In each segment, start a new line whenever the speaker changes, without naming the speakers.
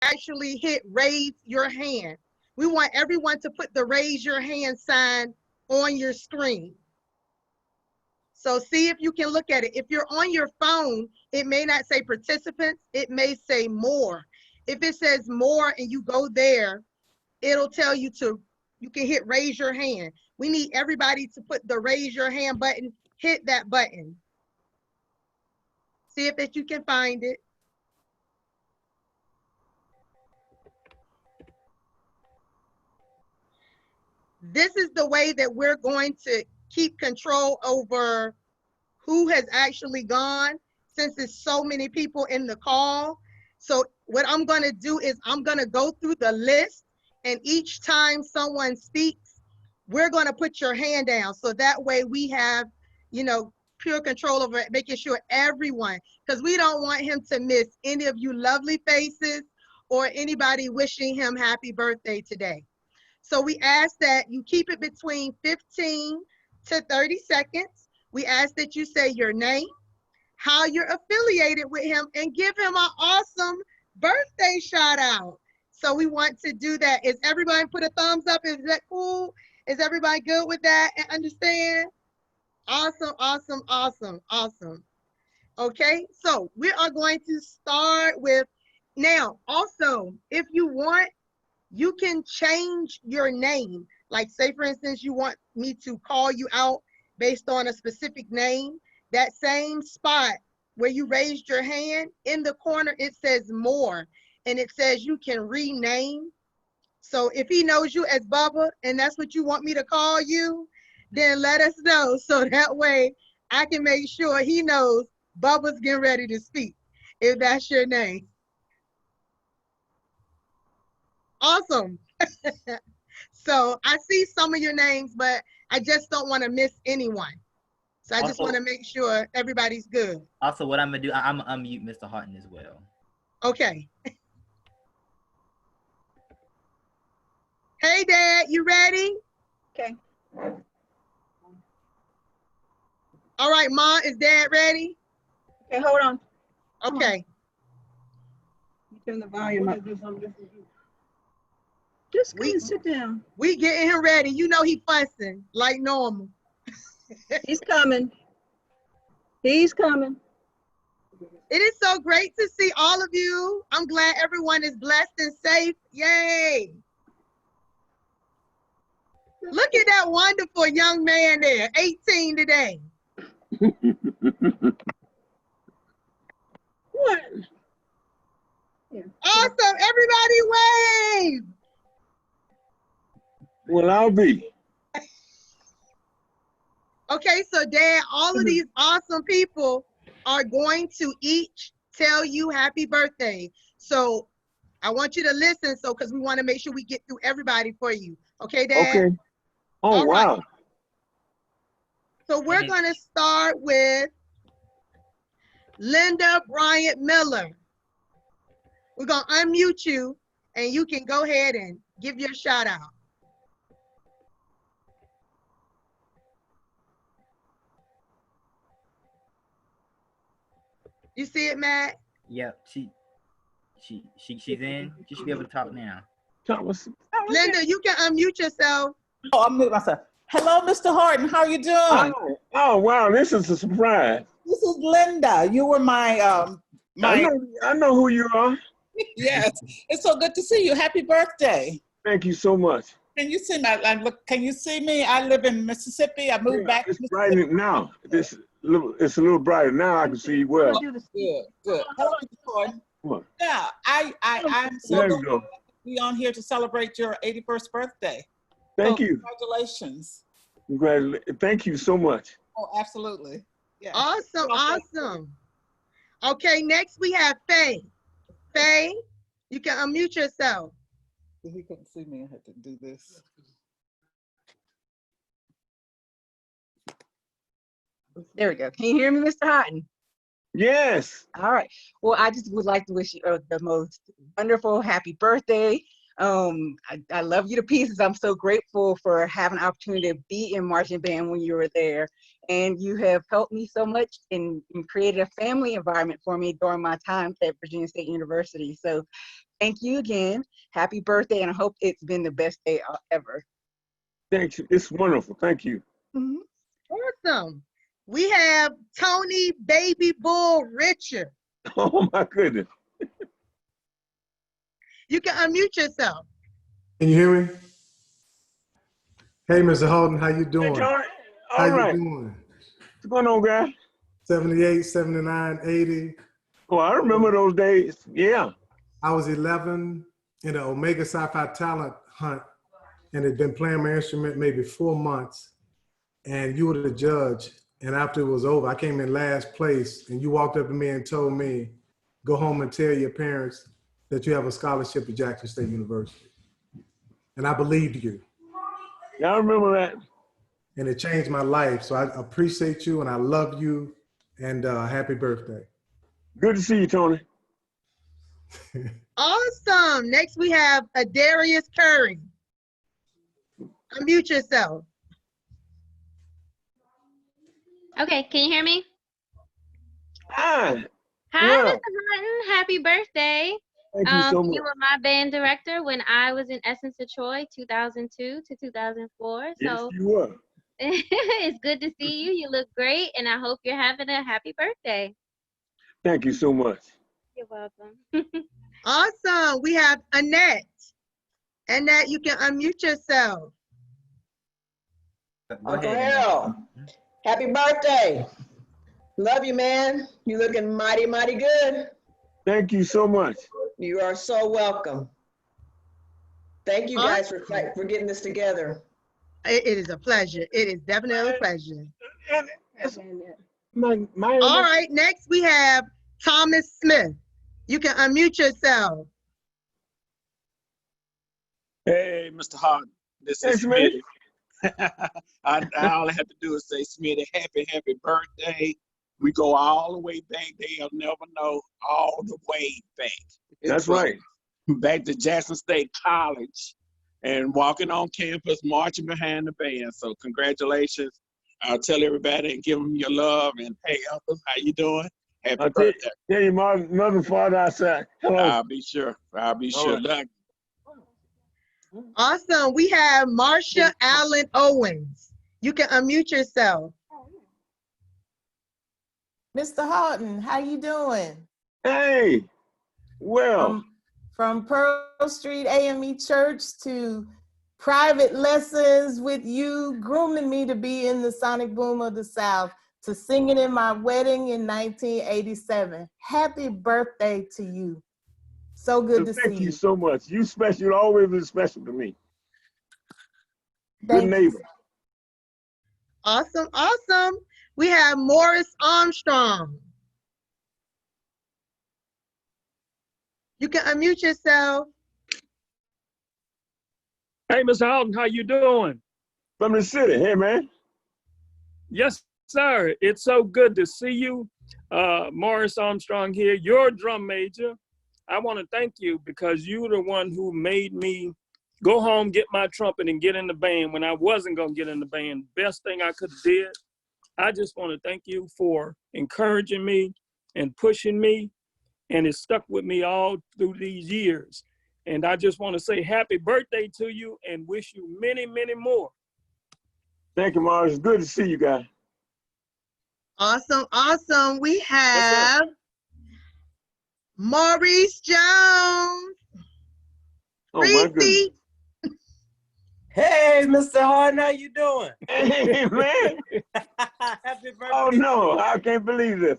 actually hit raise your hand. We want everyone to put the raise your hand sign on your screen. So see if you can look at it. If you're on your phone, it may not say participants, it may say more. If it says more and you go there, it'll tell you you can hit raise your hand. We need everybody to put the raise your hand button, hit that button. See if you can find it. This is the way that we're going to keep control over who has actually gone, since there's so many people in the call. So what I'm going to do is I'm going to go through the list, and each time someone speaks, we're going to put your hand down. So that way we have, you know, pure control over making sure everyone, because we don't want him to miss any of you lovely faces or anybody wishing him happy birthday today. So we ask that you keep it between 15 to 30 seconds. We ask that you say your name, how you're affiliated with him, and give him an awesome birthday shout out. So we want to do that. Is everybody put a thumbs up? Is that cool? Is everybody good with that and understand? Awesome, awesome, awesome, awesome. Okay, so we are going to start with, now also, if you want, you can change your name. Like say for instance, you want me to call you out based on a specific name. That same spot where you raised your hand, in the corner it says more, and it says you can rename. So if he knows you as Bubba and that's what you want me to call you, then let us know, so that way I can make sure he knows Bubba's getting ready to speak, if that's your name. Awesome. So I see some of your names, but I just don't want to miss anyone. So I just want to make sure everybody's good.
Also, what I'm going to do, I'm going to unmute Mr. Haughton as well.
Okay. Hey, Dad, you ready?
Okay.
All right, Mom, is Dad ready?
Okay, hold on.
Okay.
Turn the volume up. Just come and sit down.
We getting him ready. You know he fussing like normal.
He's coming. He's coming.
It is so great to see all of you. I'm glad everyone is blessed and safe. Yay. Look at that wonderful young man there, 18 today.
What?
Yeah. Awesome. Everybody wave.
Well, I'll be.
Okay, so Dad, all of these awesome people are going to each tell you happy birthday. So I want you to listen, so because we want to make sure we get through everybody for you. Okay, Dad?
Okay. Oh, all wow. Right.
So we're going to start with Linda Bryant Miller. We're going to unmute you, and you can go ahead and give your shout out. You see it, Matt?
Yep, she's in. She should be able to talk now.
Linda, you can unmute yourself.
Oh, I'll mute myself. Hello, Mr. Haughton. How are you doing?
Oh, wow, this is a surprise.
This is Linda. You were my
I know who you are.
Yes, it's so good to see you. Happy birthday.
Thank you so much.
Can you see me? Can you see me? I live in Mississippi. I moved back.
It's bright now. It's a little brighter now. I can see you well.
Good, good. Hello, Mr. Haughton. Yeah, I'm so glad to be on here to celebrate your 81st birthday.
Thank you.
Congratulations.
Thank you so much.
Oh, absolutely. Yeah.
Awesome, awesome. Okay, next we have Faye. Faye, you can unmute yourself.
He couldn't see me. I had to do this.
There we go. Can you hear me, Mr. Haughton?
Yes.
All right. Well, I just would like to wish you the most wonderful happy birthday. I love you to pieces. I'm so grateful for having an opportunity to be in marching band when you were there. And you have helped me so much and created a family environment for me during my time at Virginia State University. So Thank you again. Happy birthday, and I hope it's been the best day ever.
Thanks. It's wonderful. Thank you.
Mhm.
Awesome. We have Tony Baby Bull Richard.
Oh my goodness.
You can unmute yourself.
Can you hear me? Hey, Mr. Haughton, how you
Hey,
doing?
Tony.
How
All
you
right.
doing?
What's going on, guy?
78, 79, 80.
Oh, I remember those days. Yeah.
I was 11 in the Omega Sci-Fi Talent Hunt and had been playing my instrument maybe 4 months. And you were the judge. And after it was over, I came in last place. And you walked up to me and told me, go home and tell your parents that you have a scholarship at Jackson State University. And I believed you.
Yeah, I remember that.
And it changed my life. So I appreciate you and I love you. And happy birthday.
Good to see you, Tony.
Awesome. Next we have Adarius Curry. Unmute yourself.
Okay, can you hear me?
Hi.
Hi,
Yeah.
Mr. Martin. Happy birthday.
Thank you so much.
You were my band director when I was in Essence of Troy, 2002 to 2004.
Yes,
So
you were.
it's good to see you. You look great, and I hope you're having a happy birthday.
Thank you so much.
You're welcome.
Awesome. We have Annette. Annette, you can unmute yourself.
Go
Uncle
ahead.
Harold, happy birthday. Love you, man. You looking mighty, mighty good.
Thank you so much.
You are so welcome. Thank you guys for getting this together.
It is a pleasure. It is definitely a pleasure.
And it's my
All right, next we have Thomas Smith. You can unmute yourself.
Hey, Mr. Haughton, this is
Smith.
Smitty. All I have to do is say, Smitty, happy birthday. We go all the way back. They'll never know all the way back.
That's right.
Back to Jackson State College and walking on campus, marching behind the band. So congratulations. I'll tell everybody and give them your love. And hey, Uncle, how you doing? Happy birthday.
Tell your mother and father I said hello.
I'll be sure.
Right.
Love you.
Awesome. We have Marsha Allen Owens. You can unmute yourself.
Mr. Haughton, how you doing?
Hey, well.
From Pearl Street AME Church to private lessons with you, grooming me to be in the Sonic Boom of the South, to singing in my wedding in 1987. Happy birthday to you. So good to see you.
Thank you so much. You special. You've always been special to me.
Thank
Good neighbor.
you.
Awesome, awesome. We have Morris Armstrong. You can unmute yourself.
Hey, Mr. Haughton, how you doing?
From the city. Hey, man.
Yes, sir. It's so good to see you. Morris Armstrong here, your drum major. I want to thank you because you were the one who made me go home, get my trumpet, and get in the band when I wasn't going to get in the band. Best thing I could have did. I just want to thank you for encouraging me and pushing me, and it stuck with me all through these years. And I just want to say happy birthday to you and wish you many, many more.
Thank you, Morris. It's good to see you guys.
Awesome, awesome. We have Maurice Jones.
Oh, my goodness.
Hey, Mr. Haughton, how you doing?
Hey, man.
Happy birthday.
Oh, no, I can't believe this.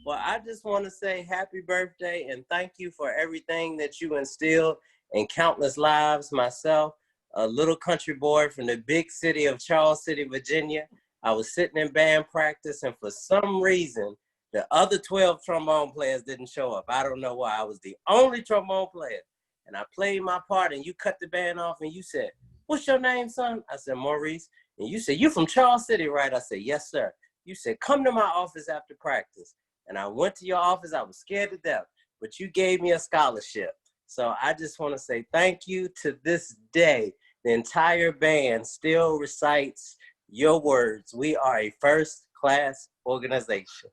Well, I just want to say happy birthday and thank you for everything that you instilled in countless lives. Myself, a little country boy from the big city of Charles City, Virginia. I was sitting in band practice, and for some reason, the other 12 trombone players didn't show up. I don't know why. I was the only trombone player. And I played my part, and you cut the band off, and you said, "What's your name, son?" I said, "Maurice." And you said, "You from Charles City, right?" I said, "Yes, sir." You said, "Come to my office after practice." And I went to your office. I was scared to death, but you gave me a scholarship. So I just want to say thank you. To this day, the entire band still recites your words. We are a first-class organization.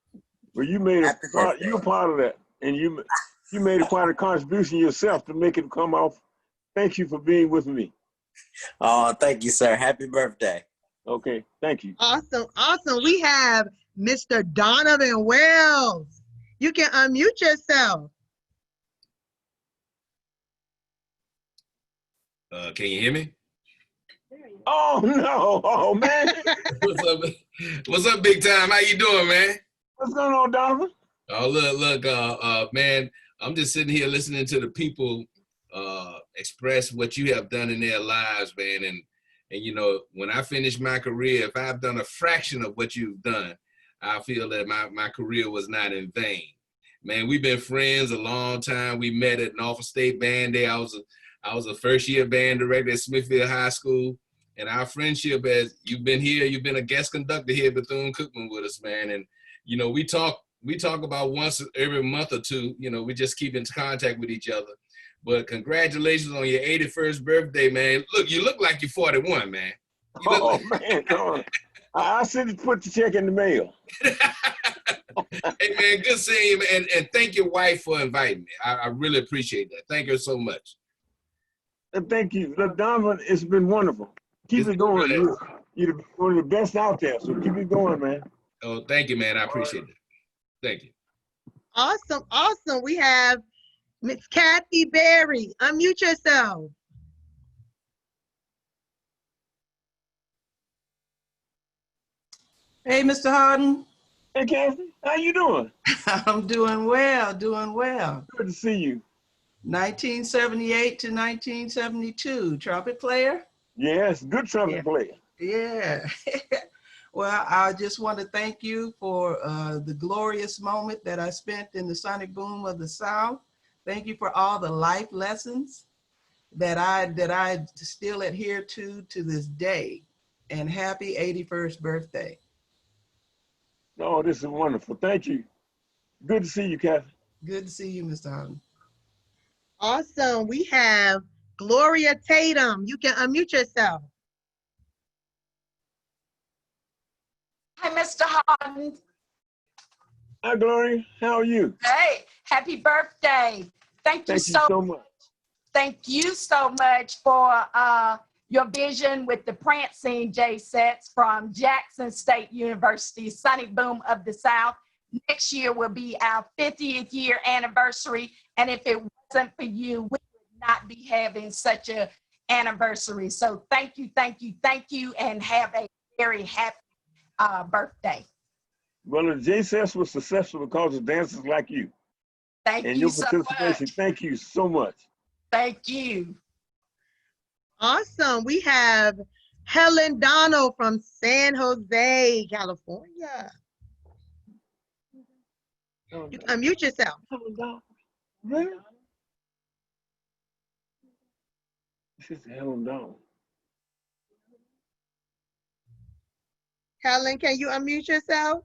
Well, you made a part. You're part of that, and you. You made quite a contribution yourself to make it come off. Thank you for being with me.
Oh, thank you, sir. Happy birthday.
Okay, thank you.
Awesome, awesome. We have Mr. Donovan Wells. You can unmute yourself.
Can you hear me?
Oh no! Oh man!
What's up? What's up, big time? How you doing, man?
What's going on, Donovan?
Oh, look, man. I'm just sitting here listening to the people express what you have done in their lives, man. And you know, when I finish my career, if I've done a fraction of what you've done, I feel that my career was not in vain. Man, we've been friends a long time. We met at Norfolk State Band Day. I was a first-year band director at Smithfield High School. And our friendship, as you've been here, you've been a guest conductor here at Bethune-Cookman with us, man. And, you know, we talk about once every month or two. You know, we just keep in contact with each other. But congratulations on your 81st birthday, man. Look, you look like you're 41, man.
Oh, man, no. I'll send it, put the check in the mail.
Hey, man, good seeing you, man. And thank your wife for inviting me. I really appreciate that. Thank her so much.
And thank you. Look, Donovan, it's been wonderful. Keep it going. You're one of the best out there, so keep it going, man.
Oh, thank you, man. I appreciate it. Thank you.
Awesome, awesome. We have Miss Kathy Berry. Unmute yourself.
Hey, Mr. Haughton.
Hey, Kathy. How you doing?
I'm doing well, doing well.
Good to see you.
1978 to 1972, trumpet player?
Yes, good trumpet player.
Yeah. Well, I just want to thank you for the glorious moment that I spent in the sonic boom of the South. Thank you for all the life lessons that I still adhere to this day. And happy 81st birthday.
Oh, this is wonderful. Thank you. Good to see you, Kathy.
Good to see you, Mr. Haughton.
Awesome. We have Gloria Tatum. You can unmute yourself.
Hi, Mr. Haughton.
Hi, Gloria. How are you?
Hey, happy birthday. Thank you so
much.
Thank you so much for your vision with the prancing J sets from Jackson State University, Sonic Boom of the South. Next year will be our 50th year anniversary. And if it wasn't for you, we would not be having such a anniversary. So thank you, thank you, thank you, and have a very happy birthday.
Well, the JSS was successful because of dancers like you.
Thank
and
you
your
so
participation.
much.
Thank you so much.
Thank you.
Awesome. We have Helen Donald from San Jose, California. You can unmute yourself.
Really? This is Helen Donald.
Helen, can you unmute yourself?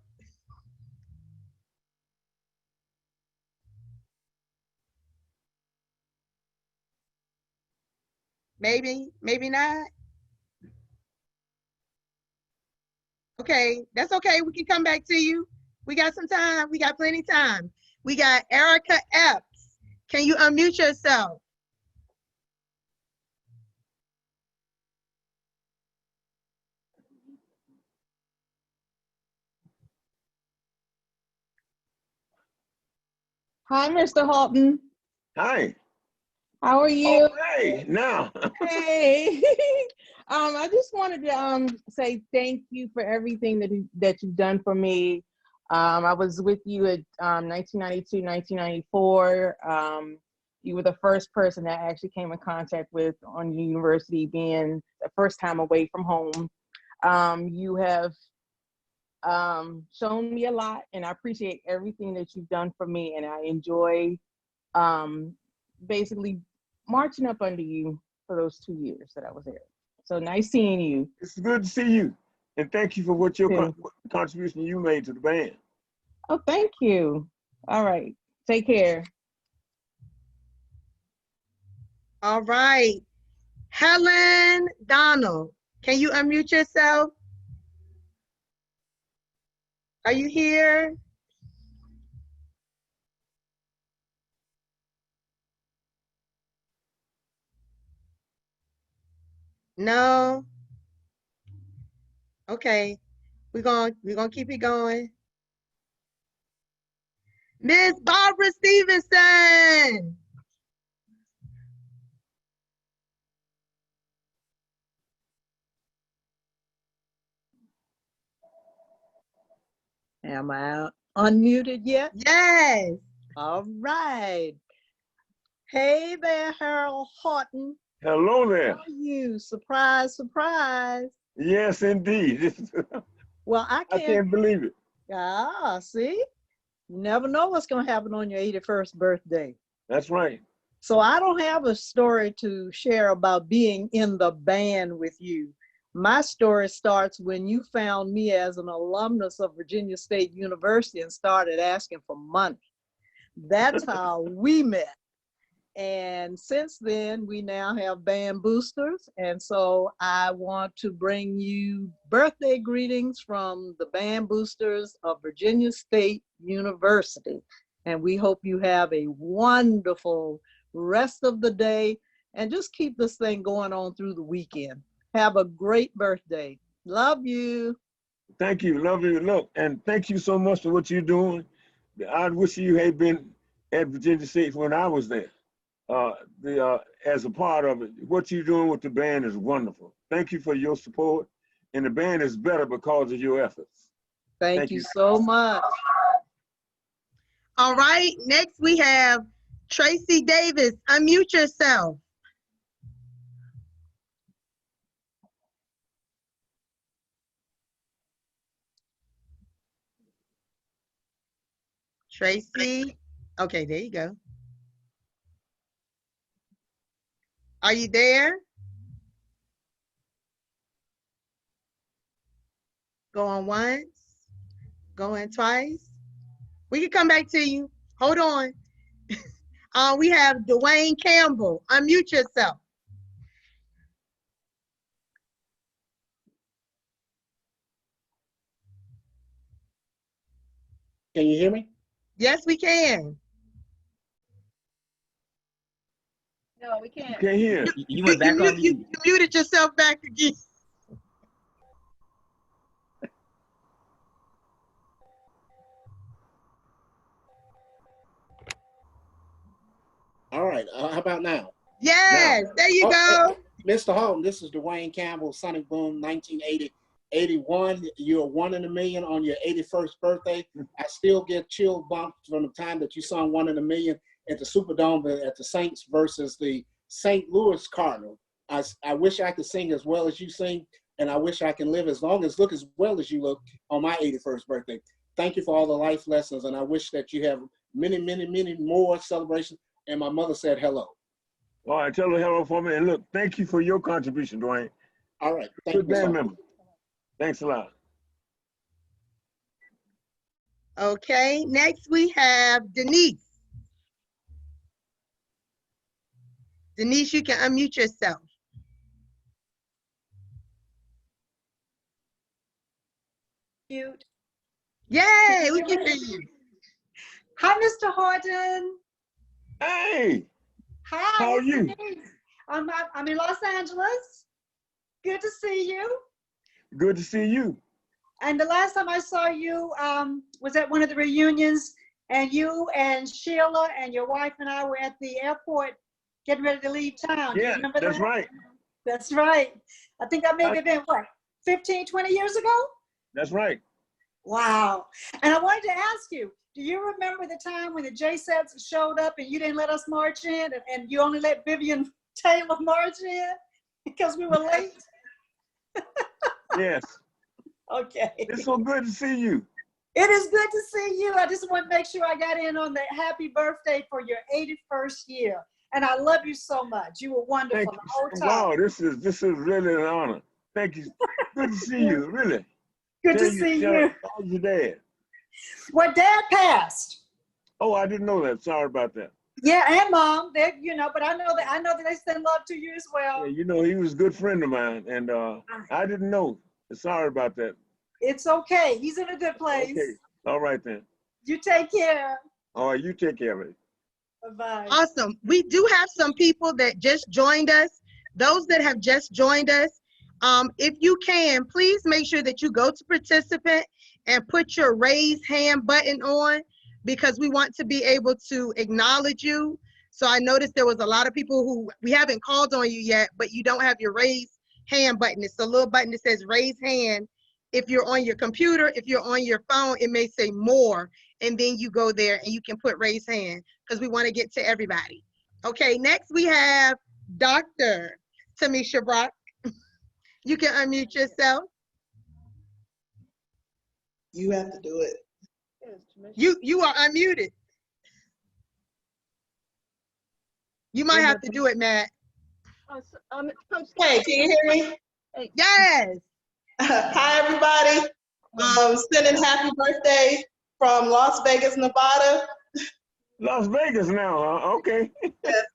Maybe, maybe not. Okay, that's okay. We can come back to you. We got some time. We got plenty of time. We got Erica Epps. Can you unmute yourself?
Hi, Mr. Haughton.
Hi.
How are you?
Oh, hey, now.
Hey. I just wanted to say thank you for everything that you've done for me. I was with you at 1992, 1994. You were the first person that I actually came in contact with on university, being the first time away from home. You have shown me a lot, and I appreciate everything that you've done for me, and I enjoy basically marching up under you for those 2 years that I was there. So nice seeing you.
It's good to see you, and thank you for what your contribution you made to the band.
Oh, thank you. All right, take care.
All right, Helen Donald, can you unmute yourself? Are you here? No. Okay. We're gonna keep it going. Miss Barbara Stevenson.
Am I unmuted yet?
Yes.
All right. Hey there, Harold Haughton.
Hello there.
How are you? Surprise, surprise.
Yes, indeed.
Well, I
can't believe it.
Ah, see? You never know what's going to happen on your 81st birthday.
That's right.
So I don't have a story to share about being in the band with you. My story starts when you found me as an alumnus of Virginia State University and started asking for money. That's how we met. And since then, we now have band boosters. And so I want to bring you birthday greetings from the band boosters of Virginia State University. And we hope you have a wonderful rest of the day and just keep this thing going on through the weekend. Have a great birthday. Love you.
Thank you. Love you. Look, and thank you so much for what you're doing. I wish you had been at Virginia State when I was there. As a part of it, what you're doing with the band is wonderful. Thank you for your support, and the band is better because of your efforts.
Thank you so much.
All right, next we have Tracy Davis. Unmute yourself. Tracy, okay, there you go. Are you there? Going once, going twice. We can come back to you. Hold on. We have Dwayne Campbell. Unmute yourself.
Can you hear me?
Yes, we can.
No, we can't.
Can't hear.
You went back on mute.
You muted yourself back again.
All right. How about now?
Yes, there you go.
Mr. Haughton, this is Dwayne Campbell, Sonic Boom, 1980, 81. You're 1 in a million on your 81st birthday. I still get chill bumps from the time that you sung 1 in a million at the Superdome at the Saints versus the St. Louis Cardinals. I wish I could sing as well as you sing, and I wish I can look as well as you look on my 81st birthday. Thank you for all the life lessons, and I wish that you have many, many, many more celebrations. And my mother said hello.
All right, tell her hello for me. And look, thank you for your contribution, Dwayne.
All right.
Good band member. Thanks a lot.
Okay, next we have Denise. Denise, you can unmute yourself.
Cute.
Yay, we can hear you.
Hi, Mr. Haughton.
Hey.
Hi.
How are you?
I'm in Los Angeles. Good to see you.
Good to see you.
And the last time I saw you was at one of the reunions, and you and Sheila and your wife and I were at the airport getting ready to leave town. Do you remember
that's
that?
right.
That's right. I think that may have been, what, 15, 20 years ago?
That's right.
Wow. And I wanted to ask you, do you remember the time when the J-Sets showed up and you didn't let us march in, and you only let Vivian Taylor march in because we were late?
Yes.
Okay.
It's so good to see you.
It is good to see you. I just want to make sure I got in on the happy birthday for your 81st year. And I love you so much. You were wonderful the whole time.
Wow, this is really an honor. Thank you. Good to see you, really.
Good to see you.
How's your dad?
Well, Dad passed.
Oh, I didn't know that. Sorry about that.
Yeah, and Mom. They, but I know that they send love to you as well.
Yeah, he was a good friend of mine, and I didn't know. Sorry about that.
It's okay. He's in a good place.
Okay. All right then.
You take care.
All right, you take care of it.
Bye-bye.
Awesome. We do have some people that just joined us. Those that have just joined us, if you can, please make sure that you go to participant and put your raise hand button on, because we want to be able to acknowledge you. So I noticed there was a lot of people who we haven't called on you yet, but you don't have your raise hand button. It's a little button that says raise hand. If you're on your computer, if you're on your phone, it may say more, and then you go there and you can put raise hand, because we want to get to everybody. Okay, next we have Dr. Tamisha Brock. You can unmute yourself.
You have to do it.
You are unmuted. You might have to do it, Matt.
Hey, can you hear me?
Yes.
Hi, everybody. Sending happy birthday from Las Vegas, Nevada.
Las Vegas now, huh? Okay.
Yes.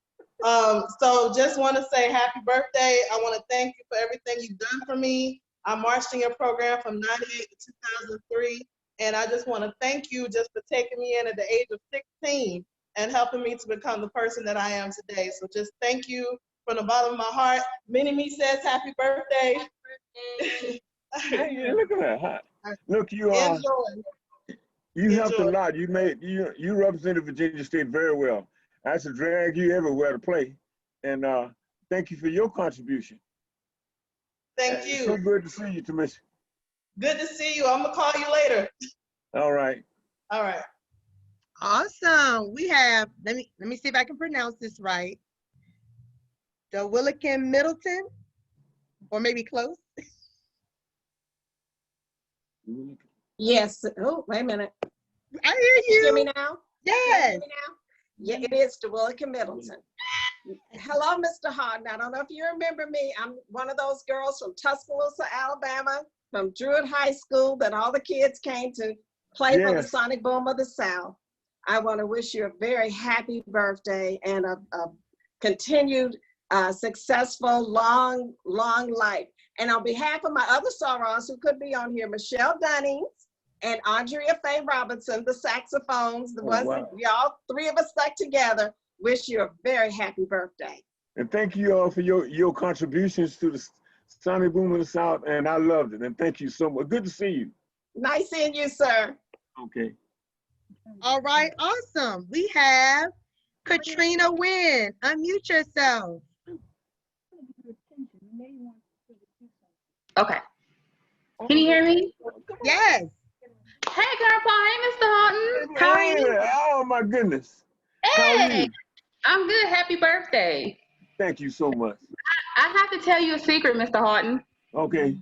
So just want to say happy birthday. I want to thank you for everything you've done for me. I marched in your program from 98 to 2003. And I just want to thank you just for taking me in at the age of 16 and helping me to become the person that I am today. So just thank you from the bottom of my heart. Mini-Me says happy birthday.
Hey, look at that. Look, you are. You helped a lot. You represented Virginia State very well. I should drag you everywhere to play. And thank you for your contribution.
Thank you.
It's so good to see you, Tamisha.
Good to see you. I'm gonna call you later.
All right.
All right.
Awesome. We have, let me see if I can pronounce this right. Willikin Middleton, or maybe close.
Yes. Oh, wait a minute.
I hear you.
Hear me now?
Yes.
Yeah, it is Willikin Middleton. Hello, Mr. Haughton. I don't know if you remember me. I'm one of those girls from Tuscaloosa, Alabama, from Druid High School that all the kids came to play for the Sonic Boom of the South. I want to wish you a very happy birthday and a continued successful, long life. And on behalf of my other sorors who could be on here, Michelle Dunnings and Andrea Faye Robinson, the saxophones, the ones that we all three of us stuck together, wish you a very happy birthday.
And thank you all for your contributions to the Sonic Boom of the South, and I loved it. And thank you so much. Good to see you.
Nice seeing you, sir.
Okay.
All right, awesome. We have Katrina Wynn. Unmute yourself.
Okay. Can you hear me?
Yes.
Hey, Grandpa. Hey, Mr. Haughton. How are you?
Oh, my goodness.
Hey. I'm good. Happy birthday.
Thank you so much.
I have to tell you a secret, Mr. Haughton.
Okay.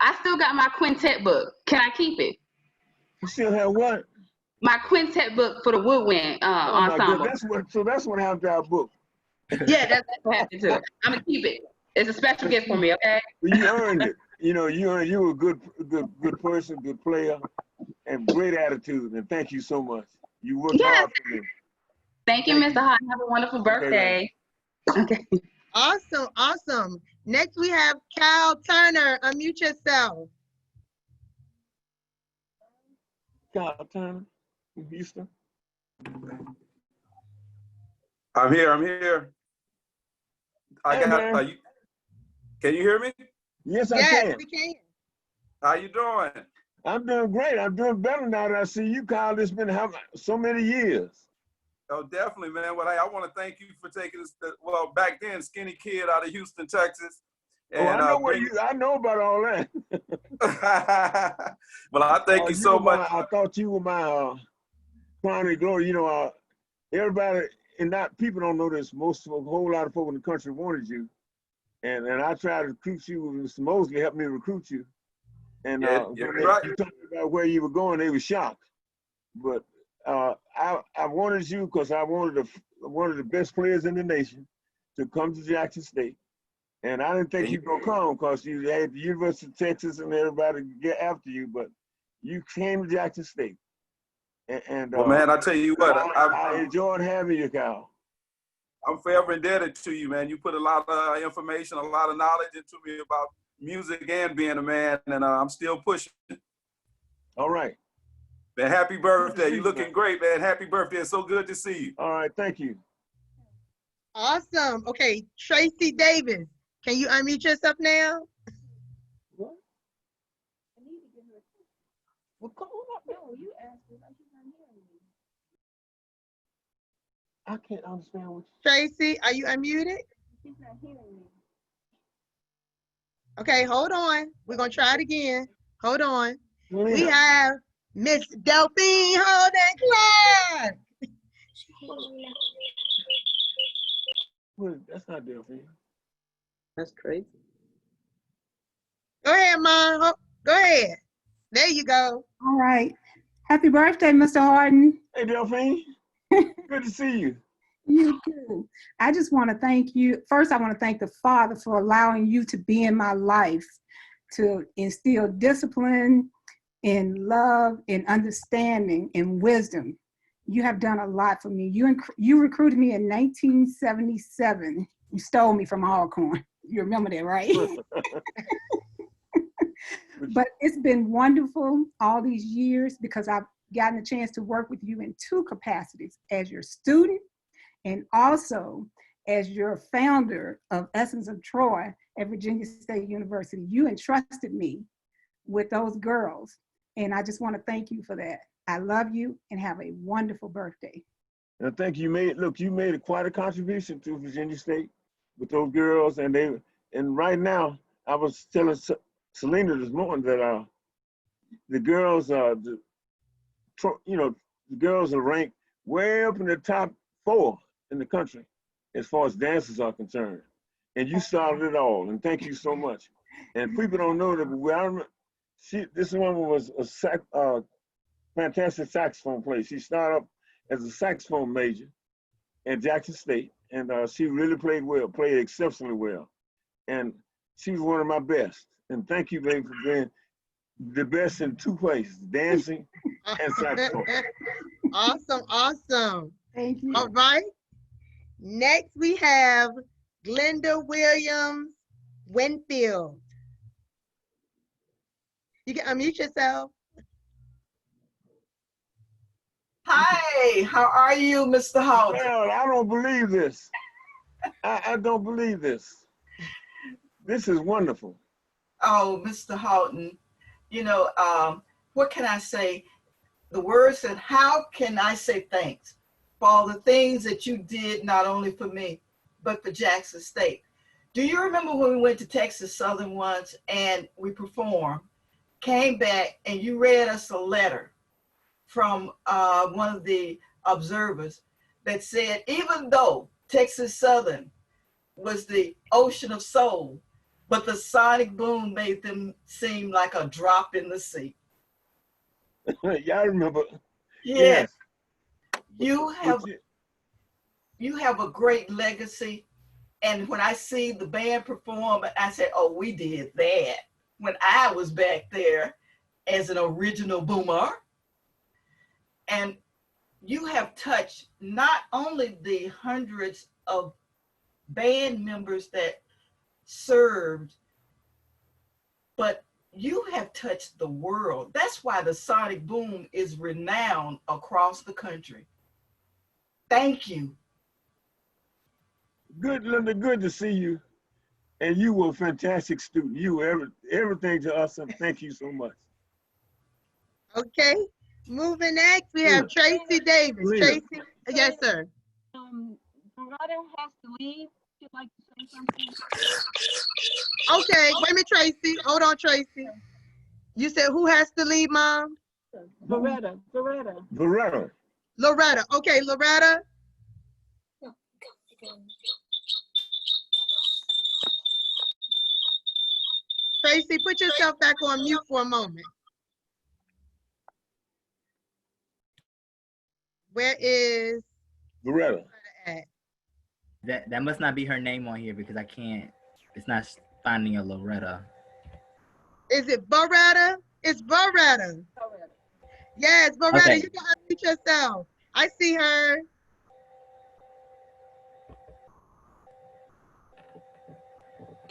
I still got my quintet book. Can I keep it?
You still have what?
My quintet book for the woodwind ensemble.
That's what happened to our book.
Yeah, that's what happened to it. I'm gonna keep it. It's a special gift for me, okay?
You earned it. You know, you were a good person, good player, and great attitude. And thank you so much. You worked hard for me.
Thank you, Mr. Haughton. Have a wonderful birthday. Okay.
Awesome, awesome. Next we have Cal Turner. Unmute yourself.
Cal Turner from Houston.
I'm here. Can you hear me?
Yes, I can.
We can.
How you doing?
I'm doing great. I'm doing better now that I see you, Kyle. It's been so many years.
Oh, definitely, man. Well, I want to thank you for taking us. Well, back then, skinny kid out of Houston, Texas. And,
I know about all that.
Well, I thank you so much.
I thought you were my primary glory. You know, everybody, and people don't know this. A whole lot of folk in the country wanted you, and I tried to recruit you. Mr. Mosley helped me recruit you, and when you talked about where you were going, they were shocked. But I wanted you because I wanted one of the best players in the nation to come to Jackson State. And I didn't think you'd go come because you had the University of Texas and everybody get after you, but you came to Jackson State. And
well, man, I tell you what,
I enjoyed having you, Kyle.
I'm forever indebted to you, man. You put a lot of information, a lot of knowledge into me about music and being a man, and I'm still pushing.
All right.
Man, happy birthday. You looking great, man. Happy birthday. It's so good to see you.
All right, thank you.
Awesome. Okay, Tracy Davis. Can you unmute yourself now?
What?
Well, come on up.
No, you asked me like she's not hearing me.
I can't understand what
Tracy, are you unmuted?
She's not hearing me.
Okay, hold on. We're gonna try it again. Hold on.
Lena.
We have Miss Delphine Haughton Clark.
Well, that's not Delphine.
That's crazy.
Go ahead, Mom. Go ahead. There you go.
All right. Happy birthday, Mr. Haughton.
Hey, Delphine. Good to see you.
You too. I just want to thank you. First, I want to thank the Father for allowing you to be in my life, to instill discipline and love and understanding and wisdom. You have done a lot for me. You recruited me in 1977. You stole me from Haughton. You remember that, right? But it's been wonderful all these years because I've gotten a chance to work with you in two capacities, as your student and also as your founder of Essence of Troy at Virginia State University. You entrusted me with those girls, and I just want to thank you for that. I love you and have a wonderful birthday.
And I think you made quite a contribution to Virginia State with those girls, and right now I was telling Selena this morning that the girls the girls are ranked way up in the top 4 in the country as far as dancers are concerned. And you started it all, and thank you so much. And people don't know that this woman was a fantastic saxophone player. She started up as a saxophone major at Jackson State, and she really played well, played exceptionally well. And she was one of my best. And thank you, baby, for being the best in 2 places, dancing and saxophone.
Awesome, awesome.
Thank you.
All right. Next, we have Glenda Williams Winfield. You can unmute yourself.
Hi, how are you, Mr. Haughton?
Well, I don't believe this. I don't believe this. This is wonderful.
Oh, Mr. Haughton, you know, what can I say? The word said, how can I say thanks for all the things that you did, not only for me, but for Jackson State? Do you remember when we went to Texas Southern once and we performed, came back, and you read us a letter from one of the observers that said, even though Texas Southern was the ocean of soul, but the sonic boom made them seem like a drop in the sea.
Yeah, I remember.
Yes. You have a great legacy. And when I see the band perform, I said, oh, we did that when I was back there as an original boomer. And you have touched not only the hundreds of band members that served, but you have touched the world. That's why the sonic boom is renowned across the country. Thank you.
Good, Linda, good to see you. And you were a fantastic student. You were everything to us, and thank you so much.
Okay, moving next, we have Tracy Davis.
Lena.
Tracy, yes, sir.
Dorado has to leave. She'd like to say something.
Okay, wait a minute, Tracy. Hold on, Tracy. You said who has to leave, Mom?
Loretta.
Loretta. Okay, Loretta. Tracy, put yourself back on mute for a moment. Where is
Loretta
at?
That must not be her name on here because I can't. It's not finding a Loretta.
Is it Beretta? It's Beretta. Yes, Beretta,
Okay.
you can unmute yourself. I see her.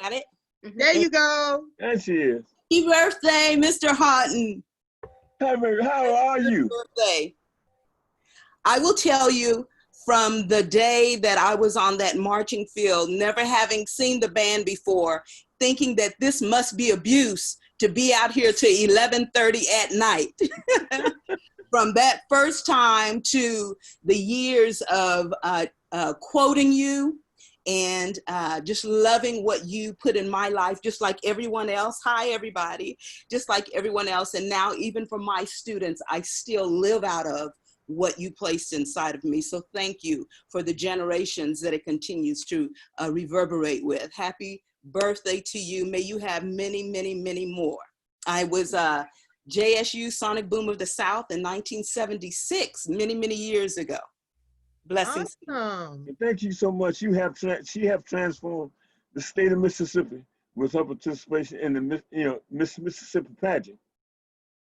Got it?
There you go.
There she is.
Happy birthday, Mr. Haughton.
How are you?
Birthday. I will tell you, from the day that I was on that marching field, never having seen the band before, thinking that this must be abuse to be out here till 11:30 at night. From that first time to the years of quoting you and just loving what you put in my life, just like everyone else. Hi, everybody. Just like everyone else. And now even for my students, I still live out of what you placed inside of me. So thank you for the generations that it continues to reverberate with. Happy birthday to you. May you have many, many, many more. I was JSU Sonic Boom of the South in 1976, many, many years ago. Blessings.
Awesome.
Thank you so much. She have transformed the state of Mississippi with her participation in the Miss Mississippi pageant,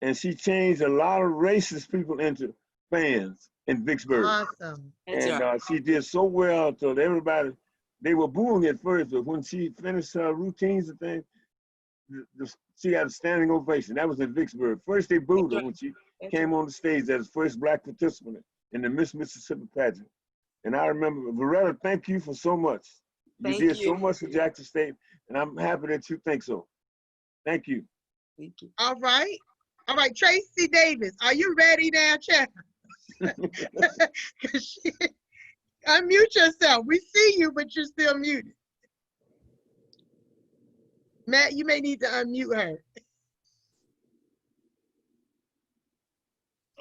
and she changed a lot of racist people into fans in Vicksburg.
Awesome.
And she did so well to everybody. They were booing at first, but when she finished her routines and things, she got a standing ovation. That was in Vicksburg. First they booed her when she came on the stage as the first Black participant in the Miss Mississippi pageant. And I remember, Loretta, thank you for so much. You did so much for Jackson State, and I'm happy that you think so. Thank you.
Thank you.
All right. All right, Tracy Davis, are you ready now, Chad? Unmute yourself. We see you, but you're still muted. Matt, you may need to unmute her.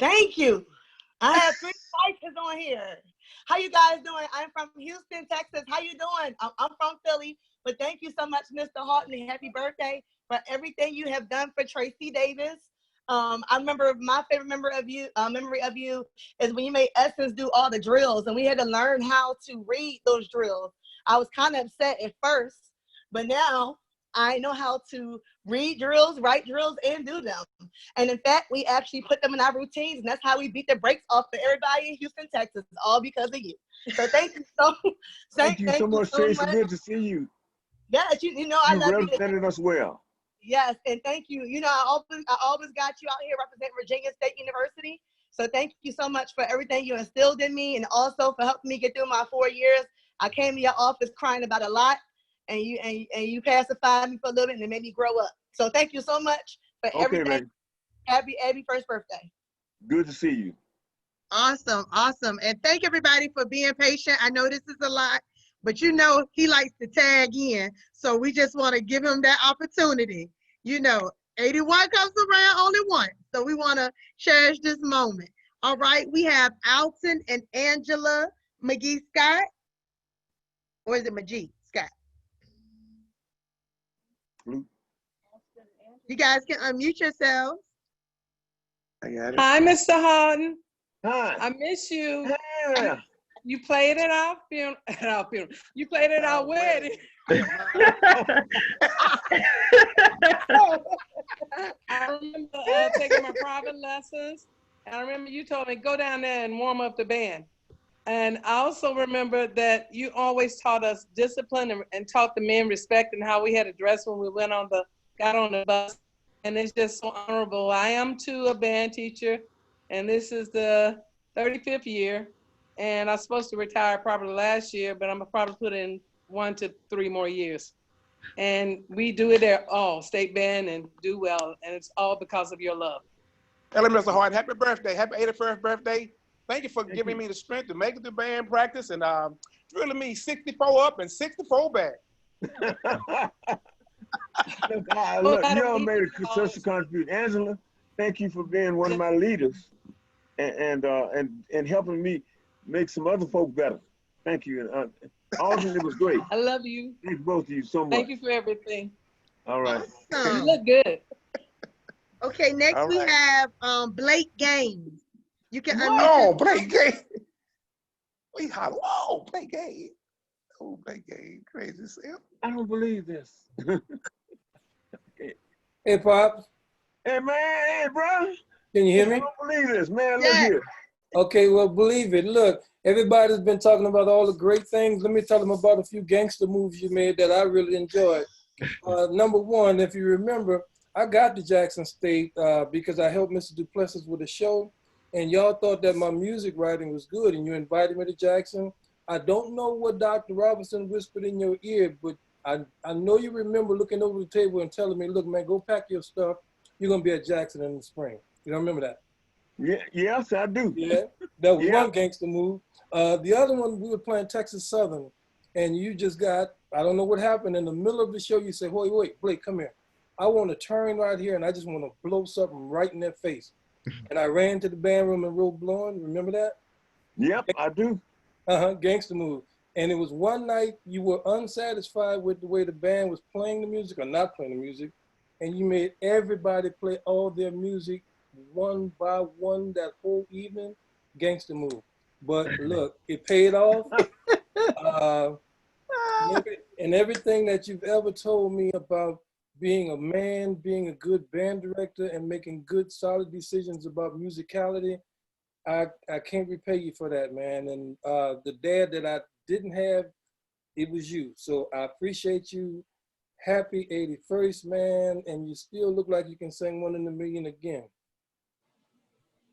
Thank you. I have 3 devices on here. How you guys doing? I'm from Houston, Texas. How you doing? I'm from Philly, but thank you so much, Mr. Haughton, and happy birthday for everything you have done for Tracy Davis. I remember my favorite memory of you is when you made Essence do all the drills, and we had to learn how to read those drills. I was kind of upset at first, but now I know how to read drills, write drills, and do them. And in fact, we actually put them in our routines, and that's how we beat the brakes off of everybody in Houston, Texas, all because of you. So thank you so
Thank you so much, Tracy. Good to see you.
Yes, you know I love you.
You represented us well.
Yes, and thank you. You know, I always got you out here representing Virginia State University. So thank you so much for everything you instilled in me, and also for helping me get through my 4 years. I came to your office crying about a lot, and you pacified me for a little bit, and it made me grow up. So thank you so much for everything. Man. Happy first birthday.
Good to see you.
Awesome, awesome. And thank everybody for being patient. I know this is a lot, but you know he likes to tag in. So we just want to give him that opportunity. You know, 81 comes around only once. So we want to cherish this moment. All right, we have Alton and Angela McGee Scott. Or is it McGee Scott? You guys can unmute yourselves.
I got it.
Hi, Mr. Haughton.
Hi.
I miss you.
Yeah.
You played at our funeral. You played at our wedding. I remember taking my private lessons. And I remember you told me, go down there and warm up the band. And I also remember that you always taught us discipline and taught the men respect and how we had to dress when we got on the bus. And it's just so honorable. I am too a band teacher, and this is the 35th year. And I was supposed to retire probably last year, but I'm gonna probably put in 1 to 3 more years. And we do it at all, state band, and do well. And it's all because of your love.
Hello, Mr. Hart. Happy birthday. Happy 81st birthday. Thank you for giving me the strength to make it to band practice and drilling me 64 up and 64 back.
Look, you all made such a contribution. Angela, thank you for being one of my leaders and helping me make some other folk better. Thank you. Alton, it was great.
I love you.
Thank both of you so much.
Thank you for everything.
All right.
Awesome.
You look good.
Okay, next
All
we
right.
have Blake Gaines. You can
Whoa, Blake Gaines. We holler, whoa, Blake Gaines. Oh, Blake Gaines, crazy self.
I don't believe this.
Hey, Pops.
Hey, man, hey, bro.
Can you hear me?
I don't believe this, man. Look here.
Okay, well, believe it. Look, everybody's been talking about all the great things. Let me tell them about a few gangster movies you made that I really enjoyed. Number one, if you remember, I got to Jackson State because I helped Mr. Duplessis with a show, and y'all thought that my music writing was good, and you invited me to Jackson. I don't know what Dr. Robinson whispered in your ear, but I know you remember looking over the table and telling me, look, man, go pack your stuff. You're going to be at Jackson in the spring. You don't remember that?
Yeah, yes, I do.
Yeah, that was one gangster move. The other one, we were playing Texas Southern, and you just got, I don't know what happened. In the middle of the show, you said, wait, Blake, come here. I want to turn right here, and I just want to blow something right in their face. And I ran to the band room and wrote Blowing. Remember that?
Yep, I do.
Gangster move. And it was one night you were unsatisfied with the way the band was playing the music or not playing the music, and you made everybody play all their music one by one that whole evening. Gangster move. But look, it paid off. And everything that you've ever told me about being a man, being a good band director, and making good, solid decisions about musicality, I can't repay you for that, man. And the dad that I didn't have, it was you. So I appreciate you. Happy 81st, man. And you still look like you can sing One in a Million again.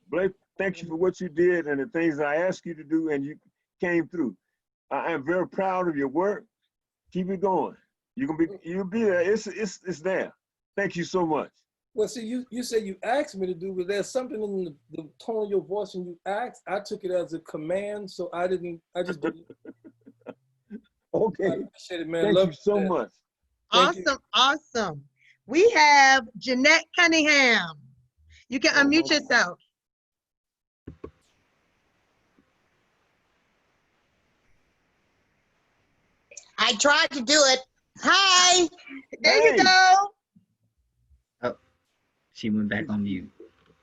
Blake, thank you for what you did and the things I asked you to do, and you came through. I am very proud of your work. Keep it going. You'll be there. It's there. Thank you so much.
Well, see, you said you asked me to do, but there's something in the tone of your voice when you asked. I took it as a command, so I just didn't.
Okay.
I appreciate it, man.
Thank
Love
you so much.
Awesome. We have Jeanette Cunningham. You can unmute yourself.
I tried to do it. Hi.
There you go.
Oh, she went back on mute.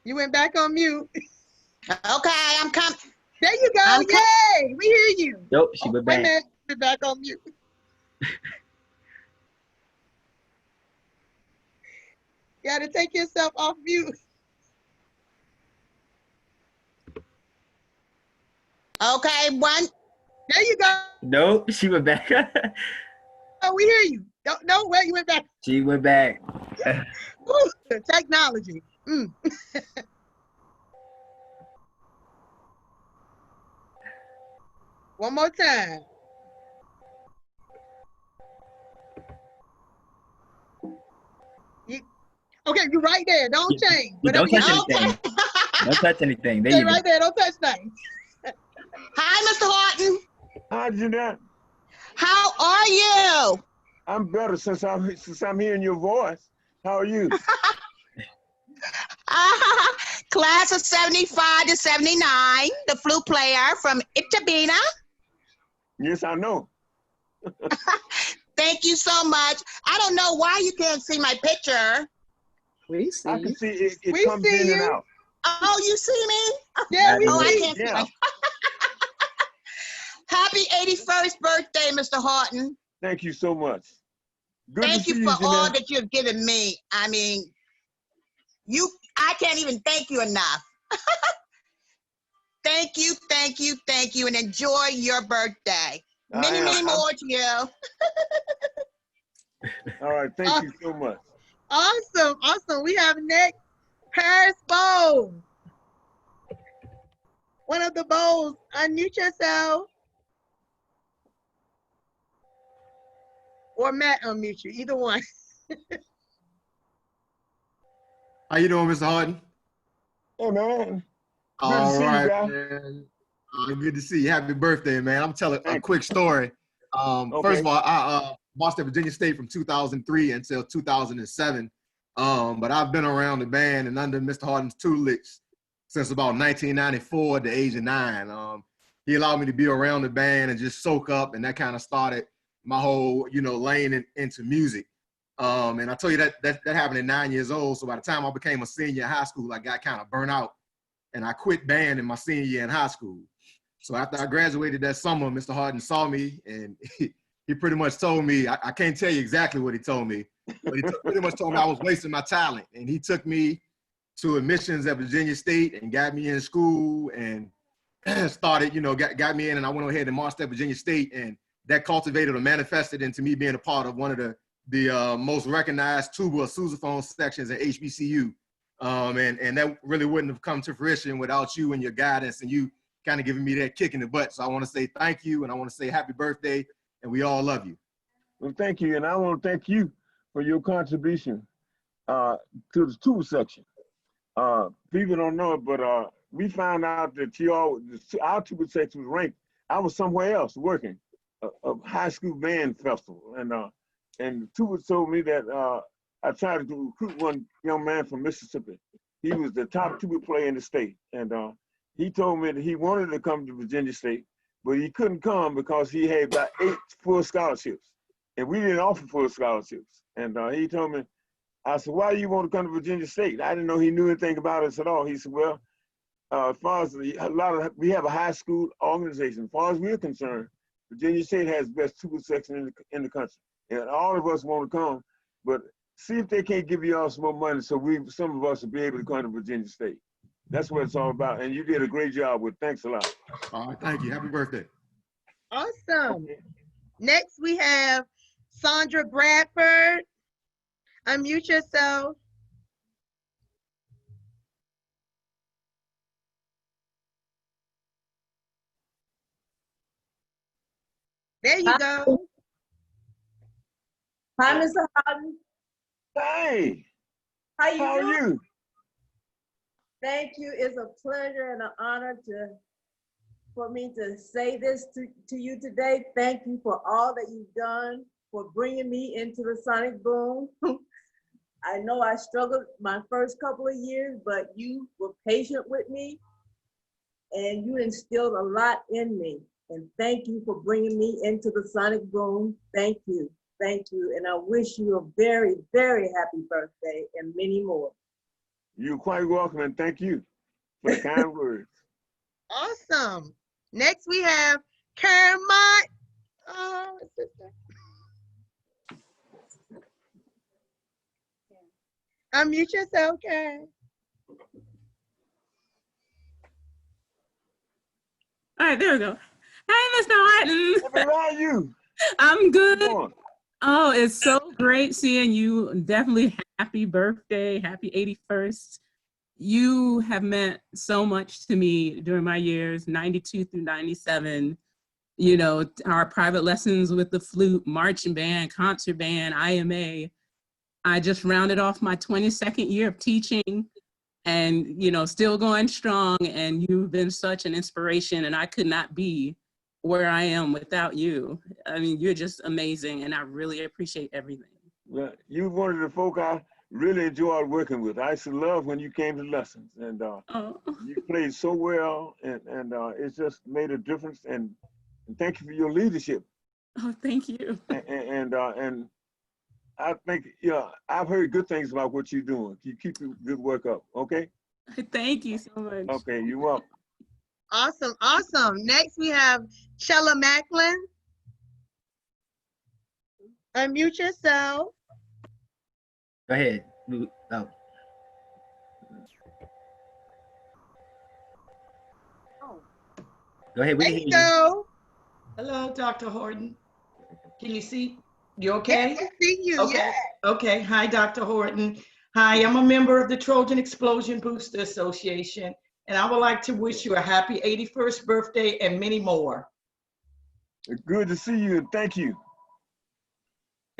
You went back on mute.
Okay, I'm coming.
There you go. Yay. We hear you.
Nope, she went back.
Wait a minute. We're back on mute. You got to take yourself off mute.
Okay, one.
There you go.
Nope, she went back.
Oh, we hear you. No, where you went back.
She went back.
Ooh, technology. One more time. Okay, you're right there. Don't change.
Don't touch anything. Don't touch anything. There
Stay
you go.
right there. Don't touch things.
Hi, Mr. Haughton.
Hi, Jeanette.
How are you?
I'm better since I'm hearing your voice. How are you?
Class of 75 to 79, the flute player from Itabena.
Yes, I know.
Thank you so much. I don't know why you can't see my picture.
We see.
I can see it. It comes in and out.
Oh, you see me?
Yeah, we see.
I can't see. Happy 81st birthday, Mr. Haughton.
Thank you so much. Good
Thank
to see
you for all
Jeanette.
that you've given me. I mean, I can't even thank you enough. Thank you, and enjoy your birthday. Many more to you.
All right, thank you so much.
Awesome. We have next Paris Bowles. One of the Bowles. Unmute yourself. Or Matt unmute you, either one.
How you doing, Mr. Haughton?
Hey, man.
All right,
guy.
man. Good to see you. Happy birthday, man. I'm telling a quick story. First of all, I marched at Virginia State from 2003 until 2007. But I've been around the band and under Mr. Haughton's tutelage since about 1994 to age of 9. He allowed me to be around the band and just soak up, and that kind of started my whole, lane into music. And I tell you that happened at 9 years old. So by the time I became a senior in high school, I got kind of burnt out, and I quit band in my senior year in high school. So after I graduated that summer, Mr. Haughton saw me, and he pretty much told me, I can't tell you exactly what he told me, but he pretty much told me I was wasting my talent. And he took me to admissions at Virginia State and got me in school and started, got me in, and I went ahead and marched at Virginia State, and that cultivated or manifested into me being a part of one of the most recognized tuba or sousaphone sections at HBCU. And that really wouldn't have come to fruition without you and your guidance and you kind of giving me that kick in the butt. So I want to say thank you, and I want to say happy birthday, and we all love you.
Well, thank you, and I want to thank you for your contribution to the tool section. People don't know it, but we found out that our tuba section was ranked. I was somewhere else working a high school band festival, and tuba told me that I tried to recruit one young man from Mississippi. He was the top tuba player in the state, and he told me that he wanted to come to Virginia State, but he couldn't come because he had about 8 full scholarships, and we didn't offer full scholarships. And he told me, I said, why do you want to come to Virginia State? I didn't know he knew anything about us at all. He said, well, as far as we have a high school organization. As far as we're concerned, Virginia State has the best tuba section in the country. And all of us want to come, but see if they can't give you all some more money so some of us will be able to come to Virginia State. That's what it's all about. And you did a great job with it. Thanks a lot.
All right, thank you. Happy birthday.
Awesome. Next, we have Sandra Bradford. Unmute yourself. There you go.
Hi, Mr. Haughton.
Hey.
How you
How
doing?
are you?
Thank you. It's a pleasure and an honor for me to say this to you today. Thank you for all that you've done, for bringing me into the Sonic Boom. I know I struggled my first couple of years, but you were patient with me and you instilled a lot in me. And thank you for bringing me into the Sonic Boom. Thank you. Thank you. And I wish you a very, very happy birthday and many more.
You're quite welcome, and thank you for the kind words.
Awesome. Next, we have Kermit. Oh, sister. Unmute yourself, Karen.
All right, there we go. Hey, Mr. Haughton.
How are you?
I'm good. Oh, it's so great seeing you. Definitely happy birthday. Happy 81st. You have meant so much to me during my years, 92 through 97. You know, our private lessons with the flute, marching band, concert band, IMA. I just rounded off my 22nd year of teaching and, you know, still going strong. And you've been such an inspiration, and I could not be where I am without you. I mean, you're just amazing, and I really appreciate everything.
Well, you're one of the folk I really enjoyed working with. I used to love when you came to lessons, and you played so well, and it's just made a difference. And thank you for your leadership.
Oh, thank you.
And I think, I've heard good things about what you're doing. You keep your good work up, okay?
Thank you so much.
Okay, you're welcome.
Awesome, awesome. Next, we have Chella Macklin. Unmute yourself.
Go ahead. Oh. Go ahead. We
There
can
you
hear
go.
Hello, Dr. Haughton. Can you see? You okay?
Yes, I see you.
Okay.
Yeah.
Okay. Hi, Dr. Horton. Hi, I'm a member of the Trojan Explosion Booster Association, and I would like to wish you a happy 81st birthday and many more.
Good to see you, and thank you.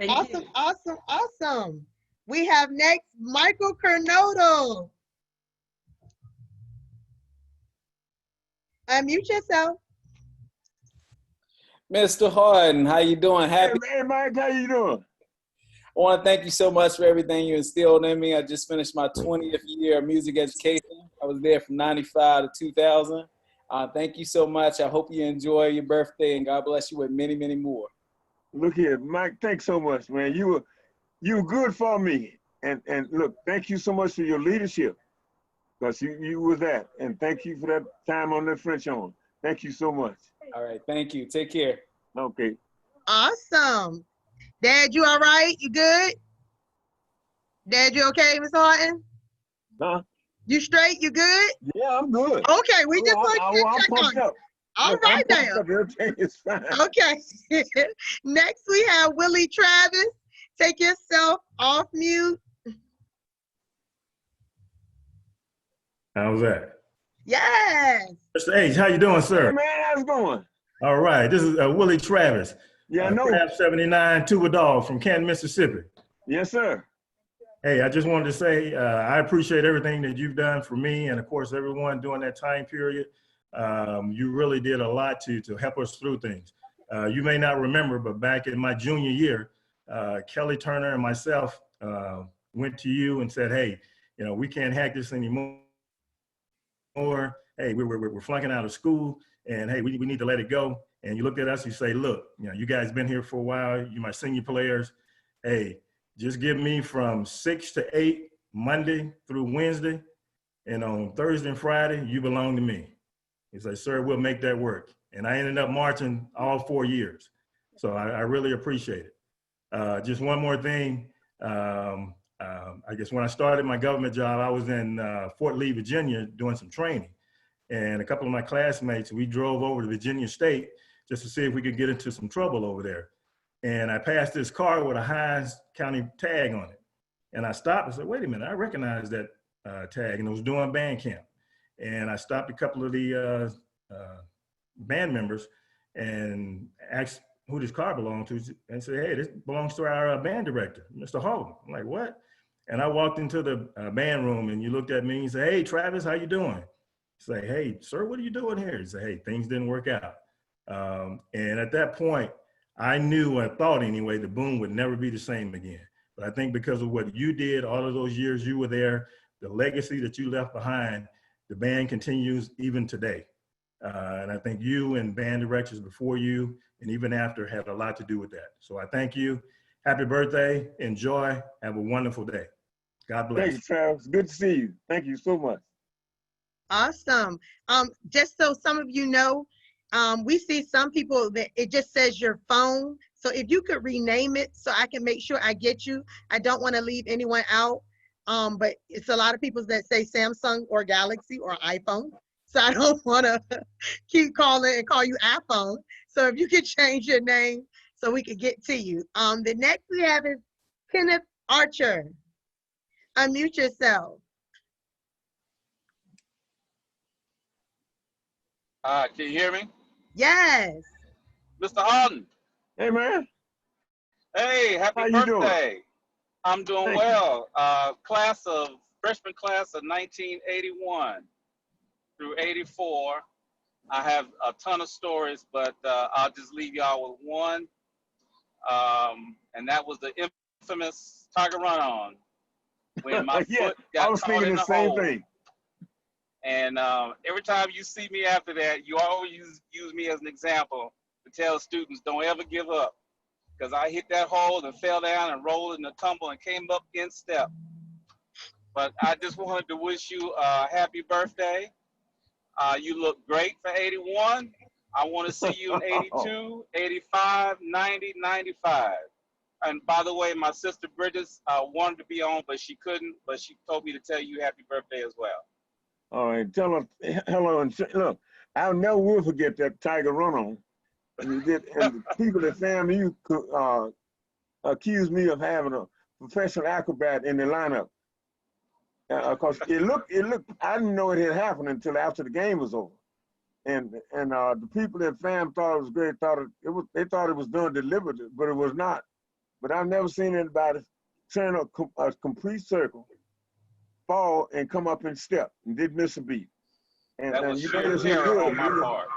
Awesome, awesome, awesome. We have next Michael Cornoto. Unmute yourself.
Mr. Haughton, how you doing? Happy.
Hey, Mike, how you doing?
I want to thank you so much for everything you instilled in me. I just finished my 20th year of music education. I was there from 95 to 2000. Thank you so much. I hope you enjoy your birthday, and God bless you with many, many more.
Look here, Mike, thanks so much, man. You were good for me. And look, thank you so much for your leadership, because you were that. And thank you for that time on that French horn. Thank you so much.
All right, thank you. Take care.
Okay.
Awesome. Dad, you all right? You good? Dad, you okay, Mr. Haughton?
Huh?
You straight? You good?
Yeah, I'm good.
Okay, we just want to
I'm
check
pumped
on you.
up.
All
Look,
right,
I'm pumped
now.
up. Everything is fine.
Okay. Next, we have Willie Travis. Take yourself off mute.
How's that?
Yes.
Mr. H, how you doing, sir?
Hey, man, how's it going?
All right, this is Willie Travis.
Yeah, I know.
Crab 79 Tuba Dog from Canton, Mississippi.
Yes, sir.
Hey, I just wanted to say I appreciate everything that you've done for me and, of course, everyone during that time period. You really did a lot to help us through things. You may not remember, but back in my junior year, Kelly Turner and myself went to you and said, hey, you know, we can't hack this anymore. Hey, we're flunking out of school, and hey, we need to let it go. And you look at us, you say, look, you know, you guys been here for a while, you my senior players. Hey, just give me from 6 to 8 Monday through Wednesday, and on Thursday and Friday, you belong to me. He said, sir, we'll make that work. And I ended up marching all 4 years. So I really appreciate it. Just one more thing. I guess when I started my government job, I was in Fort Lee, Virginia, doing some training. And a couple of my classmates, we drove over to Virginia State just to see if we could get into some trouble over there. And I passed this car with a Hines County tag on it. And I stopped and said, wait a minute, I recognize that tag. And it was doing band camp. And I stopped a couple of the band members and asked who this car belonged to, and said, hey, this belongs to our band director, Mr. Haughton. I'm like, what? And I walked into the band room, and you looked at me and you said, hey, Travis, how you doing? Say, hey, sir, what are you doing here? He said, hey, things didn't work out. And at that point, I knew, I thought anyway, the Boom would never be the same again. But I think because of what you did, all of those years you were there, the legacy that you left behind, the band continues even today. And I think you and band directors before you and even after had a lot to do with that. So I thank you. Happy birthday. Enjoy. Have a wonderful day. God bless.
Thank you, Travis. Good to see you. Thank you so much.
Awesome. Just so some of you know, we see some people that it just says your phone. So if you could rename it so I can make sure I get you. I don't want to leave anyone out. But it's a lot of people that say Samsung or Galaxy or iPhone. So I don't want to keep calling and call you iPhone. So if you could change your name so we could get to you. The next we have is Kenneth Archer. Unmute yourself.
Can you hear me?
Yes.
Mr. Haughton.
Hey, man.
Hey, happy birthday. I'm doing well. Freshman class of 1981 through 84. I have a ton of stories, but I'll just leave y'all with one. And that was the infamous Tiger Run-On when my foot got caught in the hole. Thing. And every time you see me after that, you always use me as an example to tell students, don't ever give up. Because I hit that hole and fell down and rolled in the tumble and came up in step. But I just wanted to wish you a happy birthday. You look great for 81. I want to see you in 82, 85, 90, 95. And by the way, my sister Bridget wanted to be on, but she couldn't. But she told me to tell you happy birthday as well.
All right, tell her hello and look. I'll never will forget that Tiger Run-On. And the people that found you accused me of having a professional acrobat in the lineup. Because it looked. I didn't know it had happened until after the game was over. And the people that fam thought it was great. They thought it was done deliberately, but it was not. But I've never seen anybody turn a complete circle, fall, and come up in step and didn't miss a beat. And
that was
you
sheer
know,
terror on my part.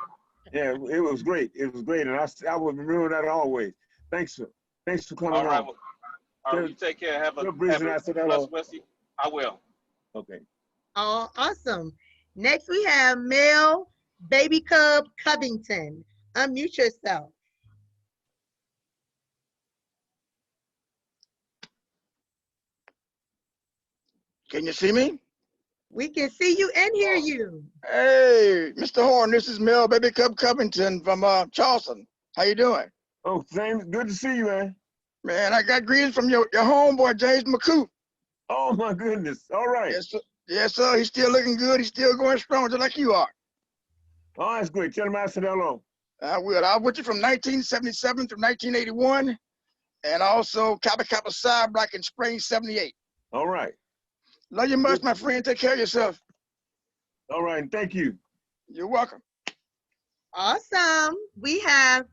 Yeah, it was great. It was great, and I will remember that always. Thanks for coming on.
All right, you take care. Have a blessed West. I will.
Okay.
Oh, awesome. Next we have Mel Baby Cub Covington. Unmute yourself.
Can you see me?
We can see you and hear you.
Hey, Mr. Horn, this is Mel Baby Cub Covington from Charleston. How you doing?
Oh, James, good to see you, man.
Man, I got greetings from your homeboy, James McCoot.
Oh, my goodness. All right.
Yes, sir. Yes, sir. He's still looking good. He's still going strong, just like you are.
Oh, that's great. Tell him I said hello.
I will. I was with you from 1977 through 1981, and also Kappa Kappa Psi back in spring '78.
All right.
Love you much, my friend. Take care of yourself.
All right, thank you.
You're welcome.
Awesome. We have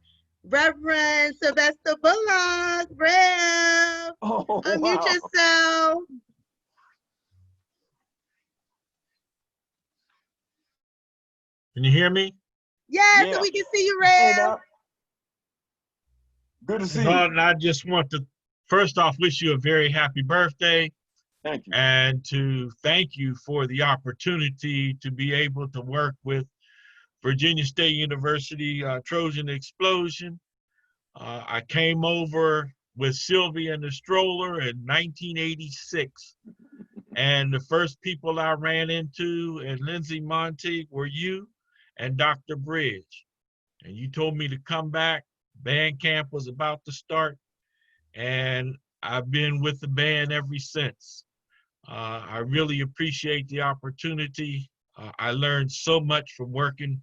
Reverend Sylvester Bullock. Rev,
oh,
unmute yourself.
Can you hear me?
Yeah, so we can see you, Rev.
Good to see you.
And I just want to, first off, wish you a very happy birthday.
Thank you.
And to thank you for the opportunity to be able to work with Virginia State University Trojan Explosion. I came over with Sylvia and the stroller in 1986. And the first people I ran into and Lindsay Monty were you and Dr. Bridge. And you told me to come back. Band camp was about to start. And I've been with the band ever since. I really appreciate the opportunity. I learned so much from working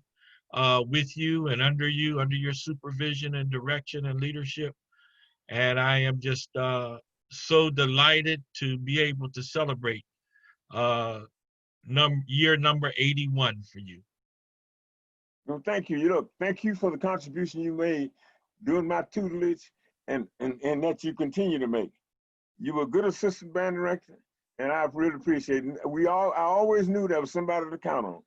with you and under your supervision and direction and leadership. And I am just so delighted to be able to celebrate year number 81 for you.
Well, thank you. Look, thank you for the contribution you made during my tutelage and that you continue to make. You were a good assistant band director, and I really appreciate it. I always knew there was somebody to count on.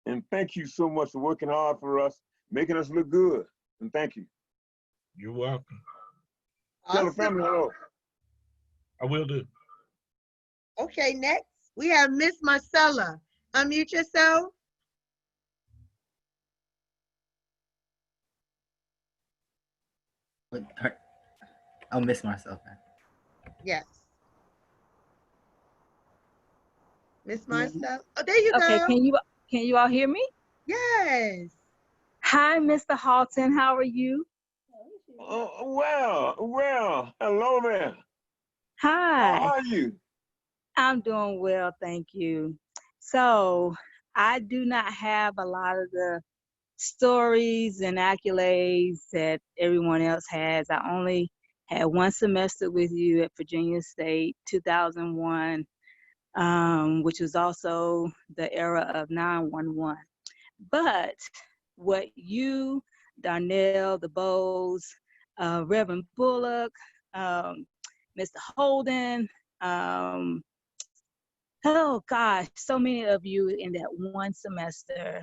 And thank you so much for working hard for us, making us look good. And thank you.
You're welcome.
Tell the family hello.
I will do.
Okay, next we have Miss Marcella. Unmute yourself.
I'll miss myself.
Yes. Miss Marcella. Oh, there you go.
Okay, can you all hear me?
Yes.
Hi, Mr. Haughton. How are you?
Oh, well, hello there.
Hi.
How are you?
I'm doing well, thank you. So I do not have a lot of the stories and accolades that everyone else has. I only had one semester with you at Virginia State, 2001, which was also the era of 911. But what you, Darnell, the Bows, Reverend Bullock, Mr. Holden, oh gosh, so many of you in that one semester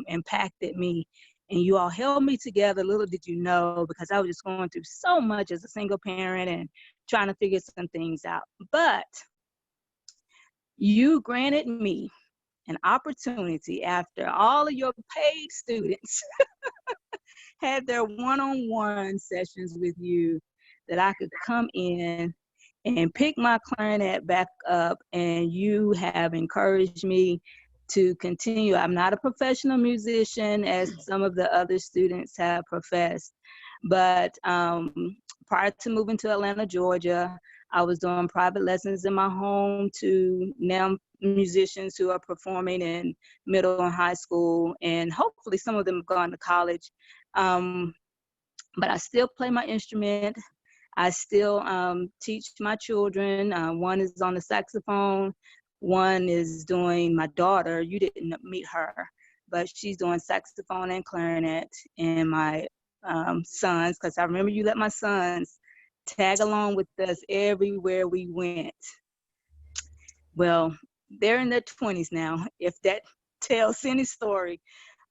impacted me, and you all held me together. Little did you know, because I was just going through so much as a single parent and trying to figure some things out. But you granted me an opportunity after all of your paid students had their one-on-one sessions with you, that I could come in and pick my clarinet back up, and you have encouraged me to continue. I'm not a professional musician as some of the other students have professed, but prior to moving to Atlanta, Georgia, I was doing private lessons in my home to now musicians who are performing in middle and high school, and hopefully some of them have gone to college. But I still play my instrument. I still teach my children. One is on the saxophone. One is doing, my daughter, you didn't meet her, but she's doing saxophone and clarinet. And my sons, because I remember you let my sons tag along with us everywhere we went. Well, they're in their 20s now, if that tells any story.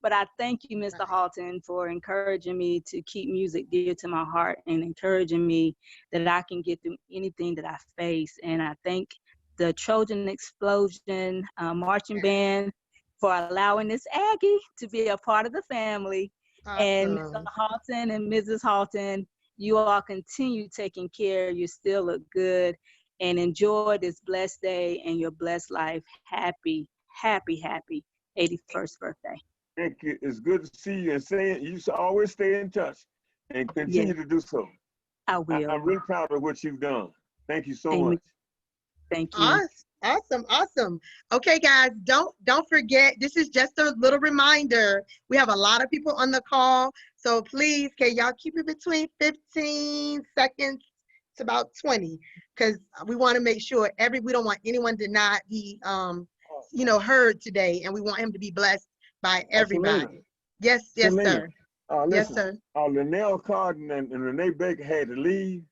But I thank you, Mr. Haughton, for encouraging me to keep music dear to my heart and encouraging me that I can get through anything that I face. And I thank the Trojan Explosion marching band for allowing this Aggie to be a part of the family. Awesome. And Mr. Haughton and Mrs. Haughton, you all continue taking care. You still look good, and enjoy this blessed day and your blessed life. Happy, happy, happy 81st birthday.
Thank you. It's good to see you, and saying you should always stay in touch and continue to do so.
I will.
I'm really proud of what you've done. Thank you so much.
Thank you.
Awesome. Okay, guys, don't forget, this is just a little reminder. We have a lot of people on the call, so please, can y'all keep it between 15 seconds to about 20, because we want to make sure we don't want anyone to not be heard today, and we want him to be blessed by everybody.
Selena.
Yes, yes,
Selena,
sir. Yes,
listen,
sir.
Linnell Carden and Renee Baker had to leave,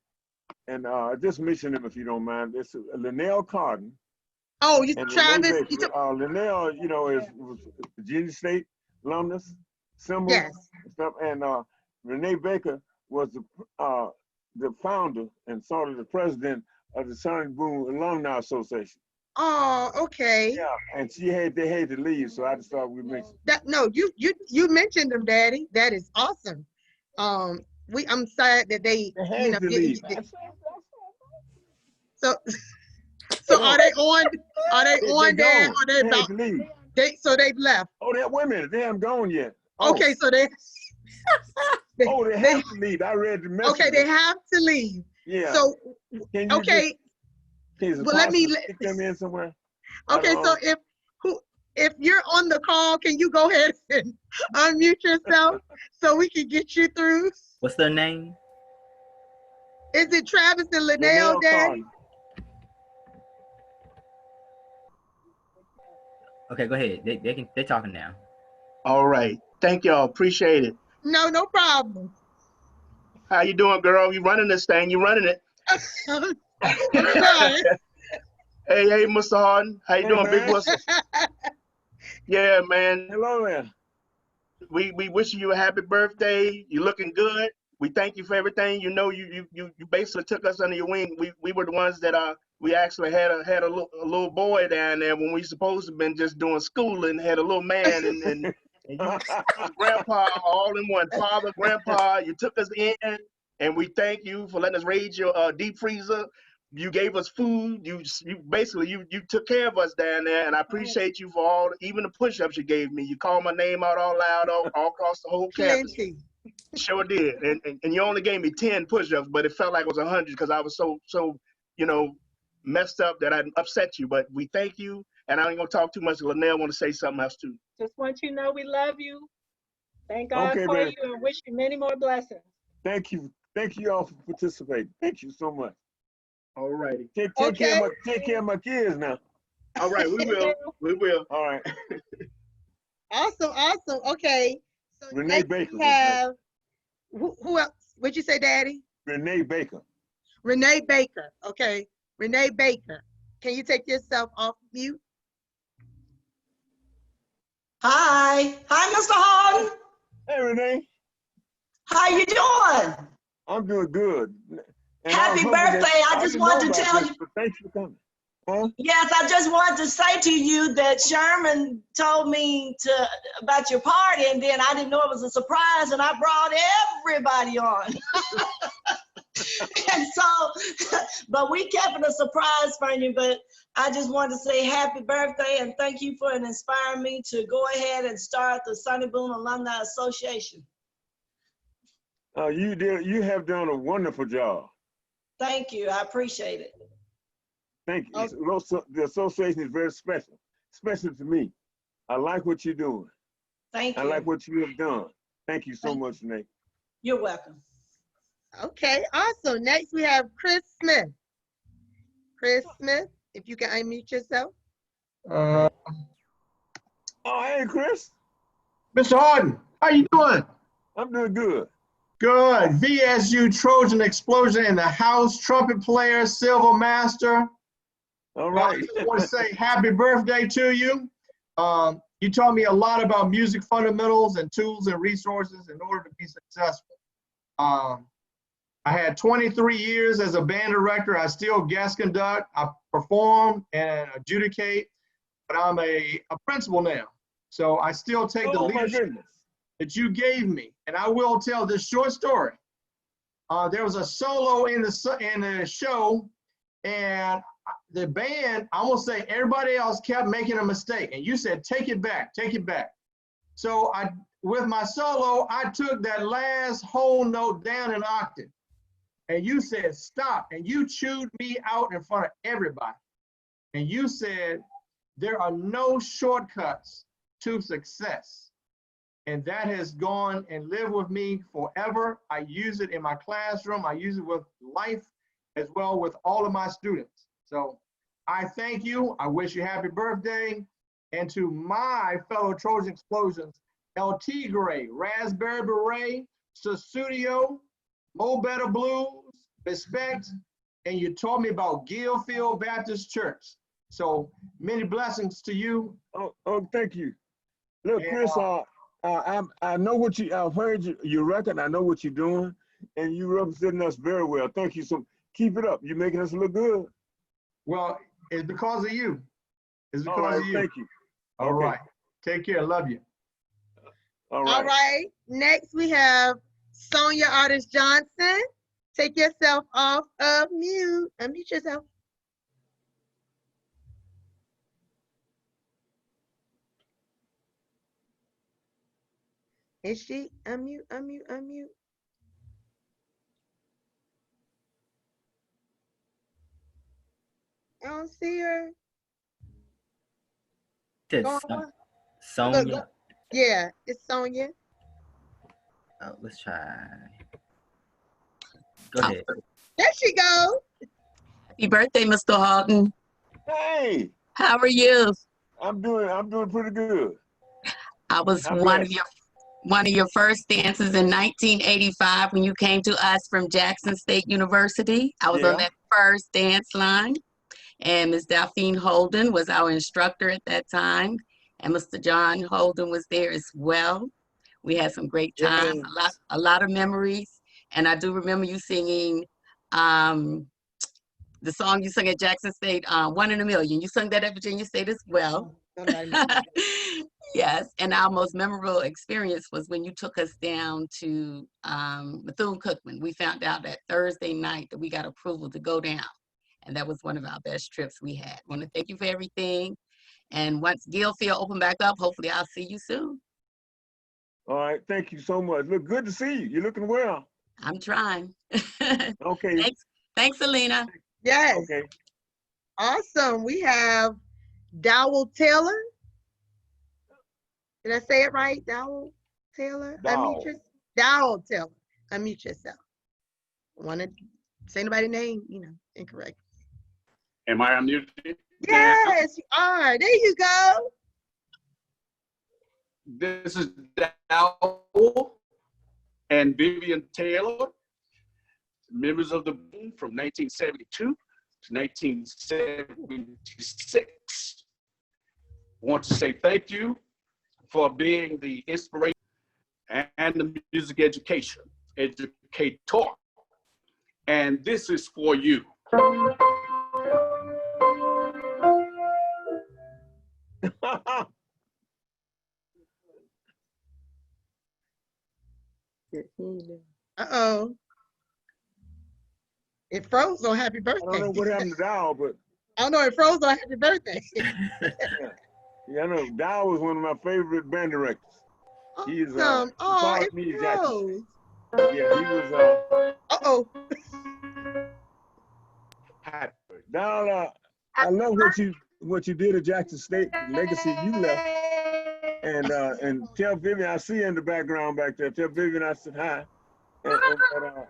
and just mention them if you don't mind. It's Linnell Carden.
Oh, you
and
Travis.
Renee Baker. Linnell, was Virginia State alumnus, symbol
Yes.
and stuff, and Renee Baker was the founder and sort of the president of the Sonny Boone Alumni Association.
Oh, okay.
Yeah, and they had to leave, so I just thought we mentioned
That. No, you mentioned them, Daddy. That is awesome. I'm sad that they
had to leave.
So are they on? Are they on, Dad? Or they
had
about?
to leave.
They've left.
Oh, wait a minute, they haven't gone yet.
Okay, so they.
They have to leave. I read the message.
Okay, they have to leave.
Yeah.
So
Can you
okay.
well, let me stick them in somewhere.
Okay, so if you're on the call, can you go ahead and unmute yourself so we can get you through?
What's their name?
Is it Travis and Linnell, Daddy?
Okay, go ahead. They're talking now.
All right. Thank y'all. Appreciate it.
No problem.
How you doing, girl? You running this thing? You running it? Hey, Mr. Haughton. How you doing, Big Whistle? Yeah, man.
Hello there.
We wishing you a happy birthday. You looking good. We thank you for everything. You basically took us under your wing. We were the ones that we actually had a little boy down there when we supposed to have been just doing schooling. Had a little man and you, grandpa, all in one. Father, grandpa, you took us in, and we thank you for letting us raid your deep freezer. You gave us food. You basically took care of us down there, and I appreciate you for even the push-ups you gave me. You called my name out all loud all across the whole campus. Sure did, and you only gave me 10 push-ups, but it felt like it was 100 because I was so messed up that I upset you. But we thank you, and I ain't gonna talk too much. Linnell want to say something else too.
Just want you to know we love you. Thank God for
man.
you and wish you many more blessings.
Thank you all for participating. Thank you so much.
All righty.
Take care of my kids now.
All right, we will. We will.
All right.
Awesome. Okay. So
Renee Baker.
We have who else? What'd you say, Daddy?
Renee Baker.
Renee Baker. Okay. Renee Baker. Can you take yourself off mute?
Hi, Mr. Haughton.
Hey, Renee.
How you doing?
I'm doing good. And
Happy birthday. I just wanted to tell you.
Thanks for coming. Huh?
Yes, I just wanted to say to you that Sherman told me about your party, and then I didn't know it was a surprise, and I brought everybody on. And so, but we kept it a surprise for you, but I just wanted to say happy birthday and thank you for inspiring me to go ahead and start the Sonny Boone Alumni Association.
You have done a wonderful job.
Thank you. I appreciate it.
Thank you. The association is very special to me. I like what you're doing.
Thank you.
I like what you have done. Thank you so much, Nate.
You're welcome.
Okay, awesome. Next we have Chris Smith. Chris Smith, if you can unmute yourself.
Oh, hey, Chris.
Mr. Haughton, how you doing?
I'm doing good.
Good. VSU Trojan Explosion in the house, trumpet player, silver master.
All right.
I just want to say happy birthday to you. You taught me a lot about music fundamentals and tools and resources in order to be successful. I had 23 years as a band director. I still guest conduct, I perform and adjudicate, but I'm a principal now. So I still take the leadership that you gave me. And I will tell this short story. There was a solo in the show, and the band, I will say everybody else kept making a mistake. And you said, take it back, take it back. So with my solo, I took that last whole note down an octave. And you said, stop. And you chewed me out in front of everybody. And you said, there are no shortcuts to success. And that has gone and lived with me forever. I use it in my classroom. I use it with life as well with all of my students. So I thank you. I wish you happy birthday. And to my fellow Trojan Explosions, El Tigre, Raspberry Beret, Susudio, Mo Better Blues, Respect, and you told me about Gilfield Baptist Church. So many blessings to you.
Oh, thank you. Look, Chris, I know what I've heard your record. I know what you're doing, and you representing us very well. Thank you. So keep it up. You're making us look good.
Well, it's because of you. It's because of you.
Thank you.
All right. Take care. Love you.
All right.
All right. Next, we have Sonia Artist Johnson. Take yourself off of mute. Unmute yourself. Is she? Unmute. I don't see her.
Sonia.
Yeah, it's Sonia.
Oh, let's try. Go ahead.
There she goes.
Happy birthday, Mr. Haughton.
Hey.
How are you?
I'm doing pretty good.
I was one of your first dancers in 1985 when you came to us from Jackson State University. I was on that first dance line, and Ms. Delphine Holden was our instructor at that time, and Mr. John Holden was there as well. We had some great times, a lot of memories, and I do remember you singing the song you sung at Jackson State, One in a Million. You sung that at Virginia State as well. Yes, and our most memorable experience was when you took us down to Bethune-Cookman. We found out that Thursday night that we got approval to go down, and that was one of our best trips we had. I want to thank you for everything, and once Gilfield open back up, hopefully I'll see you soon.
All right, thank you so much. Look, good to see you. You're looking well.
I'm trying.
Okay.
Thanks, Alina.
Yes.
Okay.
Awesome. We have Dowell Taylor. Did I say it right? Dowell Taylor?
Dowell.
Dowell Taylor. Unmute yourself. Want to say anybody's name? Incorrect.
Am I unmuted?
Yes, you are. There you go.
This is Dowell and Vivian Taylor, members of the boom from 1972 to 1976. Want to say thank you for being the inspiration and the music educator. And this is for you.
Uh-oh. It froze on happy birthday.
I don't know what happened to Dow, but
I don't know, it froze on happy birthday.
Yeah, I know. Dow was one of my favorite band directors. He's
it froze.
Yeah, he was
Uh-oh.
Dow, I love what you did at Jackson State, the legacy you left. And tell Vivian, I see you in the background back there. Tell Vivian I said hi.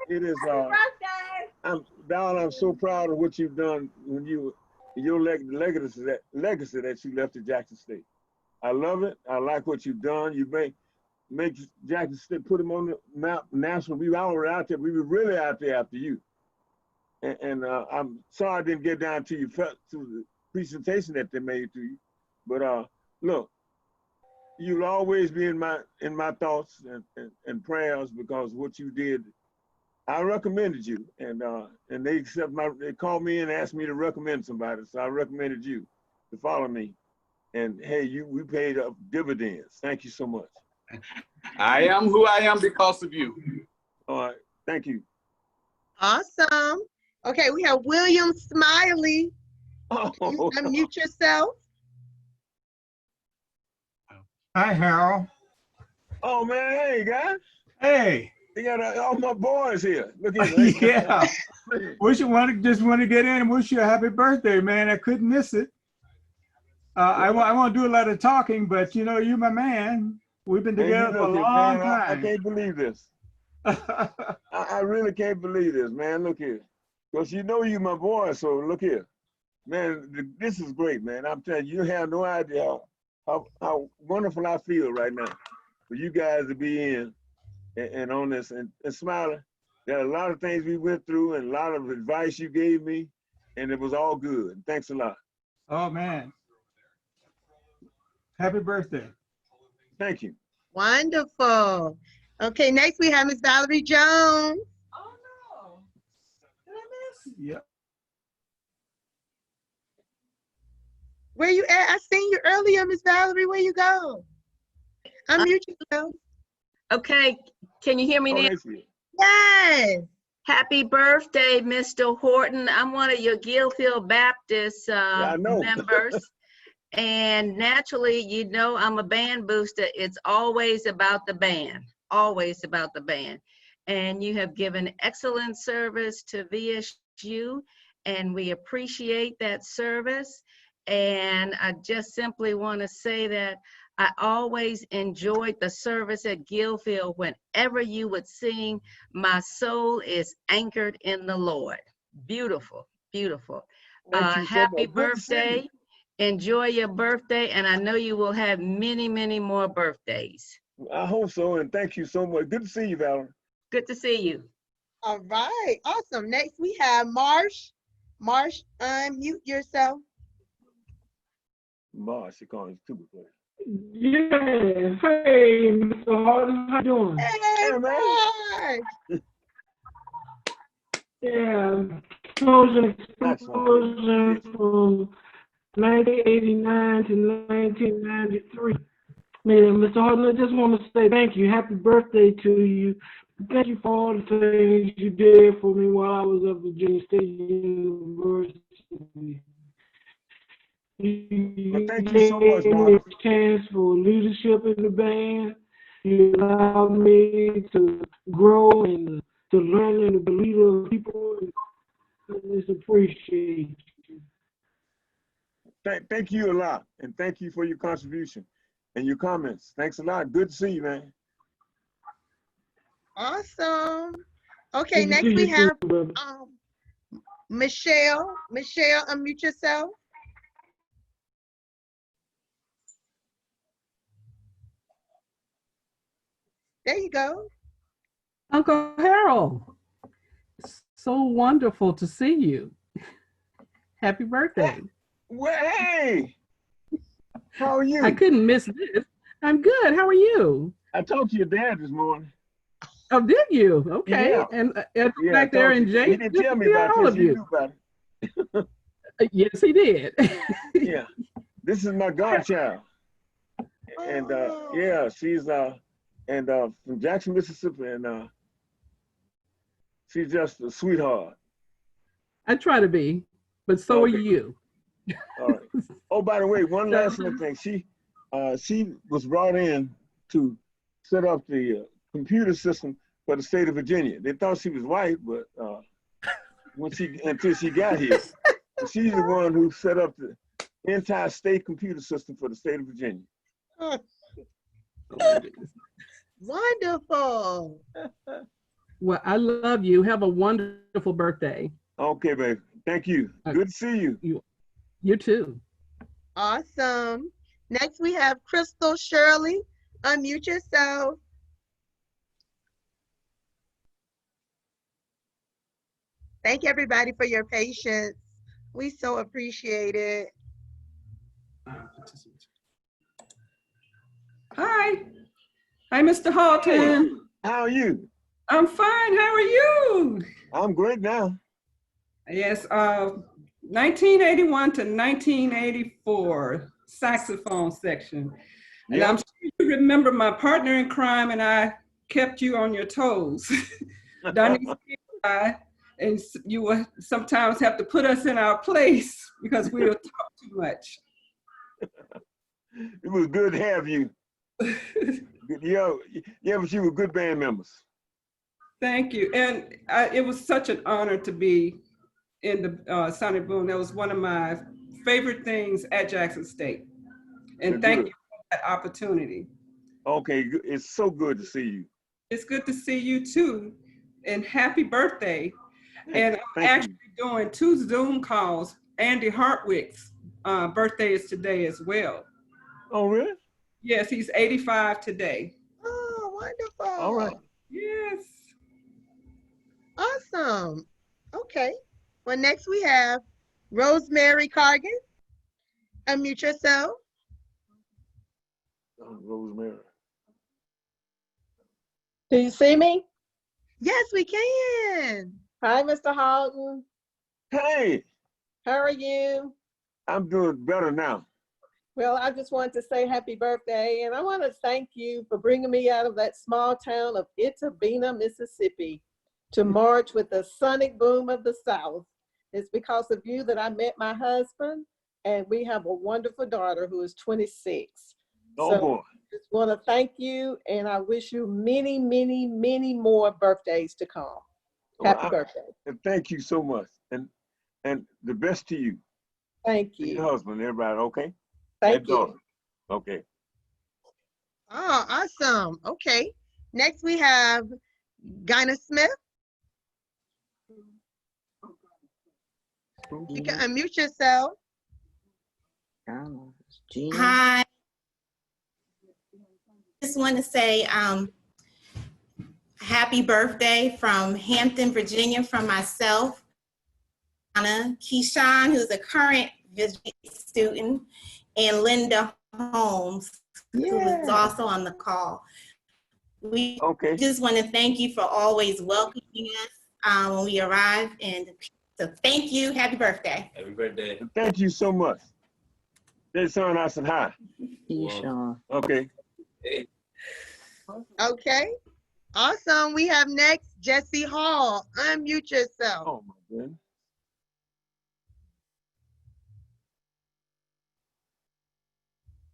It is I'm so proud of what you've done when your legacy that you left at Jackson State. I love it. I like what you've done. You make Jackson State, put them on the map national. We were out there. We were really out there after you. And I'm sorry I didn't get down to you to the presentation that they made to you. But look, you'll always be in my thoughts and prayers, because what you did, I recommended you, and they they called me and asked me to recommend somebody, so I recommended you to follow me. And hey, we paid up dividends. Thank you so much.
I am who I am because of you.
All right, thank you.
Awesome. Okay, we have William Smiley. You unmute yourself.
Hi, Harold.
Oh man, hey guys.
Hey.
You got all my boys here. Look at
Yeah. Just want to get in and wish you a happy birthday, man. I couldn't miss it. I won't do a lot of talking, but you're my man. We've been together for a long time.
I can't believe this. I really can't believe this, man. Look here. Because you're my boy, so look here. Man, this is great, man. I'm telling you, you have no idea how wonderful I feel right now for you guys to be in and on this and smiling. There are a lot of things we went through and a lot of advice you gave me, and it was all good. Thanks a lot.
Oh man. Happy birthday.
Thank you.
Wonderful. Okay, next we have Miss Valerie Jones.
Oh no. Did I miss?
Yep.
Where you at? I seen you earlier, Miss Valerie. Where you go? Unmute yourself.
Okay, can you hear me now?
Yes.
Happy birthday, Mr. Haughton. I'm one of your Gillfield Baptist members. And naturally, you know, I'm a band booster. It's always about the band, always about the band. And you have given excellent service to VSU, and we appreciate that service. And I just simply want to say that I always enjoyed the service at Gillfield. Whenever you would sing, my soul is anchored in the Lord. Beautiful, beautiful. Happy birthday. Enjoy your birthday, and I know you will have many, many more birthdays.
I hope so, and thank you so much. Good to see you, Valerie.
Good to see you.
All right, awesome. Next we have Marsh. Marsh, unmute yourself.
Marsh, she calling stupid player.
Yeah. Hey, Mr. Haughton, how you doing?
Hey, Marsh.
Yeah. Trojan Explosion from 1989 to 1993. Man, Mr. Haughton, I just want to say thank you. Happy birthday to you. Thank you for all the things you did for me while I was at Virginia State University. You
thank you so much,
gave me a chance for leadership in the band. You allowed me to grow and to learn and to be a leader of people. I just appreciate you.
Thank you a lot, and thank you for your contribution and your comments. Thanks a lot. Good to see you, man.
Awesome. Okay, next we have Michelle. Michelle, unmute yourself. There you go.
Uncle Harold, so wonderful to see you. Happy birthday.
Well, hey, how are you?
I couldn't miss this. I'm good. How are you?
I talked to your dad this morning.
Oh, did you? Okay.
Yeah.
And
Yeah,
back there in jail.
He didn't tell me about
all
this.
of
You
you.
knew about it.
Yes, he did.
Yeah. This is my godchild. And yeah, she's from Jackson, Mississippi, and she's just a sweetheart.
I try to be, but so are
Okay.
you.
All right. Oh, by the way, one last little thing. She was brought in to set up the computer system for the state of Virginia. They thought she was white, but until she got here, she's the one who set up the entire state computer system for the state of Virginia.
Wonderful.
Well, I love you. Have a wonderful birthday.
Okay, baby. Thank you. Good to see you.
You too.
Awesome. Next we have Crystal Shirley. Unmute yourself. Thank everybody for your patience. We so appreciate it.
Hi. Hi, Mr. Haughton.
Hey, how are you?
I'm fine. How are you?
I'm great now.
Yes, 1981 to 1984, saxophone section. And
Yep.
I'm sure you remember my partner in crime and I kept you on your toes. Donnie and you would sometimes have to put us in our place because we would talk too much.
It was good to have you. Yeah, but you were good band members.
Thank you. And it was such an honor to be in the Sonic Boom. That was one of my favorite things at Jackson State. And thank you for that opportunity.
Okay, it's so good to see you.
It's good to see you too. And happy birthday. And I'm actually doing 2 Zoom calls. Andy Hartwick's birthday is today as well.
Oh, really?
Yes, he's 85 today.
Oh, wonderful.
All right.
Yes.
Awesome. Okay. Well, next we have Rosemary Cargan. Unmute yourself.
Rosemary.
Do you see me?
Yes, we can.
Hi, Mr. Haughton.
Hey.
How are you?
I'm doing better now.
Well, I just wanted to say happy birthday, and I want to thank you for bringing me out of that small town of Itabena, Mississippi, to march with the sonic boom of the South. It's because of you that I met my husband, and we have a wonderful daughter who is 26.
Oh,
so
boy.
I just want to thank you, and I wish you many, many, many more birthdays to come. Happy birthday.
Thank you so much. And the best to you.
Thank
To
you.
your husband, everybody, okay?
Thank you.
Okay.
Oh, awesome. Okay. Next we have Gina Smith. You can unmute yourself.
Hi. Just want to say happy birthday from Hampton, Virginia, from myself, Anna Keyshawn, who's a current student, and Linda Holmes, who is also on the call. We just want to thank you for always welcoming us when we arrive, and so thank you. Happy birthday.
Happy birthday. Thank you so much. They son, I said hi. Okay.
Okay. Awesome. We have next Jesse Hall. Unmute yourself.
Oh my goodness.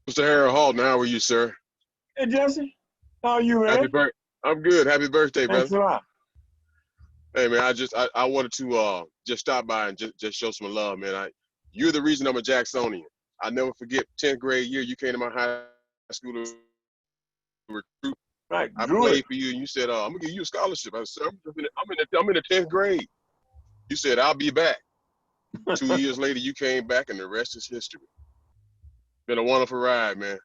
Mr. Harold Haughton, how are you, sir?
Hey, Jesse. How are you, man?
I'm good. Happy birthday, brother.
Thanks a lot.
Hey, man, I wanted to just stop by and just show some love, man. You're the reason I'm a Jacksonian. I never forget 10th grade year you came to my high school to recruit.
Right.
I played for you, and you said, "I'm gonna give you a scholarship." I said, "I'm in the 10th grade." You said, "I'll be back." 2 years later, you came back, and the rest is history. Been a wonderful ride, man.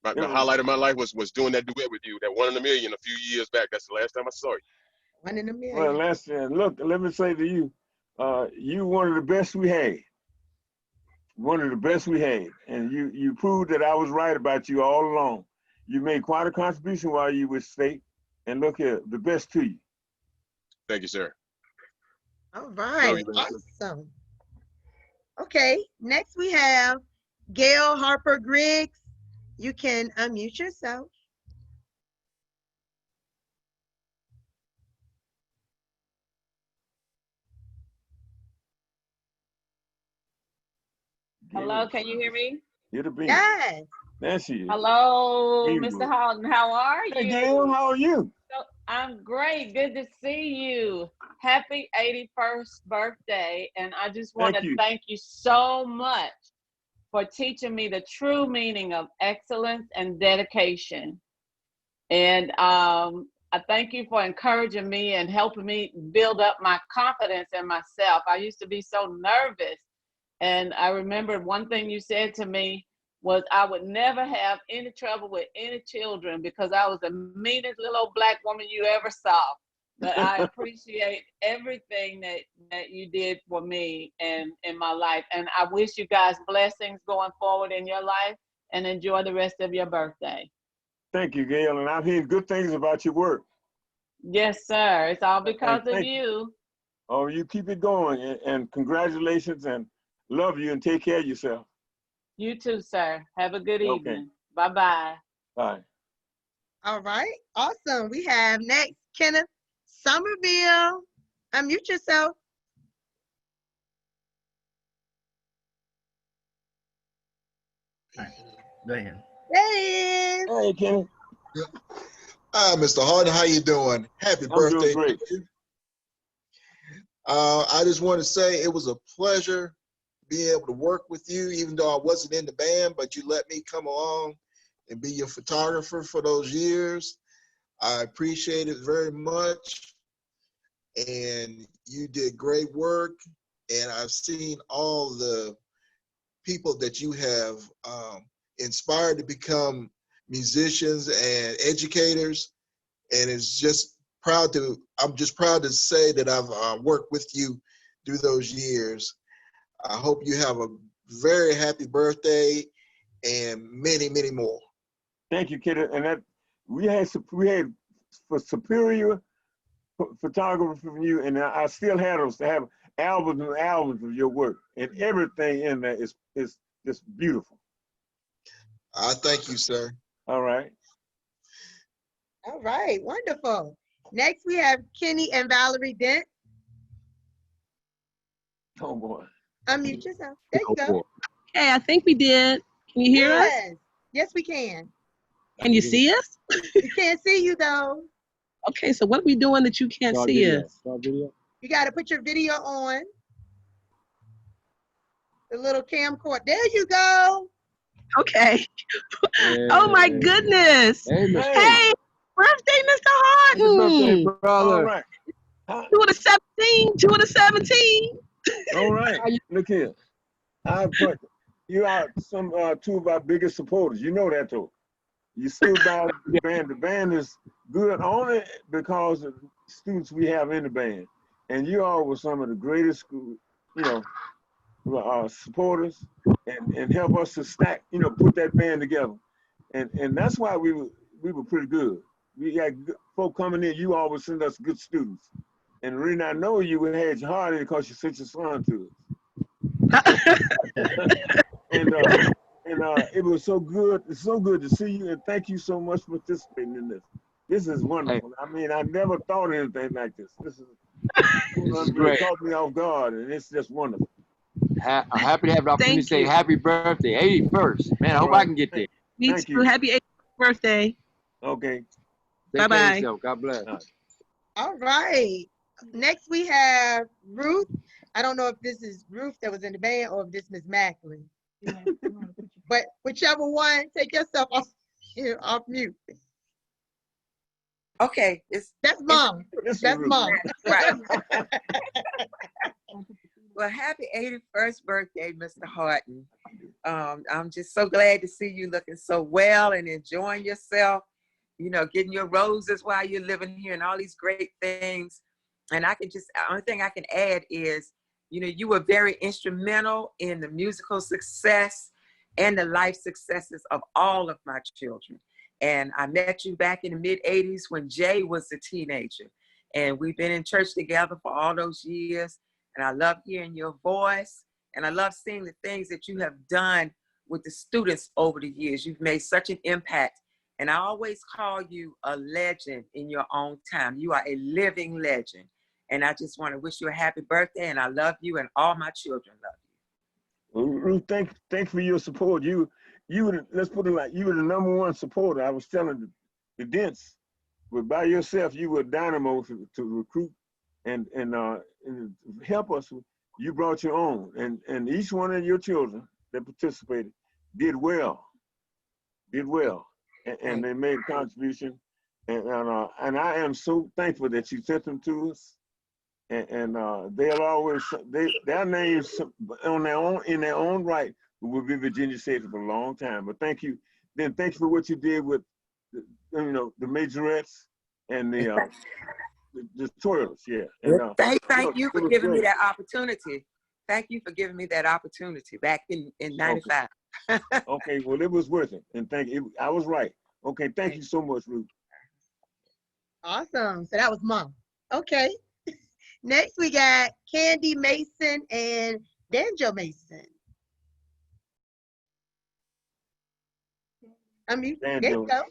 The highlight of my life was doing that duet with you, that 1 in a million a few years back. That's the last time I saw you.
1 in a million.
Well, look, let me say to you, you one of the best we had. One of the best we had. And you proved that I was right about you all along. You made quite a contribution while you were state. And look here, the best to you.
Thank you, sir.
All right. Awesome. Okay. Next we have Gail Harper Griggs. You can unmute yourself.
Hello, can you hear me?
You're the bean.
Yes.
There she is.
Hello,
Hey,
Mr. Haughton. How are you?
Hey, Gail, how are you?
I'm great. Good to see you. Happy 81st birthday. And I just want to thank you so much for teaching me the true meaning of excellence and dedication. And I thank you for encouraging me and helping me build up my confidence in myself. I used to be so nervous. And I remember one thing you said to me was I would never have any trouble with any children because I was the meanest little old black woman you ever saw. But I appreciate everything that you did for me and in my life. And I wish you guys blessings going forward in your life and enjoy the rest of your birthday.
Thank you, Gail. And I've heard good things about your work.
Yes, sir. It's all because of you.
Oh, you keep it going. And congratulations and love you and take care of yourself.
You too, sir. Have a good evening. Bye-bye.
Bye.
All right. Awesome. We have next Kenneth Somerville. Unmute yourself.
All right. Go ahead.
Hey.
Hey, Kenneth.
Hi, Mr. Haughton. How you doing? Happy birthday.
I'm doing great.
I just want to say it was a pleasure being able to work with you, even though I wasn't in the band, but you let me come along and be your photographer for those years. I appreciate it very much. And you did great work. And I've seen all the people that you have inspired to become musicians and educators. And it's just I'm just proud to say that I've worked with you through those years. I hope you have a very happy birthday and many, many more.
Thank you, kid. And that we had for superior photography from you, and I still had those to have albums and albums of your work, and everything in there is just beautiful.
I thank you, sir.
All right.
All right, wonderful. Next, we have Kenny and Valerie Dent.
Oh boy.
Unmute yourself. There you go.
Hey, I think we did. Can you hear us?
Yes, we can.
Can you see us?
We can't see you though.
Okay, so what are we doing that you can't see us?
You got to put your video on. The little camcorder. There you go.
Okay. Oh my goodness. Hey, birthday, Mr. Haughton.
Happy birthday, brother. All right.
2 of the 17, 2 of the 17.
All right. Look here. You are two of our biggest supporters. You know that though. You stood by the band. The band is good only because of the students we have in the band. And you all were some of the greatest, supporters and help us to put that band together. And that's why we were pretty good. We had good folk coming in. You always send us good students. And the reason I know you had your heart in because you sent your son to us. and it was so good. It's so good to see you, and thank you so much for participating in this. This is wonderful. I mean, I never thought anything like this. This is great. It caught me off guard, and it's just wonderful.
I'm happy to have the opportunity to say happy birthday, 81st. Man, I hope I can get there.
Me too. Happy 81st birthday.
Okay.
Bye-bye.
God bless.
All right. Next, we have Ruth. I don't know if this is Ruth that was in the band or if this is Miss Macklin. But whichever one, take yourself off mute.
Okay,
that's mom. That's mom.
Right. Well, happy 81st birthday, Mr. Haughton. I'm just so glad to see you looking so well and enjoying yourself, getting your roses while you're living here and all these great things. And the only thing I can add is, you were very instrumental in the musical success and the life successes of all of my children. And I met you back in the mid-'80s when Jay was a teenager. And we've been in church together for all those years. And I love hearing your voice. And I love seeing the things that you have done with the students over the years. You've made such an impact. And I always call you a legend in your own time. You are a living legend. And I just want to wish you a happy birthday. And I love you, and all my children love you.
Well, Ruth, thanks for your support. You were, let's put it like, you were the #1 supporter. I was telling the Dents, but by yourself, you were a dynamo to recruit and help us. You brought your own, and each one of your children that participated did well, and they made a contribution. And I am so thankful that you sent them to us. And they'll always their names in their own right will be Virginia State for a long time. But thank you. Then thanks for what you did with the majorettes and the toilets. Yeah. And,
thank you for giving me that opportunity. Thank you for giving me that opportunity back in '95.
Okay. Well, it was worth it, and thank you. I was right. Okay. Thank you so much, Ruth.
Awesome. So that was mom. Okay. Next, we got Candy Mason and Banjo Mason. There you go.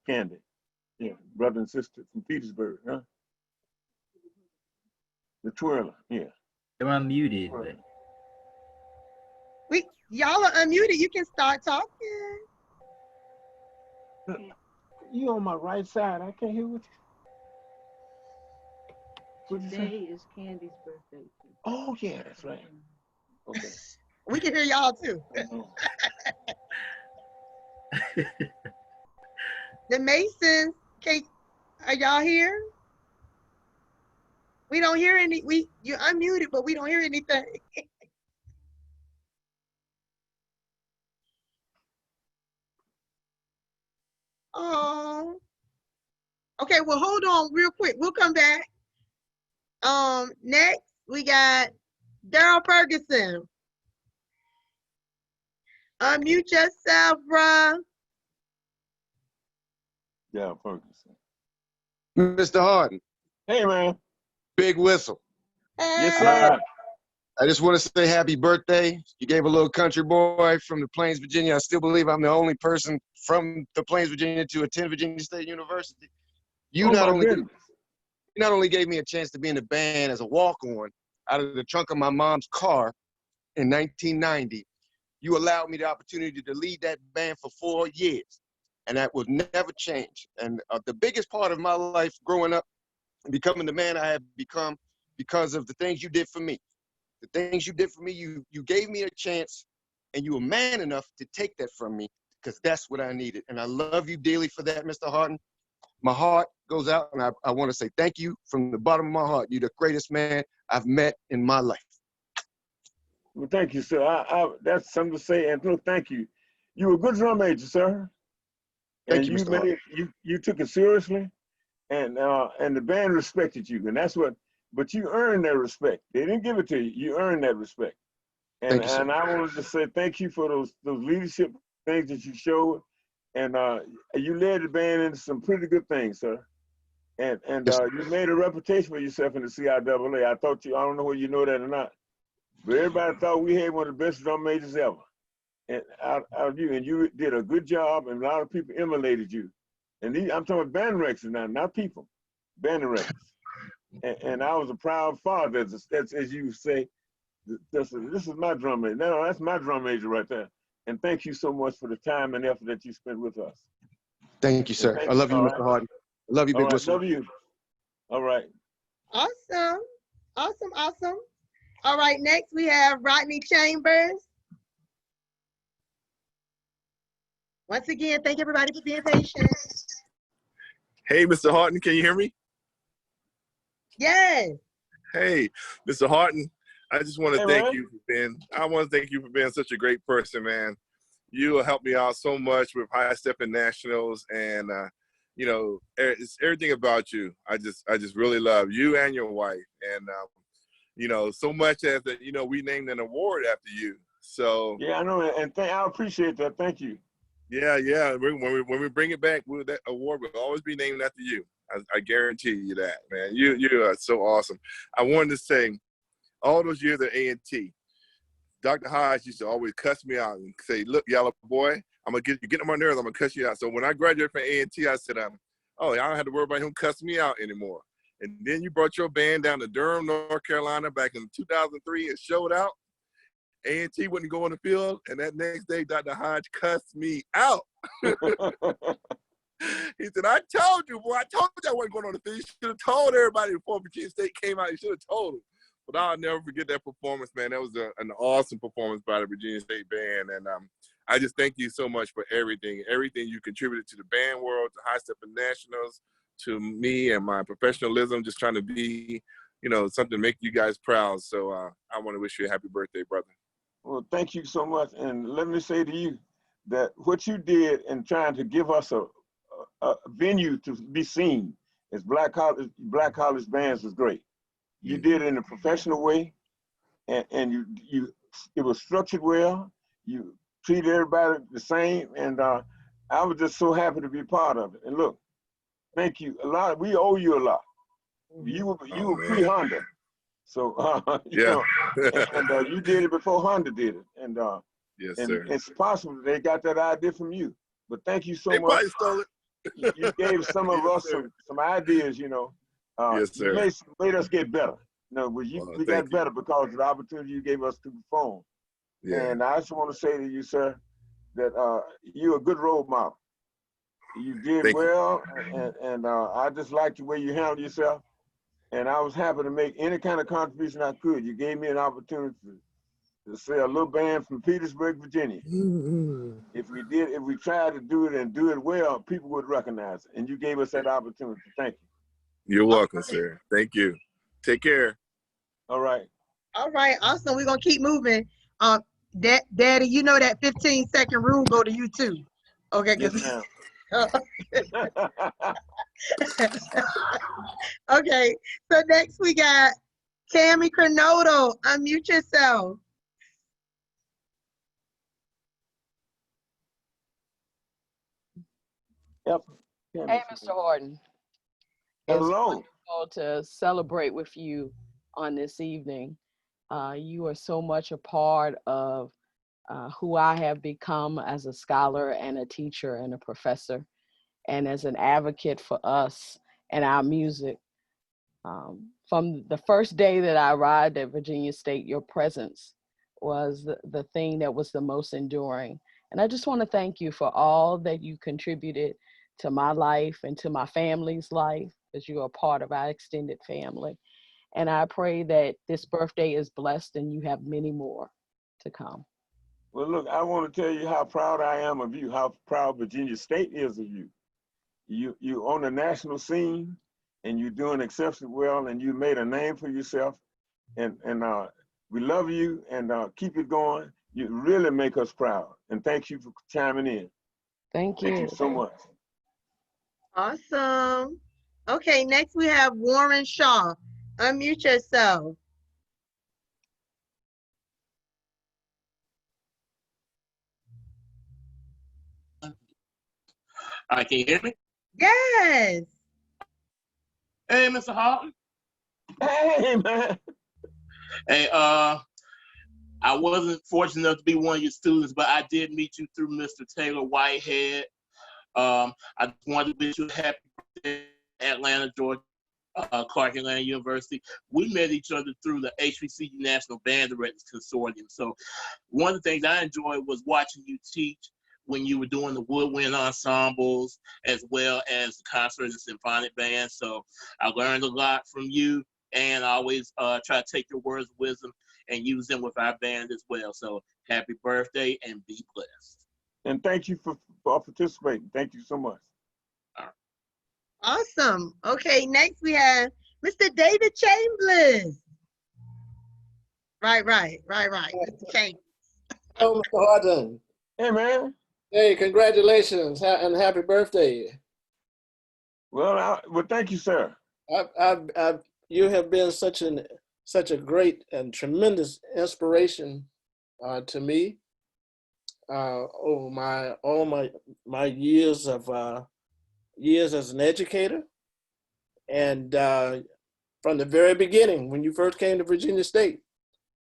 Candy. Yeah, brother and sister from Petersburg, huh? The twirler, yeah.
They're unmuted. But...
Y'all are unmuted. You can start talking.
You on my right side. I can't hear what you.
Today is Candy's birthday.
Oh yeah, that's right. Okay.
We can hear y'all too. The Masons, are y'all here? We don't hear any. You're unmuted, but we don't hear anything. Oh. Okay, well, hold on real quick. We'll come back. Next, we got Daryl Ferguson. Unmute yourself, bruh.
Daryl Ferguson.
Mr. Haughton.
Hey, man.
Big whistle.
Yes, sir.
I just want to say happy birthday. You gave a little country boy from the Plains, Virginia. I still believe I'm the only person from the Plains, Virginia to attend Virginia State University. You not only gave me a chance to be in the band as a walk-on out of the trunk of my mom's car in 1990, you allowed me the opportunity to lead that band for 4 years. And that will never change. And the biggest part of my life growing up, becoming the man I have become, because of the things you did for me. The things you did for me, you gave me a chance, and you were man enough to take that from me, because that's what I needed. And I love you dearly for that, Mr. Haughton. My heart goes out, and I want to say thank you from the bottom of my heart. You're the greatest man I've met in my life.
Well, thank you, sir. That's something to say, and look, thank you. You were a good drum major, sir.
Thank you, Mr. Haughton.
You took it seriously, and the band respected you, and that's what. But you earned their respect. They didn't give it to you. You earned that respect. And
Thank you, sir.
I wanted to say thank you for those leadership things that you showed, and you led the band into some pretty good things, sir. And
Yes,
you made a reputation for yourself in the CIAA. I don't know whether you know that or not, but everybody thought we had one of the best drum majors ever. And out of you, and you did a good job, and a lot of people emulated you. And I'm talking about band directors now, not people, band directors. And I was a proud father, as you say. This is my drum major. No, that's my drum major right there. And thank you so much for the time and effort that you spent with us.
Thank you, sir. I love you, Mr. Haughton. I love you, Big Whistle.
Love you. All right.
Awesome. Awesome, awesome. All right, next we have Rodney Chambers. Once again, thank everybody for being patient.
Hey, Mr. Haughton, can you hear me?
Yes.
Hey, Mr. Haughton, I just want to thank you for being such a great person, man. You helped me out so much with High Stepping Nationals, and you know, it's everything about you. I just really love you and your wife, and you know, so much as that, you know, we named an award after you. So
yeah, I know, and I appreciate that. Thank you.
Yeah. When we bring it back, that award will always be named after you. I guarantee you that, man. You are so awesome. I wanted to say, all those years at A&T, Dr. Hodge used to always cuss me out and say, "Look, yellow boy, you're getting on my nerves. I'm gonna cuss you out." So when I graduated from A&T, I said, "Oh, I don't have to worry about him cussing me out anymore." And then you brought your band down to Durham, North Carolina, back in 2003, and showed out. A&T wouldn't go on the field, and that next day, Dr. Hodge cussed me out. He said, "I told you, boy. I told you I wasn't going on the field. You should have told everybody before Virginia State came out. You should have told them." But I'll never forget that performance, man. That was an awesome performance by the Virginia State Band. And I just thank you so much for everything you contributed to the band world, to High Stepping Nationals, to me and my professionalism, just trying to be, you know, something to make you guys proud. So I want to wish you a happy birthday, brother.
Well, thank you so much. And let me say to you that what you did in trying to give us a venue to be seen as Black college bands was great. You did it in a professional way, and it was structured well. You treated everybody the same, and I was just so happy to be part of it. And look, thank you a lot. We owe you a lot. You were pre-Honda, so you know, and you did it before Honda did it, and
yes,
and
sir.
it's possible they got that idea from you. But thank you so
They
much.
probably stole it.
You gave some of us some ideas, you know.
Yes, sir.
You made us get better. You know, we got better because of the opportunity you gave us to perform.
Yeah.
And I just want to say to you, sir, that you're a good role model. You did well, and I just like the way you handled yourself. And I was happy to make any kind of contribution I could. You gave me an opportunity to say a little band from Petersburg, Virginia. If we tried to do it and do it well, people would recognize it. And you gave us that opportunity. Thank you.
You're welcome, sir. Thank you. Take care.
All right.
All right, awesome. We're gonna keep moving. Daddy, you know that 15-second rule go to you too. Okay,
yes, ma'am.
Okay, so next we got Tammy Cronoto. Unmute yourself.
Yep.
Hey, Mr. Haughton.
Hello.
It's wonderful to celebrate with you on this evening. You are so much a part of who I have become as a scholar and a teacher and a professor, and as an advocate for us and our music. From the first day that I arrived at Virginia State, your presence was the thing that was the most enduring. And I just want to thank you for all that you contributed to my life and to my family's life, because you are part of our extended family. And I pray that this birthday is blessed and you have many more to come.
Well, look, I want to tell you how proud I am of you, how proud Virginia State is of you. You on the national scene, and you're doing exceptionally well, and you made a name for yourself. And we love you, and keep it going. You really make us proud. And thank you for chiming in.
Thank you.
Thank you so much.
Awesome. Okay, next we have Warren Shaw. Unmute yourself.
Can you hear me?
Yes.
Hey, Mr. Haughton.
Hey, man.
Hey, I wasn't fortunate enough to be one of your students, but I did meet you through Mr. Taylor Whitehead. I just wanted to wish you a happy birthday, Atlanta, Georgia, Clark Atlanta University. We met each other through the HBCU National Band Directors Consortium. So one of the things I enjoyed was watching you teach when you were doing the woodwind ensembles, as well as the concert and symphonic band. So I learned a lot from you, and I always try to take your words of wisdom and use them with our band as well. So happy birthday and be blessed.
And thank you for participating. Thank you so much.
Awesome. Okay, next we have Mr. David Chambers. Right. Mr. Chambers.
Oh, Mr. Haughton.
Hey, man.
Hey, congratulations and happy birthday.
Well, thank you, sir.
You have been such a great and tremendous inspiration to me over all my years as an educator, and from the very beginning, when you first came to Virginia State,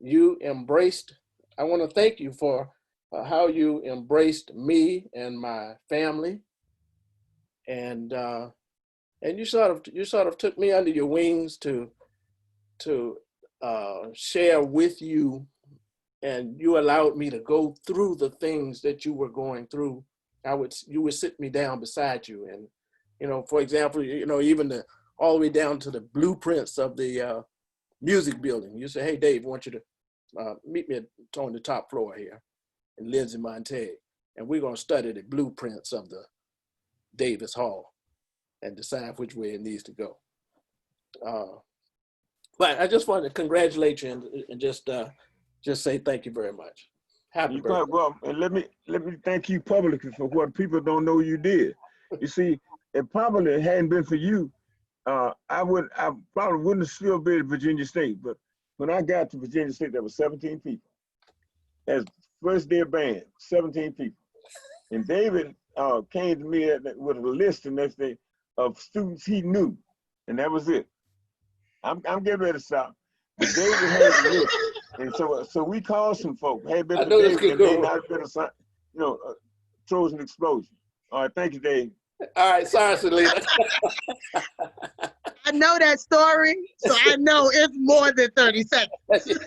you embraced. I want to thank you for how you embraced me and my family, and you sort of took me under your wings to share with you, and you allowed me to go through the things that you were going through. You would sit me down beside you, and for example, even all the way down to the blueprints of the music building. You say, "Hey, Dave, I want you to meet me on the top floor here in Lindsay, Montag, and we're going to study the blueprints of the Davis Hall and decide which way it needs to go." But I just wanted to congratulate you and just say thank you very much. Happy birthday.
Quite well, and let me thank you publicly for what people don't know you did. You see, if probably it hadn't been for you, I probably wouldn't have still been at Virginia State. But when I got to Virginia State, there were 17 people. As first day of band, 17 people. And David came to me with a list the next day of students he knew, and that was it. I'm getting ready to stop. But David had a list, and so we called some folk. Hey, been for David, and they not been assigned, Trojan Explosion. All right, thank you, Dave.
All right, sorry, Selena.
I know that story, so I know it's more than 30 seconds.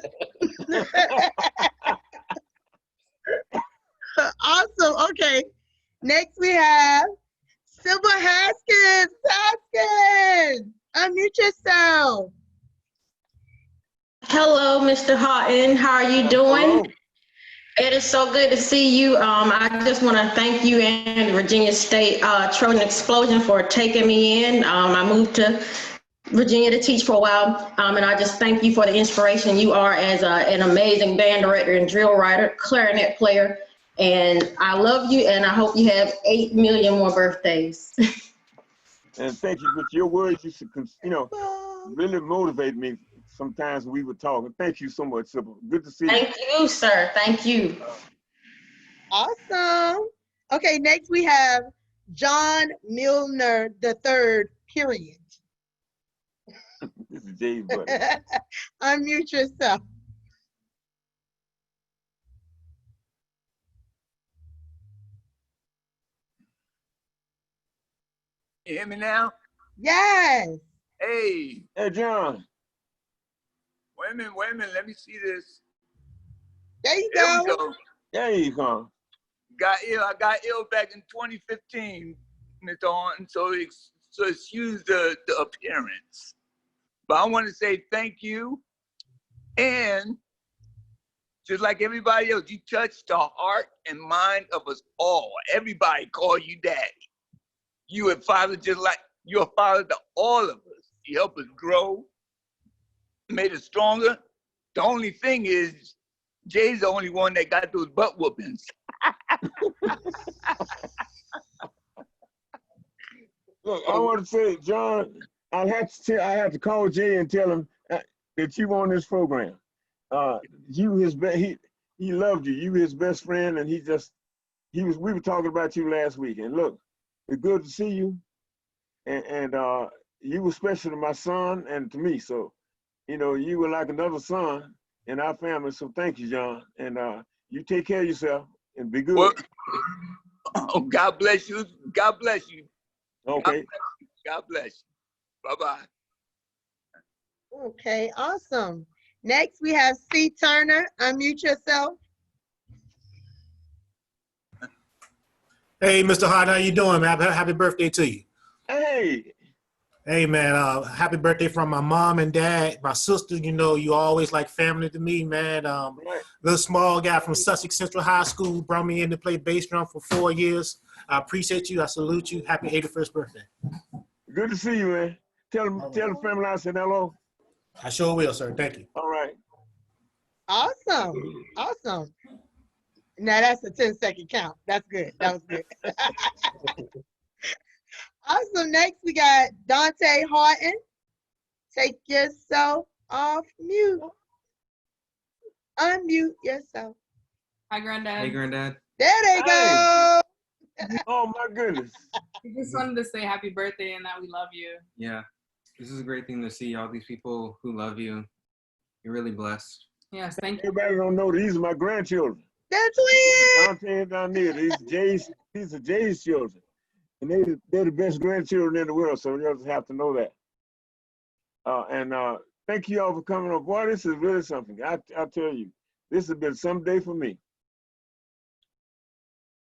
Awesome. Okay. Next we have Sybil Haskins. Haskins, unmute yourself.
Hello, Mr. Haughton. How are you doing?
Hello.
It is so good to see you. I just want to thank you and Virginia State Trojan Explosion for taking me in. I moved to Virginia to teach for a while, and I just thank you for the inspiration you are as an amazing band director and drill writer, clarinet player, And I love you, and I hope you have 8 million more birthdays.
And thank you. With your words, really motivate me sometimes when we were talking. Thank you so much, Sybil. Good to see you.
Thank you, sir. Thank you.
Awesome. Okay, next we have John Milner III, period.
This is Jay's buddy.
Unmute yourself.
You hear me now?
Yes.
Hey.
Hey, John.
Wait a minute. Let me see this.
There you
There
go.
we go.
There you go.
I got ill back in 2015, Mr. Haughton, so excuse the appearance. But I want to say thank you. And just like everybody else, you touched the heart and mind of us all. Everybody call you daddy. You a father you're a father to all of us. You helped us grow, made us stronger. The only thing is, Jay's the only one that got those butt whoopings.
Look, I want to say, John, I have to call Jay and tell him that you on this program. He loved you. You his best friend, and we were talking about you last week. And look, it's good to see you. And you were special to my son and to me. So, you were like another son in our family. So thank you, John. And you take care of yourself and be good.
Well, oh, God bless you. God bless you.
Okay.
God bless you. Bye-bye.
Okay, awesome. Next, we have C. Turner. Unmute yourself.
Hey, Mr. Hart, how you doing, man? Happy birthday to you.
Hey.
Hey, man, happy birthday from my mom and dad. My sister, you always like family to me, man. Little small guy from Sussex Central High School brought me in to play bass drum for 4 years. I appreciate you. I salute you. Happy 81st birthday.
Good to see you, man. Tell the family I said hello.
I sure will, sir. Thank you.
All right.
Awesome. Awesome. Now that's a 10-second count. That's good. That was good. Awesome. Next, we got Dante Haughton. Take yourself off mute. Unmute yourself.
Hi, Granddad.
Hey, Granddad.
There they go.
Oh, my goodness.
We just wanted to say happy birthday and that we love you.
Yeah, this is a great thing to see all these people who love you. You're really blessed.
Yes, thank you.
Everybody don't know these are my grandchildren.
They're twins.
Dante and Daniel. These are Jay's children. And they're the best grandchildren in the world, so you just have to know that. And thank you all for coming on. Boy, this is really something. I tell you, this has been some day for me.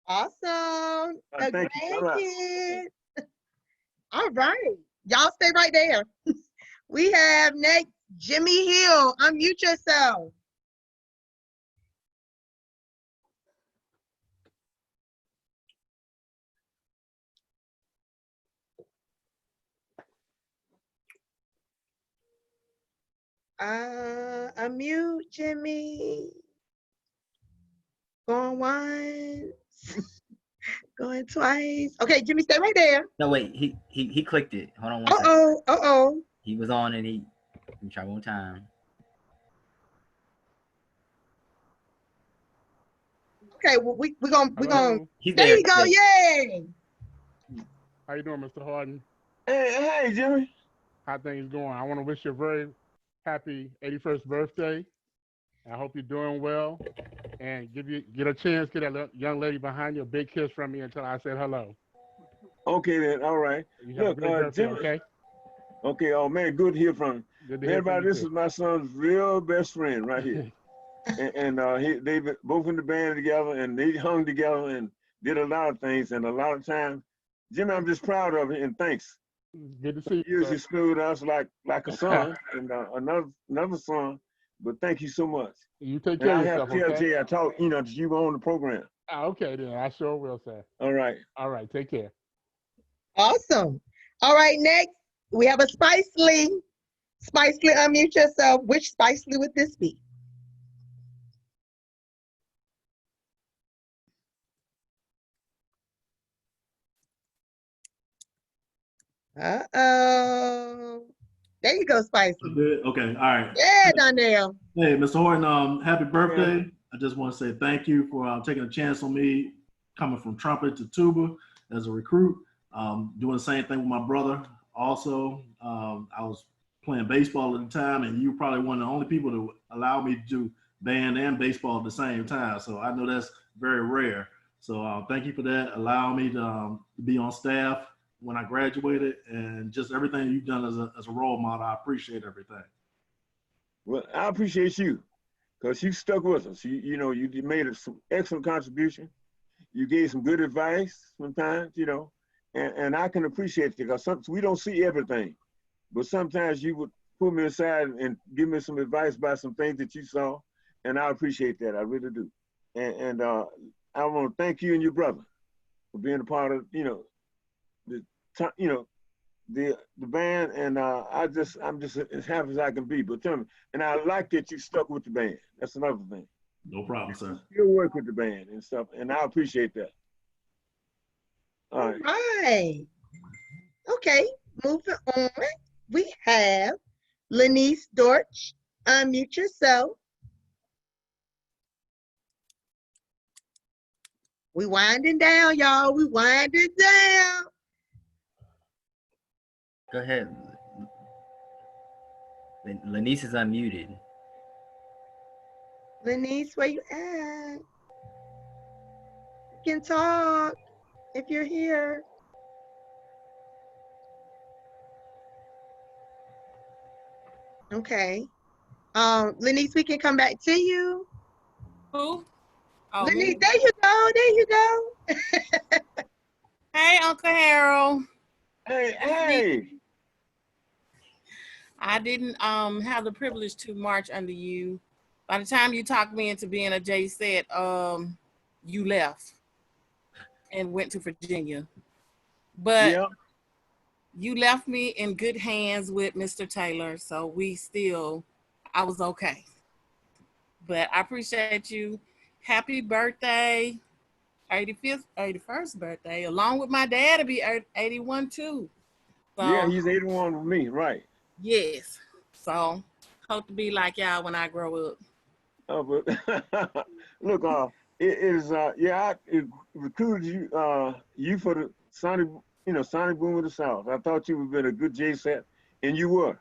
Awesome. A
Thank you.
grandkid. All right. Y'all stay right there. We have next Jimmy Hill. Unmute yourself. Unmute Jimmy. Going once. Going twice. Okay, Jimmy, stay right there.
No, wait. He clicked it. Hold on one second.
Uh-oh.
He was on and he try one time.
Okay, well, we're gonna
He's
there
there.
you go, yay!
How you doing, Mr. Haughton?
Hey, Jimmy.
How things going? I want to wish you a very happy 81st birthday. I hope you're doing well, and get a chance, get that young lady behind you a big kiss from me until I said hello.
Okay then, all right.
You have a great birthday,
Jimmy.
okay?
Okay, oh man, good to hear from you.
Good to hear from
Everybody,
you
this
too.
is my son's real best friend right here. and they both in the band together, and they hung together and did a lot of things, and a lot of times, Jimmy, I'm just proud of it, and thanks.
Good to see you.
Years he screwed us like a son and another son, but thank you so much.
You take
And
care
I
of
have
yourself,
to tell
okay?
Jay I talk, that you were on the program.
Okay then, I sure will, sir.
All right.
All right, take care.
Awesome. All right, next we have a Spice Lee. Spice Lee, unmute yourself. Which Spice Lee would this be? Uh-oh. There you go, Spicy.
Good. Okay. All right.
Yeah, Donnell.
Hey, Mr. Horton, happy birthday. I just want to say thank you for taking a chance on me, coming from trumpet to tuba as a recruit. Doing the same thing with my brother. Also, I was playing baseball at the time, and you were probably one of the only people to allow me to do band and baseball at the same time. So I know that's very rare. So thank you for that. Allow me to be on staff when I graduated, and just everything you've done as a role model. I appreciate everything.
Well, I appreciate you, because you stuck with us. You know, you made some excellent contribution. You gave some good advice sometimes, you know, and I can appreciate it, because we don't see everything, but sometimes you would pull me aside and give me some advice about some things that you saw, and I appreciate that. I really do. And I want to thank you and your brother for being a part of, the band, and I'm just as happy as I can be. But tell me, and I like that you stuck with the band. That's another thing.
No problem, sir.
You work with the band and stuff, and I appreciate that. All right.
Right. Okay, moving on. We have Lanice Dortch. Unmute yourself. We winding down, y'all. We winding down.
Go ahead. Lanice is unmuted.
Lanice, where you at? You can talk if you're here. Okay. Lanice, we can come back to you.
Who? Oh,
Lanice,
me?
there you go. There you go.
Hey, Uncle Harold.
Hey.
I didn't have the privilege to march under you. By the time you talked me into being a J set, you left and went to Virginia. But
yeah,
you left me in good hands with Mr. Taylor, so I was okay. But I appreciate you. Happy birthday, 81st birthday, along with my dad to be 81 too. So,
yeah, he's 81 with me, right?
Yes. So hope to be like y'all when I grow up.
Oh, but look, it is I recruited you for the Sonic Boom of the South. I thought you would have been a good J set, and you were.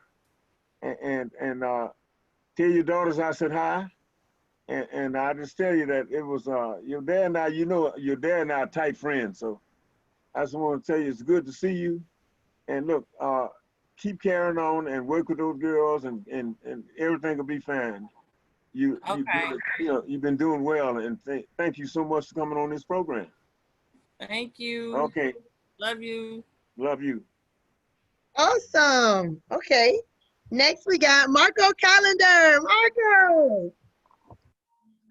And tell your daughters I said hi, and I just tell you that it was your dad and I. You know, your dad and I are tight friends, so I just want to tell you it's good to see you. And look, keep carrying on and work with those girls, and everything will be fine. You've been doing well, and thank you so much for coming on this program.
Thank you.
Okay.
Love you.
Love you.
Awesome. Okay. Next we got Marco Calendar. Marco,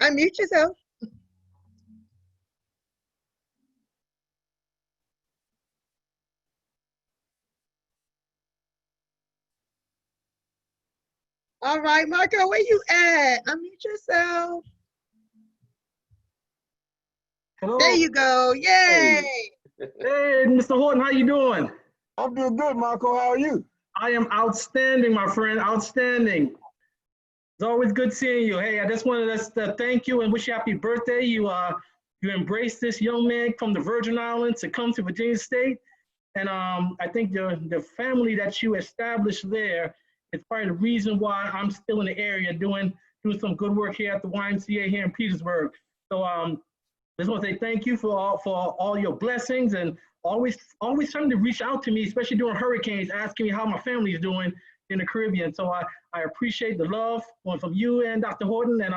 unmute yourself. All right, Marco, where you at? Unmute yourself.
Hello.
There you go. Yay.
Hey, Mr. Horton, how you doing?
I'm doing good, Marco. How are you?
I am outstanding, my friend. Outstanding. It's always good seeing you. Hey, I just wanted to thank you and wish you happy birthday. You embraced this young man from the Virgin Islands to come to Virginia State. And I think the family that you established there is part of the reason why I'm still in the area doing some good work here at the YMCA here in Petersburg. So just want to say thank you for all your blessings, and always trying to reach out to me, especially during hurricanes, asking me how my family is doing in the Caribbean. So I appreciate the love from you and Dr. Horton, and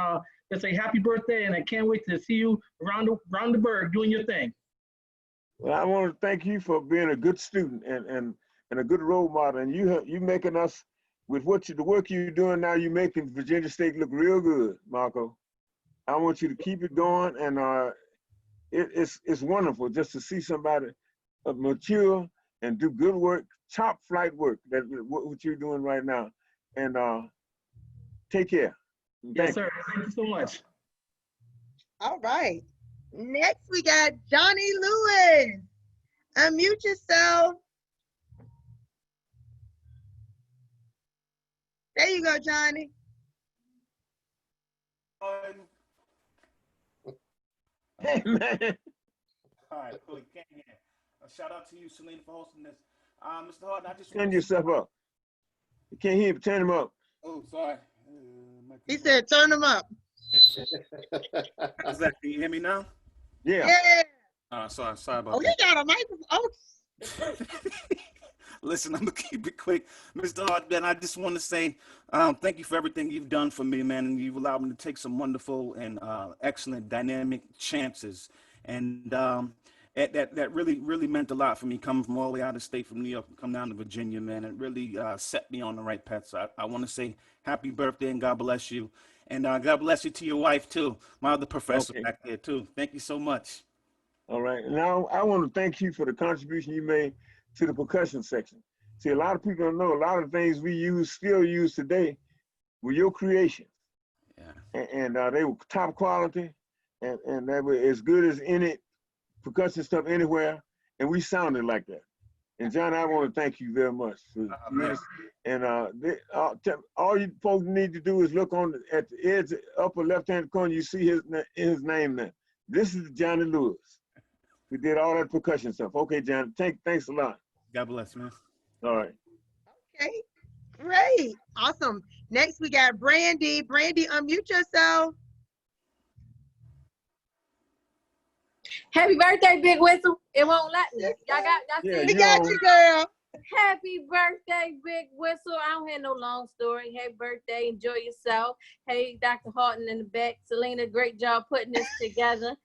just say happy birthday, and I can't wait to see you around the burg doing your thing.
Well, I want to thank you for being a good student and a good role model, and you making us with the work you're doing now. You making Virginia State look real good, Marco. I want you to keep it going, and it's wonderful just to see somebody mature and do good work, top flight work. That what you're doing right now, and take care.
Yes, sir. Thank you so much.
All right. Next, we got Johnny Lewis. Unmute yourself. There you go, Johnny.
Hey, man.
All right, cool. You can't hear. Shout out to you, Selena, for hosting this. Mr. Haughton, I just
Turn yourself up. You can't hear him. Turn him up.
Oh, sorry.
He said, turn him up.
How's that? Can you hear me now?
Yeah.
Sorry about
Oh,
that.
he got a microphone. Oh.
Listen, I'm gonna keep it quick, Mr. Haughton. I just want to say thank you for everything you've done for me, man. And you've allowed me to take some wonderful and excellent, dynamic chances, and that really meant a lot for me, coming from all the way out of state, from New York, come down to Virginia, man. It really set me on the right path. So I want to say happy birthday and God bless you, and God bless you to your wife too, my other professor back there too. Thank you so much.
All right. Now I want to thank you for the contribution you made to the percussion section. See, a lot of people don't know a lot of things we still use today were your creations. Yeah. And they were top quality, and they were as good as any percussion stuff anywhere, and we sounded like that. And John, I want to thank you very much. And all you folks need to do is look at the edge, upper left-hand corner. You see his name there. This is Johnny Lewis. We did all that percussion stuff. Okay, John. Thanks a lot.
God bless, man.
All right.
Okay, great, awesome. Next, we got Brandy. Brandy, unmute yourself.
Happy birthday, Big Whistle. It won't let me. Y'all
We got you, girl.
Happy birthday, Big Whistle. I don't have no long story. Happy birthday. Enjoy yourself. Hey, Dr. Haughton in the back. Selena, great job putting this together.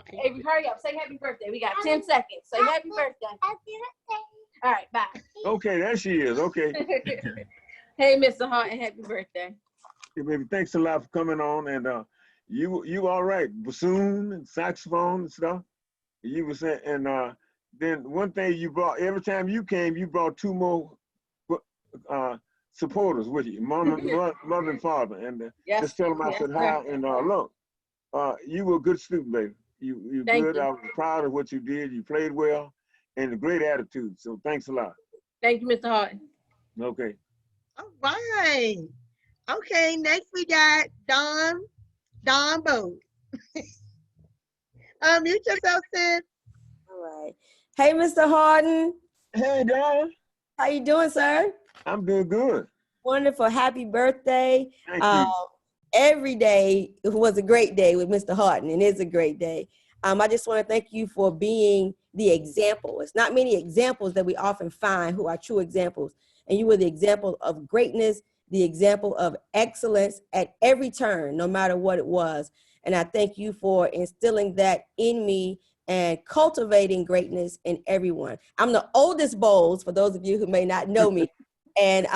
Hey, hurry up. Say happy birthday. We got 10 seconds. Say happy birthday. Happy birthday. All right, bye.
Okay, there she is. Okay.
Hey, Mr. Haughton, happy birthday.
Hey, baby, thanks a lot for coming on. And you all right? Bassoon and saxophone and stuff. You were saying, and then one thing you brought, every time you came, you brought two more supporters with you, mother and father. And just tell them I said hi. And look, you were a good student, baby. You good.
You.
I was proud of what you did. You played well, and a great attitude. So thanks a lot.
Thank you, Mr. Haughton.
Okay.
All right. Okay, next we got Don Bode. Mute yourself, sis.
All right. Hey, Mr. Haughton.
Hey, Don.
How you doing, sir?
I'm doing good.
Wonderful. Happy birthday.
Thank you.
Every day was a great day with Mr. Haughton, and it's a great day. I just want to thank you for being the example. It's not many examples that we often find who are true examples. And you were the example of greatness, the example of excellence at every turn, no matter what it was. And I thank you for instilling that in me and cultivating greatness in everyone. I'm the oldest Bowles, for those of you who may not know me. And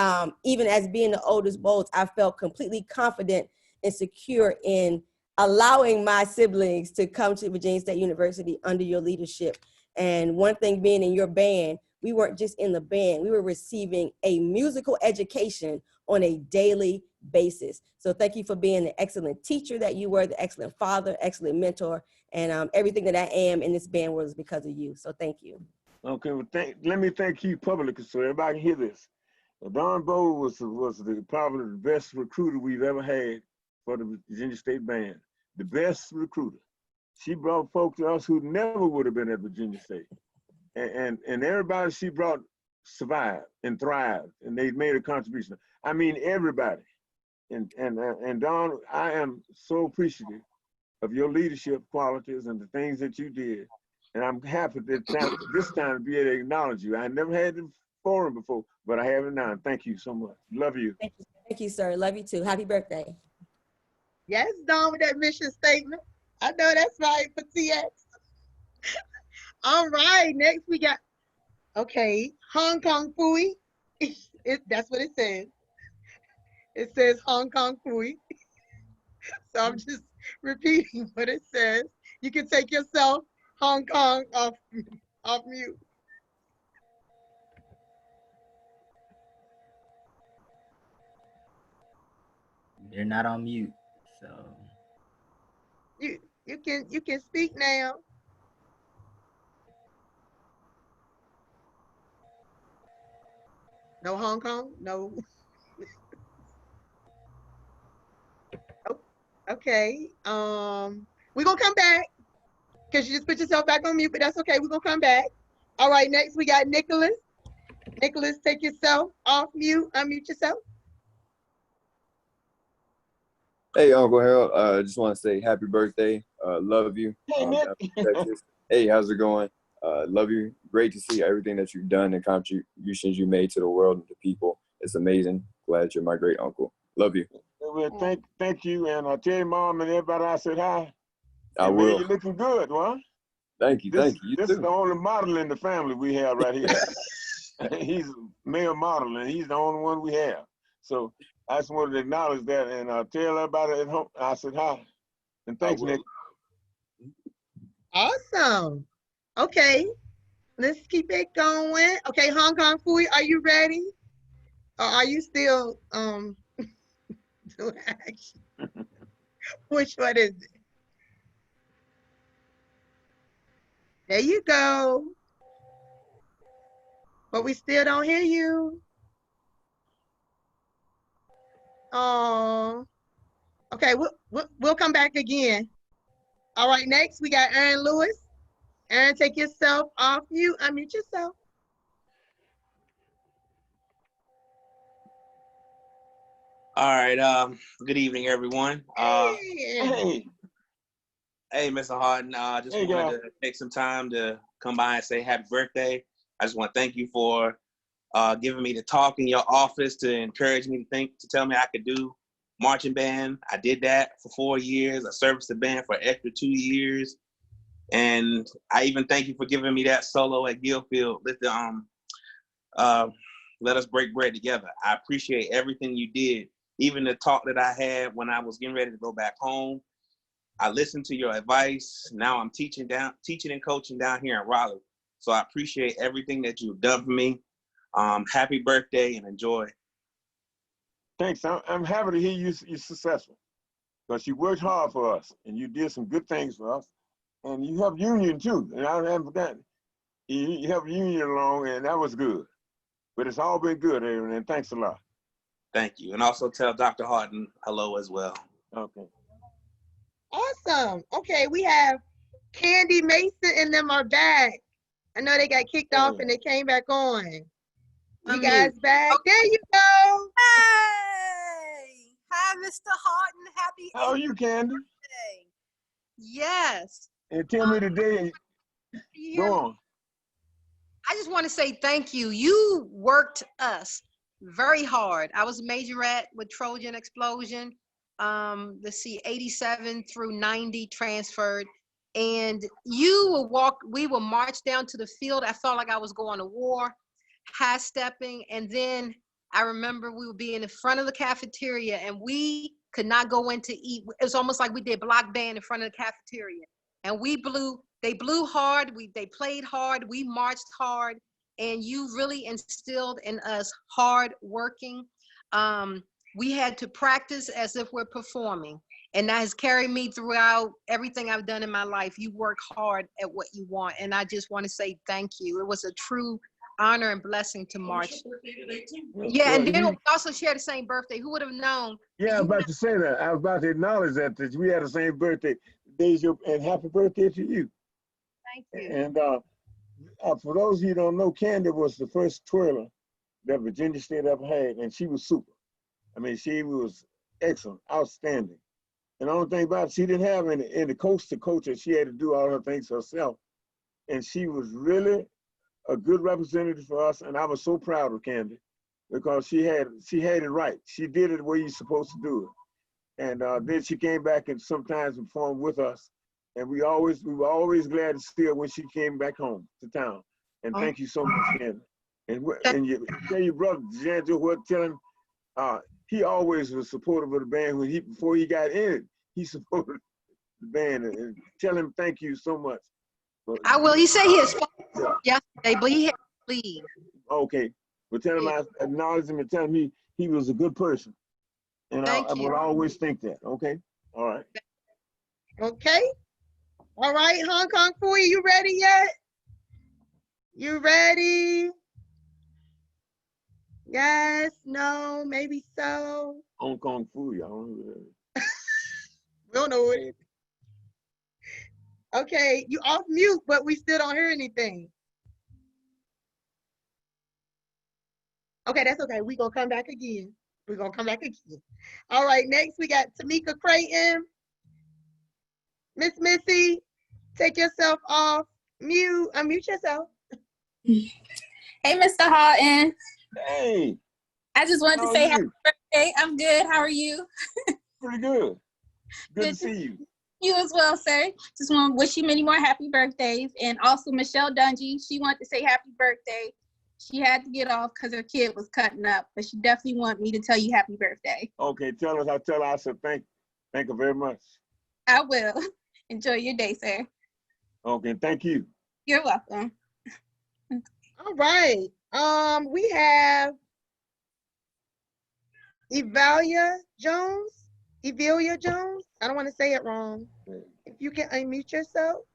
even as being the oldest Bowles, I felt completely confident and secure in allowing my siblings to come to Virginia State University under your leadership. And one thing being in your band, we weren't just in the band, we were receiving a musical education on a daily basis. So thank you for being the excellent teacher that you were, the excellent father, excellent mentor, and everything that I am in this band was because of you. So thank you.
Okay, well, let me thank you publicly so everybody can hear this. Don Bode was probably the best recruiter we've ever had for the Virginia State Band. The best recruiter. She brought folks to us who never would have been at Virginia State. And everybody she brought survived and thrived, and they made a contribution. I mean, everybody. And Don, I am so appreciative of your leadership qualities and the things that you did. And I'm happy that this time to be able to acknowledge you. I never had the forum before, but I have it now. Thank you so much. Love you.
Thank you, sir. Love you too. Happy birthday.
Yes, Don, with that mission statement. I know that's right for TX. All right, next we got, okay, Hong Kong Fooey. That's what it says. It says Hong Kong Fooey. So I'm just repeating what it says. You can take yourself, Hong Kong, off mute.
They're not on mute, so.
You can speak now. No Hong Kong? No. Okay. We're gonna come back because you just put yourself back on mute, but that's okay. We're gonna come back. All right, next we got Nicholas. Nicholas, take yourself off mute, unmute yourself.
Hey, Uncle Harold. Just want to say happy birthday. Love you.
Hey, Nick.
Texas. Hey, how's it going? Love you. Great to see everything that you've done and contributions you made to the world and to people. It's amazing. Glad you're my great uncle. Love you.
Well, thank you, and I tell your mom and everybody I said hi.
I
And
will.
man, you're looking good, huh?
Thank you. Thank you.
This is the only model in the family we have right here. He's a male model, and he's the only one we have. So I just wanted to acknowledge that, and tell everybody at home I said hi. And thanks, Nick.
Awesome. Okay, let's keep it going. Okay, Hong Kong Fui, are you ready? Or are you still doing action? Which one is it? There you go. But we still don't hear you. Oh. Okay, we'll come back again. All right, next we got Aaron Lewis. Aaron, take yourself off mute, unmute yourself.
All right. Good evening, everyone.
Hey,
Mr. Haughton. Just
Hey,
wanted
guy.
to take some time to come by and say happy birthday. I just want to thank you for giving me the talk in your office to encourage me to tell me I could do marching band. I did that for 4 years. I serviced the band for extra 2 years. And I even thank you for giving me that solo at Gilfield. Let us break bread together. I appreciate everything you did. Even the talk that I had when I was getting ready to go back home, I listened to your advice. Now I'm teaching and coaching down here in Raleigh. So I appreciate everything that you've done for me. Happy birthday and enjoy.
Thanks. I'm happy to hear you're successful, because you worked hard for us and you did some good things for us. And you helped Union too. And I haven't forgotten. You helped Union along, and that was good. But it's all been good, Aaron, and thanks a lot.
Thank you. And also tell Dr. Haughton hello as well.
Okay.
awesome. Okay, we have Candy Mason and them are back. I know they got kicked off and they came back on. You guys back? There you go.
Hey! Hi, Mr. Haughton. Happy
How are you, Candy?
birthday. Yes.
And tell me today.
You
Go
hear me?
on.
I just want to say thank you. You worked us very hard. I was a majorette with Trojan Explosion. Let's see, 87 through 90 transferred. And we will march down to the field. I felt like I was going to war, high stepping. And then I remember we would be in the front of the cafeteria and we could not go in to eat. It was almost like we did block band in front of the cafeteria. And they blew hard, they played hard, we marched hard, and you really instilled in us hard working. We had to practice as if we're performing. And that has carried me throughout everything I've done in my life. You work hard at what you want. And I just want to say thank you. It was a true honor and blessing to march. Yeah, and then we also share the same birthday. Who would have known?
Yeah, I was about to say that. I was about to acknowledge that we had the same birthday. And happy birthday to you.
Thank you.
And for those of you who don't know, Candy was the first twirler that Virginia State ever had, and she was super. I mean, she was excellent, outstanding. And the only thing about it, she didn't have any coach to coach her. She had to do all her things herself. And she was really a good representative for us, and I was so proud of Candy because she had it right. She did it the way you're supposed to do it. And then she came back and sometimes performed with us. And we were always glad to see her when she came back home to town. And thank you so much, Candy. And you tell your brother, Janjo, tell him he always was supportive of the band. Before he got in it, he supported the band. And tell him thank you so much.
I will. He said he spoke yesterday, but he had to leave.
Okay. But tell him I acknowledge him and tell him he was a good person. And I will always think that. Okay? All right.
Okay. All right, Hong Kong Fui, you ready yet? You ready? Yes, no, maybe so.
Hong Kong Fui, I don't know who that is.
We don't know what it is. Okay, you off mute, but we still don't hear anything. Okay, that's okay. We're going to come back again. We're going to come back again. All right, next we got Tamika Creighton. Miss Missy, take yourself off mute. Unmute yourself.
Hey, Mr. Haughton.
Hey.
I just wanted to say happy birthday. I'm good. How are you?
Pretty good. Good to see you.
You as well, sir. Just want to wish you many more happy birthdays. And also Michelle Dungy, she wanted to say happy birthday. She had to get off because her kid was cutting up, but she definitely wanted me to tell you happy birthday.
Okay, tell her I said thank you very much.
I will. Enjoy your day, sir.
Okay, thank you.
You're welcome.
All right. We have Evalia Jones. Evelia Jones. I don't want to say it wrong. If you can unmute yourself.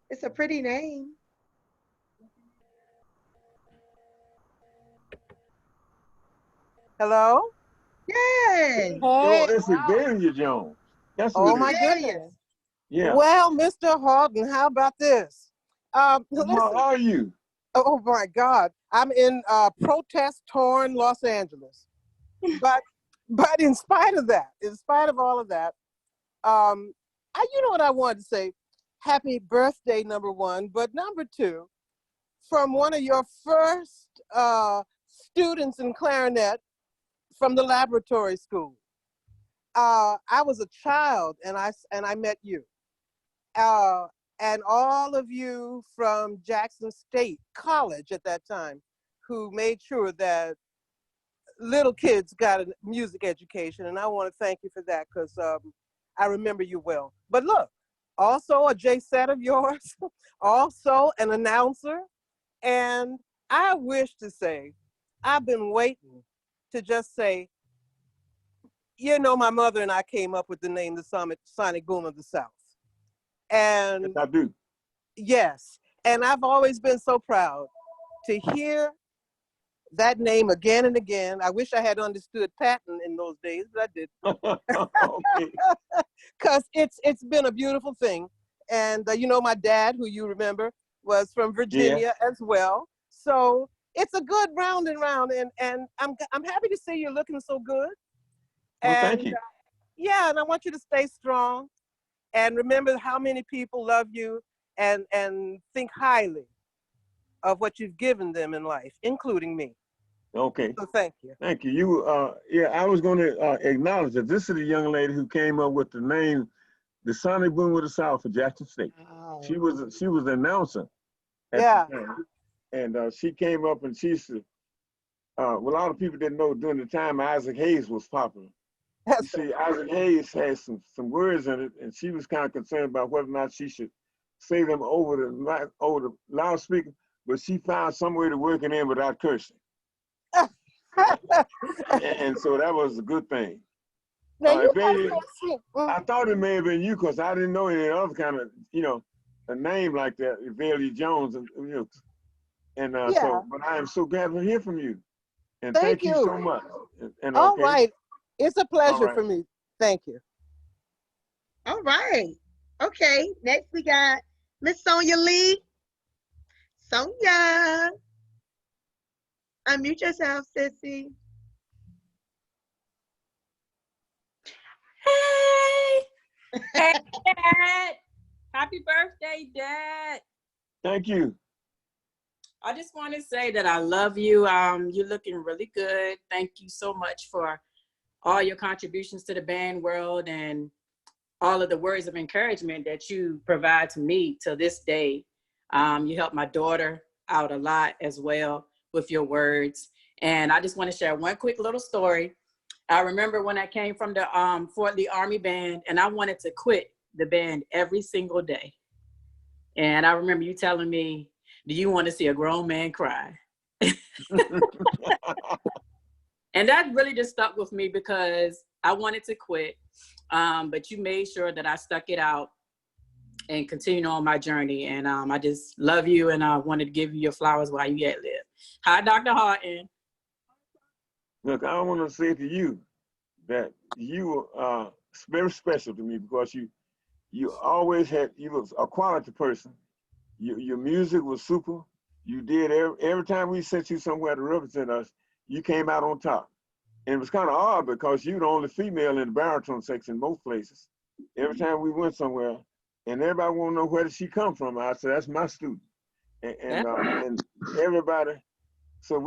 It's a pretty name.
Hello?
Yay!
Yo, it's Evalia Jones. That's
Oh
what
my
it is.
goodness.
Yeah.
Well, Mr. Haughton, how about this?
How are you?
Oh my God. I'm in protest-torn Los Angeles. But in spite of that, in spite of all of that, you know what I wanted to say? Happy birthday, number one. But number two, from one of your first students in clarinet from the laboratory school. I was a child and I met you. And all of you from Jackson State College at that time who made sure that little kids got a music education. And I want to thank you for that because I remember you well. But look, also a J-set of yours, also an announcer. And I wish to say, I've been waiting to just say, you know, my mother and I came up with the name, the Sonic Boom of the South. And
yes, I do.
Yes, and I've always been so proud to hear that name again and again. I wish I had understood Patton in those days, but I didn't. Because it's been a beautiful thing. And you know, my dad, who you remember, was from Virginia as well. So it's a good round and round, and I'm happy to see you're looking so good.
Well,
And
thank you.
yeah, and I want you to stay strong and remember how many people love you and think highly of what you've given them in life, including me.
Okay.
So thank you.
Thank you. Yeah, I was going to acknowledge that this is the young lady who came up with the name, the Sonic Boom of the South for Jackson State.
Wow.
She was the announcer.
Yeah.
And she came up and she said, well, a lot of people didn't know during the time Isaac Hayes was popular. You see, Isaac Hayes had some words in it, and she was kind of concerned about whether or not she should say them over the loudspeaker, but she found some way to work it in without cursing. and so that was a good thing. I thought it may have been you because I didn't know any other kind of, you know, a name like that, Evalia Jones, and you know, so. But I am so glad to hear from you, and thank you so much. And
All
okay.
right, it's a pleasure
right.
for me. Thank you.
All right. Okay. Next we got Miss Sonia Lee. Sonia, unmute yourself, sissy.
Hey, hey, Dad. Happy birthday, Dad.
Thank you.
I just want to say that I love you. You're looking really good. Thank you so much for all your contributions to the band world and all of the words of encouragement that you provide to me to this day. You helped my daughter out a lot as well with your words. And I just want to share one quick little story. I remember when I came from the Fort Lee Army Band and I wanted to quit the band every single day. And I remember you telling me, do you want to see a grown man cry? And that really just stuck with me because I wanted to quit, but you made sure that I stuck it out and continued on my journey. And I just love you, and I wanted to give you your flowers while you yet live. Hi, Dr. Haughton.
Look, I want to say to you that you very special to me because you always had, you was a quality person. Your music was super. You did every time we sent you somewhere to represent us, you came out on top. And it was kind of odd because you were the only female in the baritone section most places. Every time we went somewhere, and everybody want to know where did she come from. I said, that's my student. And everybody, so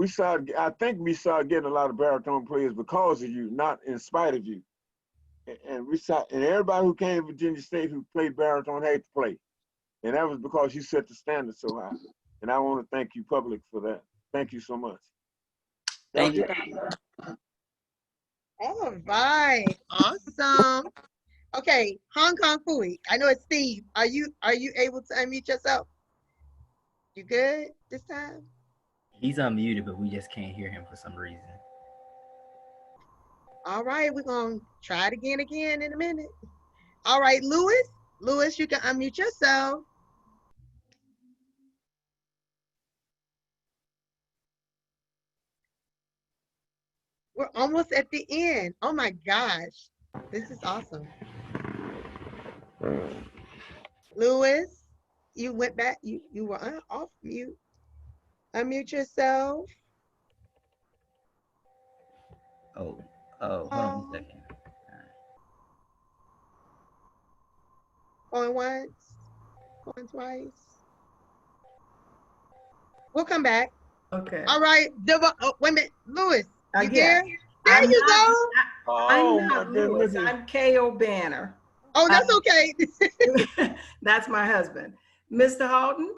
I think we started getting a lot of baritone players because of you, not in spite of you. And everybody who came to Virginia State who played baritone had to play. And that was because you set the standard so high. And I want to thank you public for that. Thank you so much.
Thank you.
All right, awesome. Okay, Hong Kong Fooey. I know it's Steve. Are you able to unmute yourself? You good this time?
He's unmuted, but we just can't hear him for some reason.
All right, we're gonna try it again in a minute. All right, Lewis. Lewis, you can unmute yourself. We're almost at the end. Oh my gosh, this is awesome. Lewis, you went back, you were off mute. Unmute yourself.
Oh, hold on a second.
Going once, going twice. We'll come back.
Okay.
All right, wait a minute, Lewis, you
Yeah.
there? There you go.
I'm not Lewis. I'm K.O. Banner.
Oh, that's okay.
That's my husband. Mr. Haughton?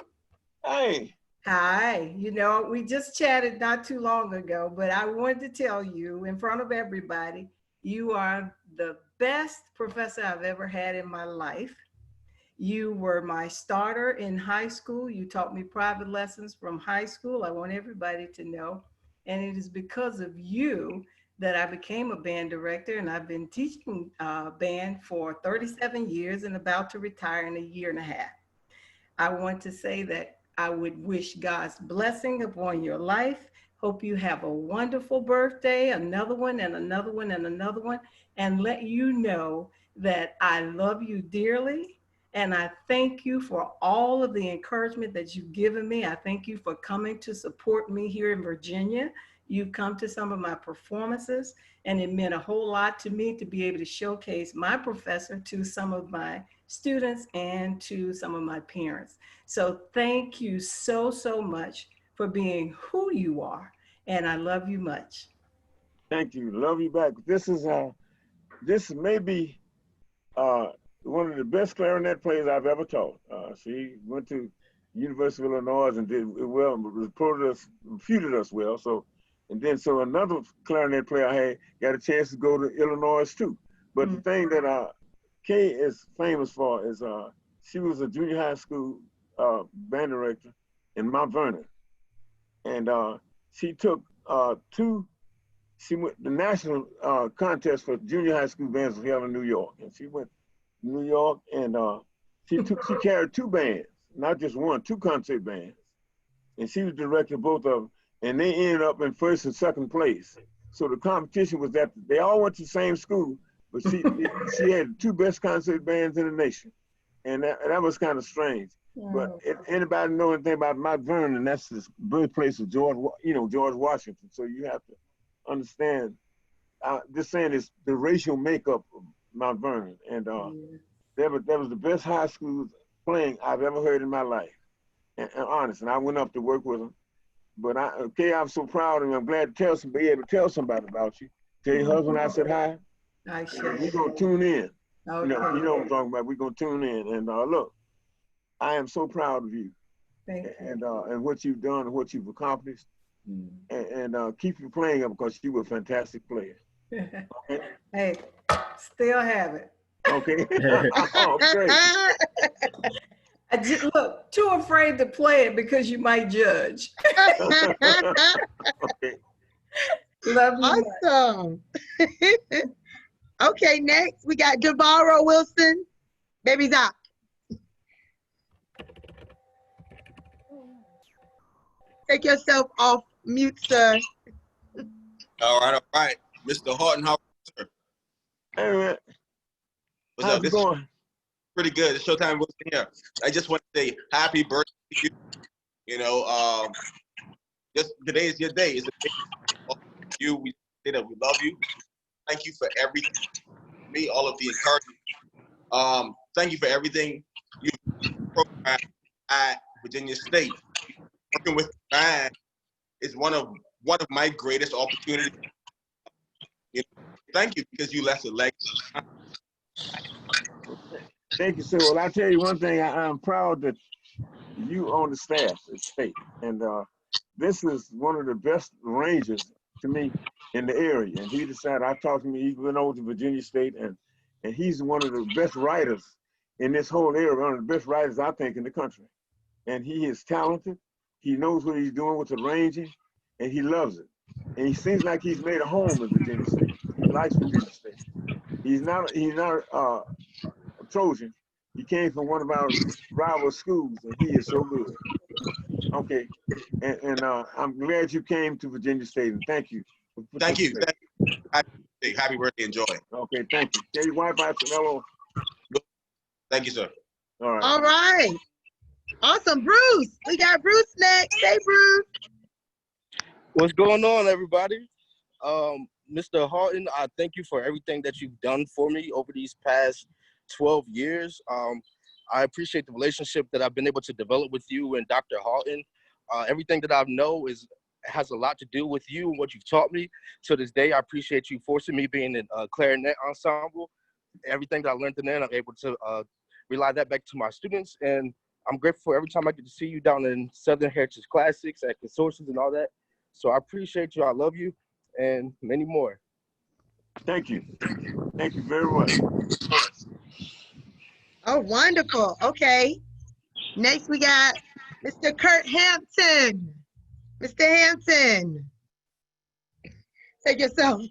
Hey.
Hi. You know, we just chatted not too long ago, but I wanted to tell you in front of everybody, you are the best professor I've ever had in my life. You were my starter in high school. You taught me private lessons from high school. I want everybody to know. And it is because of you that I became a band director, and I've been teaching band for 37 years and about to retire in a year and a half. I want to say that I would wish God's blessing upon your life. Hope you have a wonderful birthday, another one and another one and another one, and let you know that I love you dearly. And I thank you for all of the encouragement that you've given me. I thank you for coming to support me here in Virginia. You've come to some of my performances, and it meant a whole lot to me to be able to showcase my professor to some of my students and to some of my parents. So thank you so, so much for being who you are, and I love you much.
Thank you. Love you back. This may be one of the best clarinet players I've ever taught. She went to University of Illinois and did well, refuted us well. So another clarinet player I had got a chance to go to Illinois too. But the thing that Kay is famous for is she was a junior high school band director in Mount Vernon, and she took she went the national contest for junior high school bands was held in New York, and she went to New York, and she carried two bands, not just one, two concert bands, and she was director of both of them, and they ended up in first and second place. So the competition was that they all went to the same school, but she had two best concert bands in the nation, and that was kind of strange. Yeah. But if anybody know anything about Mount Vernon, that's the birthplace of George Washington. So you have to understand. Just saying is the racial makeup of Mount Vernon, and that was the best high school playing I've ever heard in my life, and honest. And I went up to work with them. But I'm so proud of you. I'm glad to be able to tell somebody about you. Tell your husband I said hi.
I sure.
We're gonna tune in.
Okay.
You know what I'm talking about. We're gonna tune in. And look, I am so proud of you.
Thank you.
And what you've done and what you've accomplished. And keep you playing up because you were a fantastic player. Okay?
Hey, still have it.
Okay. Oh, great.
I just look too afraid to play it because you might judge.
Okay.
Love you.
Awesome. Okay, next we got Devaro Wilson, Baby Doc. Take yourself off mute, sir.
All right. Mr. Haughton, how are you, sir?
Hey, man. How's it going?
Pretty good. It's Showtime Wilson here. I just want to say happy birthday to you. You know, just today is your day. It's a day for you. We say that we love you. Thank you for everything. Me, all of the encouragement. Thank you for everything you programmed at Virginia State. Working with the band is one of my greatest opportunities. You know, thank you because you left a legacy.
Thank you, sir. Well, I tell you one thing. I'm proud that you on the staff at State, and this is one of the best arrangers to me in the area. And he decided. I talked to him. He went over to Virginia State, and he's one of the best writers in this whole area. One of the best writers I think in the country. And he is talented. He knows what he's doing with the arranging, and he loves it. And he seems like he's made a home in Virginia State. He likes Virginia State. He's not a Trojan. He came from one of our rival schools, and he is so good. Okay, and I'm glad you came to Virginia State, and thank you.
Thank you. Happy birthday. Enjoy.
Okay, thank you. Tell your wife I said hello.
Thank you, sir.
All right.
All right. Awesome, Bruce. We got Bruce next. Hey, Bruce.
What's going on, everybody? Mr. Haughton, I thank you for everything that you've done for me over these past 12 years. I appreciate the relationship that I've been able to develop with you and Dr. Haughton. Everything that I know has a lot to do with you and what you've taught me. To this day, I appreciate you forcing me being in a clarinet ensemble. Everything that I learned in there, I'm able to relay that back to my students. And I'm grateful every time I get to see you down in Southern Heritage Classics at Consortiums and all that. So I appreciate you. I love you and many more.
Thank you. Thank you very much.
Oh, wonderful. Okay. Next, we got Mr. Kurt Hampton. Mr. Hampton. Take yourself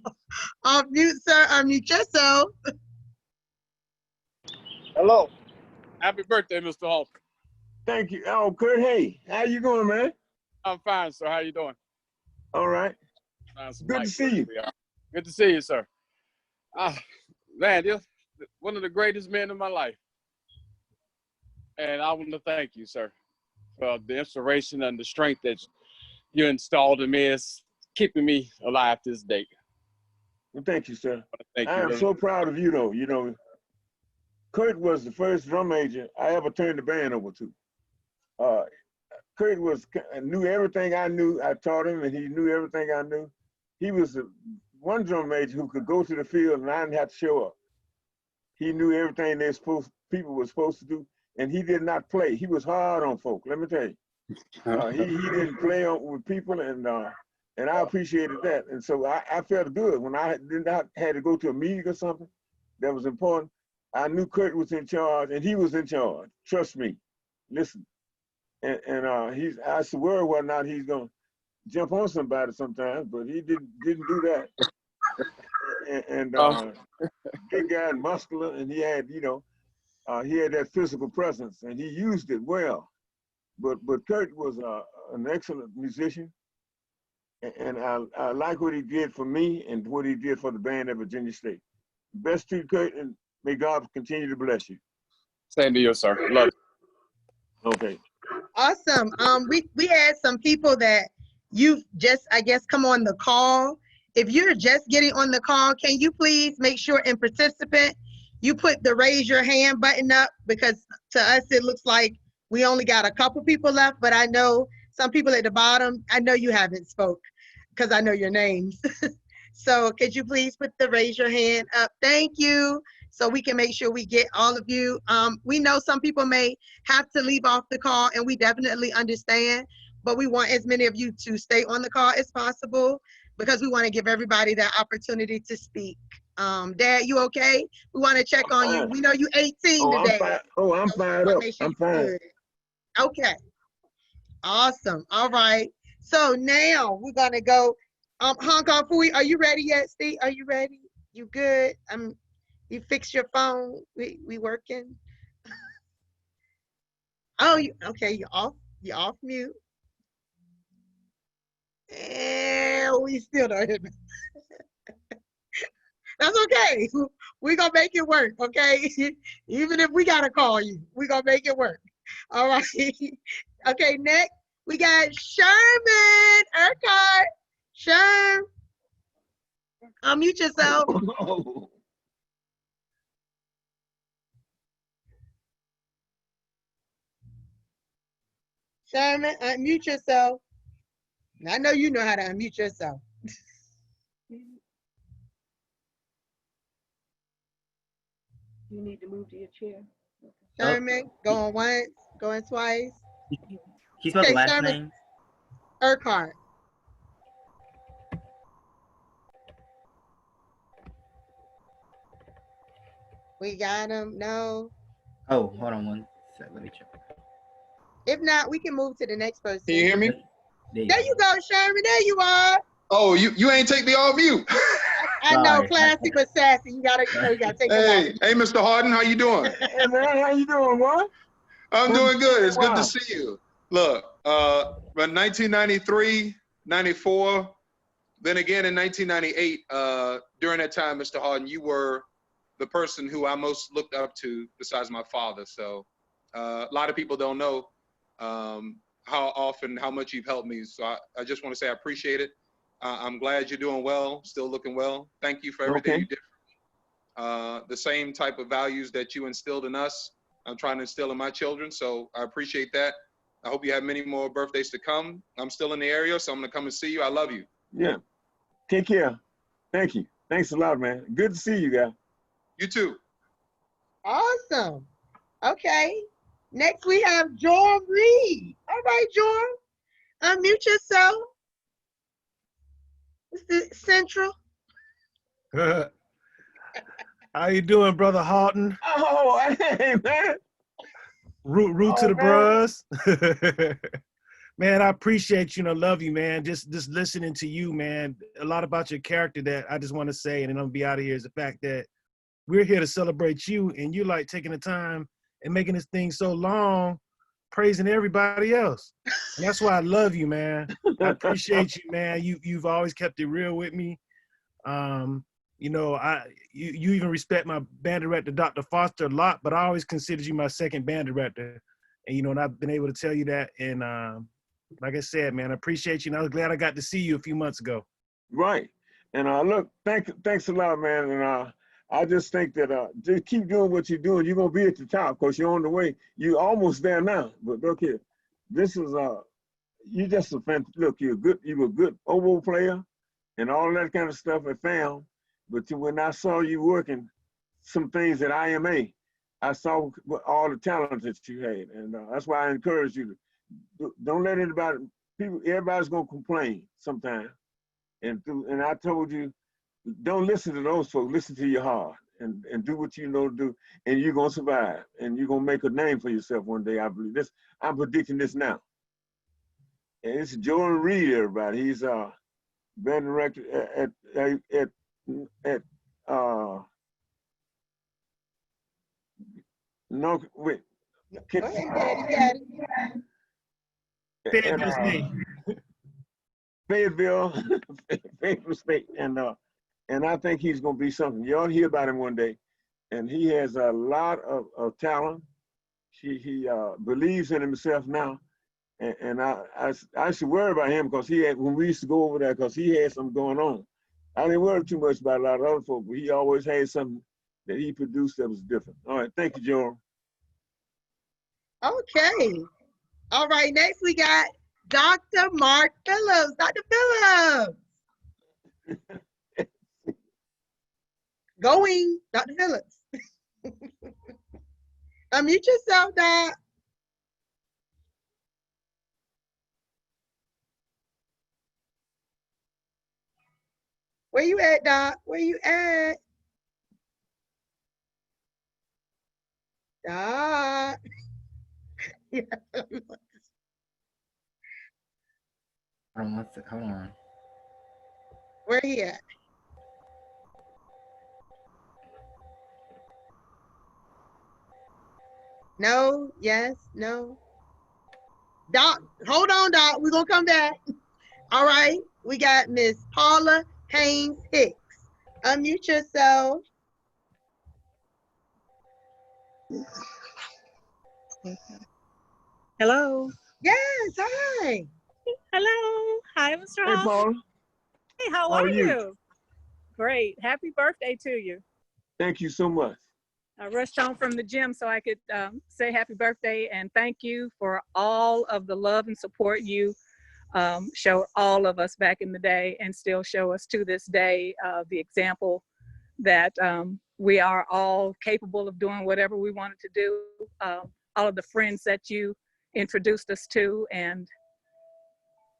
off mute, sir. Unmute yourself.
Hello. Happy birthday, Mr. Haughton.
Thank you. Oh, Kurt, hey, how you going, man?
I'm fine, sir. How you doing?
All right. Good to see you.
Good to see you, sir. Man, you're one of the greatest men in my life. And I want to thank you, sir, for the inspiration and the strength that you installed in me is keeping me alive to this day.
Well, thank you, sir.
Thank
I
you.
am so proud of you, though. You know, Kurt was the first drum major I ever turned the band over to. Kurt knew everything I knew. I taught him, and he knew everything I knew. He was the one drum major who could go to the field, and I didn't have to show up. He knew everything people were supposed to do, and he did not play. He was hard on folk. Let me tell you, he didn't play with people, and I appreciated that. And so I felt good when I had to go to a meeting or something that was important. I knew Kurt was in charge, and he was in charge. Trust me. Listen. And I swear whether or not he's gonna jump on somebody sometimes, but he didn't do that. and big guy and muscular, and he had that physical presence, and he used it well. But Kurt was an excellent musician, and I like what he did for me and what he did for the band at Virginia State. Best to you, Kurt, and may God continue to bless you.
Same to you, sir. Love you.
Okay.
Awesome. We had some people that you've just, I guess, come on the call. If you're just getting on the call, can you please make sure in participant, you put the raise your hand button up, because to us, it looks like we only got a couple people left, but I know some people at the bottom, I know you haven't spoke because I know your names. So could you please put the raise your hand up? Thank you. So we can make sure we get all of you. We know some people may have to leave off the call, and we definitely understand, but we want as many of you to stay on the call as possible because we want to give everybody that opportunity to speak. Dad, you okay? We want to check on you. We know you 18 today.
I'm fired up. I'm fine.
Okay. Awesome. All right. So now we're going to go. Hong Kong Fooey, are you ready yet, Steve? Are you ready? You good? You fix your phone? We working? Oh, okay. You're off mute. And we still don't hear me. That's okay. We're gonna make it work, okay? Even if we gotta call you, we're gonna make it work. All right. Okay, next we got Sherman Urquhart. Sherm, unmute yourself. Sherman, unmute yourself. I know you know how to unmute yourself.
You need to move to your chair.
Sherman, going once, going twice.
He spelled the last
Sherman
name.
Urquhart. We got him. No.
Oh, hold on one sec. Let me check.
If not, we can move to the next person.
Can you hear me?
There you go, Sherman. There you are.
Oh, you ain't take me off mute.
I know, classy but sassy. You gotta take
Hey, hey, Mr. Haughton, how you doing?
Hey man, how you doing, boy?
I'm doing good. It's good to see you. Look, 1993, 94, then again in 1998, during that time, Mr. Haughton, you were the person who I most looked up to besides my father. So a lot of people don't know how much you've helped me. So I just want to say I appreciate it. I'm glad you're doing well, still looking well. Thank you for everything you did for me. The same type of values that you instilled in us, I'm trying to instill in my children. So I appreciate that. I hope you have many more birthdays to come. I'm still in the area, so I'm gonna come and see you. I love you.
Yeah. Take care. Thank you. Thanks a lot, man. Good to see you guys.
You too.
Awesome. Okay. Next we have Joram Reed. All right, Joram. Unmute yourself. This is Central.
How you doing, Brother Haughton?
Oh, hey, man.
Root to the bros. Man, I appreciate you and I love you, man. Just listening to you, man. A lot about your character that I just want to say, and then I'm gonna be out of here, is the fact that we're here to celebrate you, and you like taking the time and making this thing so long, praising everybody else. And that's why I love you, man. I appreciate you, man. You've always kept it real with me. You know, you even respect my band director, Dr. Foster, a lot, but I always considered you my second band director. And, you know, and I've been able to tell you that. And like I said, man, I appreciate you. And I was glad I got to see you a few months ago.
Right. And look, thanks a lot, man. And I just think that just keep doing what you're doing. You're gonna be at the top because you're on the way. You're almost there now. But look here, this is you just a fan. Look, you're a good oboe player and all that kind of stuff I found. But when I saw you working some things at IMA, I saw all the talent that you had, and that's why I encourage you to don't let everybody's gonna complain sometime. And I told you, don't listen to those folks, listen to your heart and do what you know to do, and you're gonna survive and you're gonna make a name for yourself one day. I believe this. I'm predicting this now. And it's Joram Reed, everybody. He's band director at no wait. Fayetteville State, and I think he's gonna be something. You'll hear about him one day, and he has a lot of talent. He believes in himself now, and I should worry about him because when we used to go over there, because he had something going on. I didn't worry too much about a lot of other folks, but he always had something that he produced that was different. All right, thank you, Joram.
Okay. All right, next we got Dr. Mark Phillips. Dr. Phillips. Going, Dr. Phillips. Unmute yourself, Doc. Where you at, Doc? Where you at? Doc.
Hold on.
Where he at? No, yes, no. Doc, hold on, Doc. We're gonna come back. All right, we got Miss Paula Haynes Hicks. Unmute yourself.
Hello.
Yes, hi.
Hello. Hi, Mr.
Hey,
Hall.
Paula.
Hey, how are you? Great. Happy birthday to you.
Thank you so much.
I rushed home from the gym so I could say happy birthday and thank you for all of the love and support you showed all of us back in the day and still show us to this day, the example that we are all capable of doing whatever we wanted to do. All of the friends that you introduced us to, and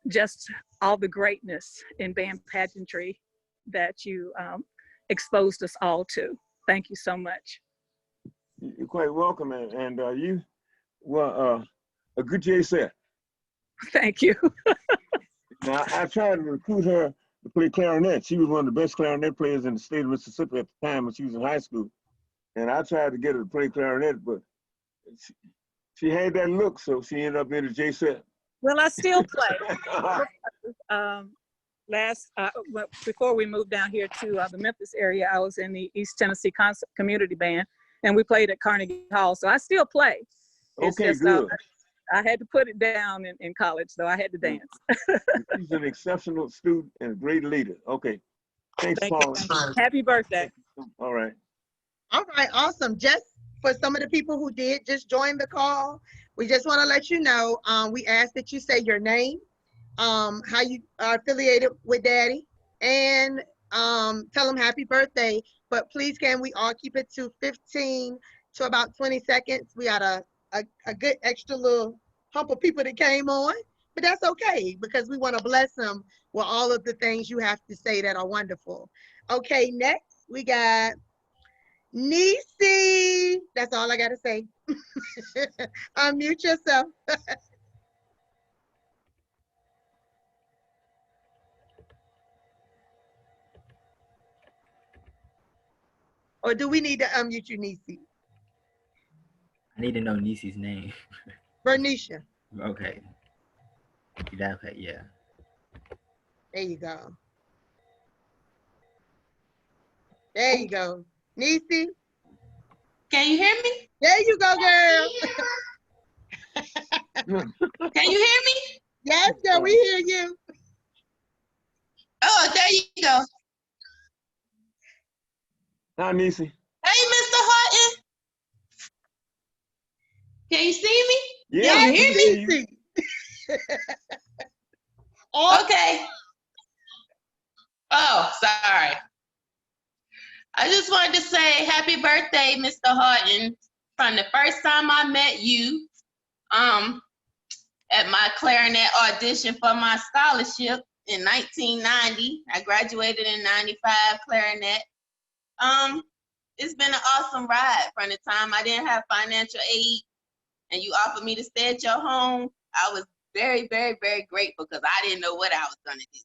just all the greatness in band pageantry that you exposed us all to. Thank you so much.
You're quite welcome, and you were a good J set.
Thank you.
Now, I tried to recruit her to play clarinet. She was one of the best clarinet players in the state of Mississippi at the time when she was in high school. And I tried to get her to play clarinet, but she had that look, so she ended up being a J set.
Well, I still play. Before we moved down here to the Memphis area, I was in the East Tennessee Community Band, and we played at Carnegie Hall. So I still play. It's
Okay,
just,
good.
I had to put it down in college, so I had to dance.
She's an exceptional student and a great leader. Okay, thanks, Paul.
Happy birthday.
All right.
All right, awesome. Just for some of the people who did just join the call, we just want to let you know, we ask that you say your name, how you are affiliated with Daddy, and tell him happy birthday. But please, can we all keep it to 15 to about 20 seconds? We got a good extra little hump of people that came on, but that's okay because we want to bless them with all of the things you have to say that are wonderful. Okay, next we got Niecy. That's all I got to say. Unmute yourself. Or do we need to unmute you, Niecy?
I need to know Niecy's name.
Bernicia.
Okay. Okay, yeah.
There you go. There you go. Niecy.
Can you hear me?
There you go, girl.
Can you hear me?
Yes, girl, we hear you.
Oh, there you go.
Hi, Niecy.
Hey, Mr. Haughton. Can you see me?
Yeah,
Can you hear me? Okay. Oh, sorry. I just wanted to say happy birthday, Mr. Haughton. From the first time I met you, at my clarinet audition for my scholarship in 1990, I graduated in 95 clarinet. It's been an awesome ride from the time I didn't have financial aid and you offered me to stay at your home. I was very, very, very grateful because I didn't know what I was gonna do.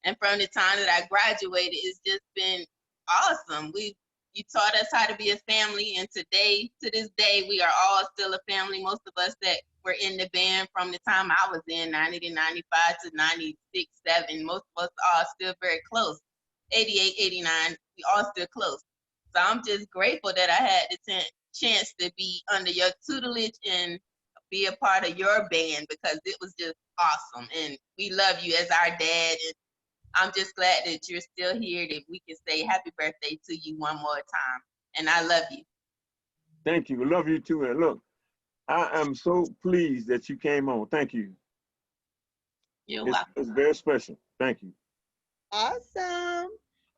And from the time that I graduated, it's just been awesome. You taught us how to be a family, and to this day, we are all still a family. Most of us that were in the band from the time I was in, 90 to 95 to 96, 7, most of us are still very close. 88, 89, we all still close. So I'm just grateful that I had the chance to be under your tutelage and be a part of your band because it was just awesome. And we love you as our dad. And I'm just glad that you're still here, that we can say happy birthday to you one more time. And I love you.
Thank you. I love you too. And look, I am so pleased that you came on. Thank you.
You're welcome.
It's very special. Thank you.
Awesome.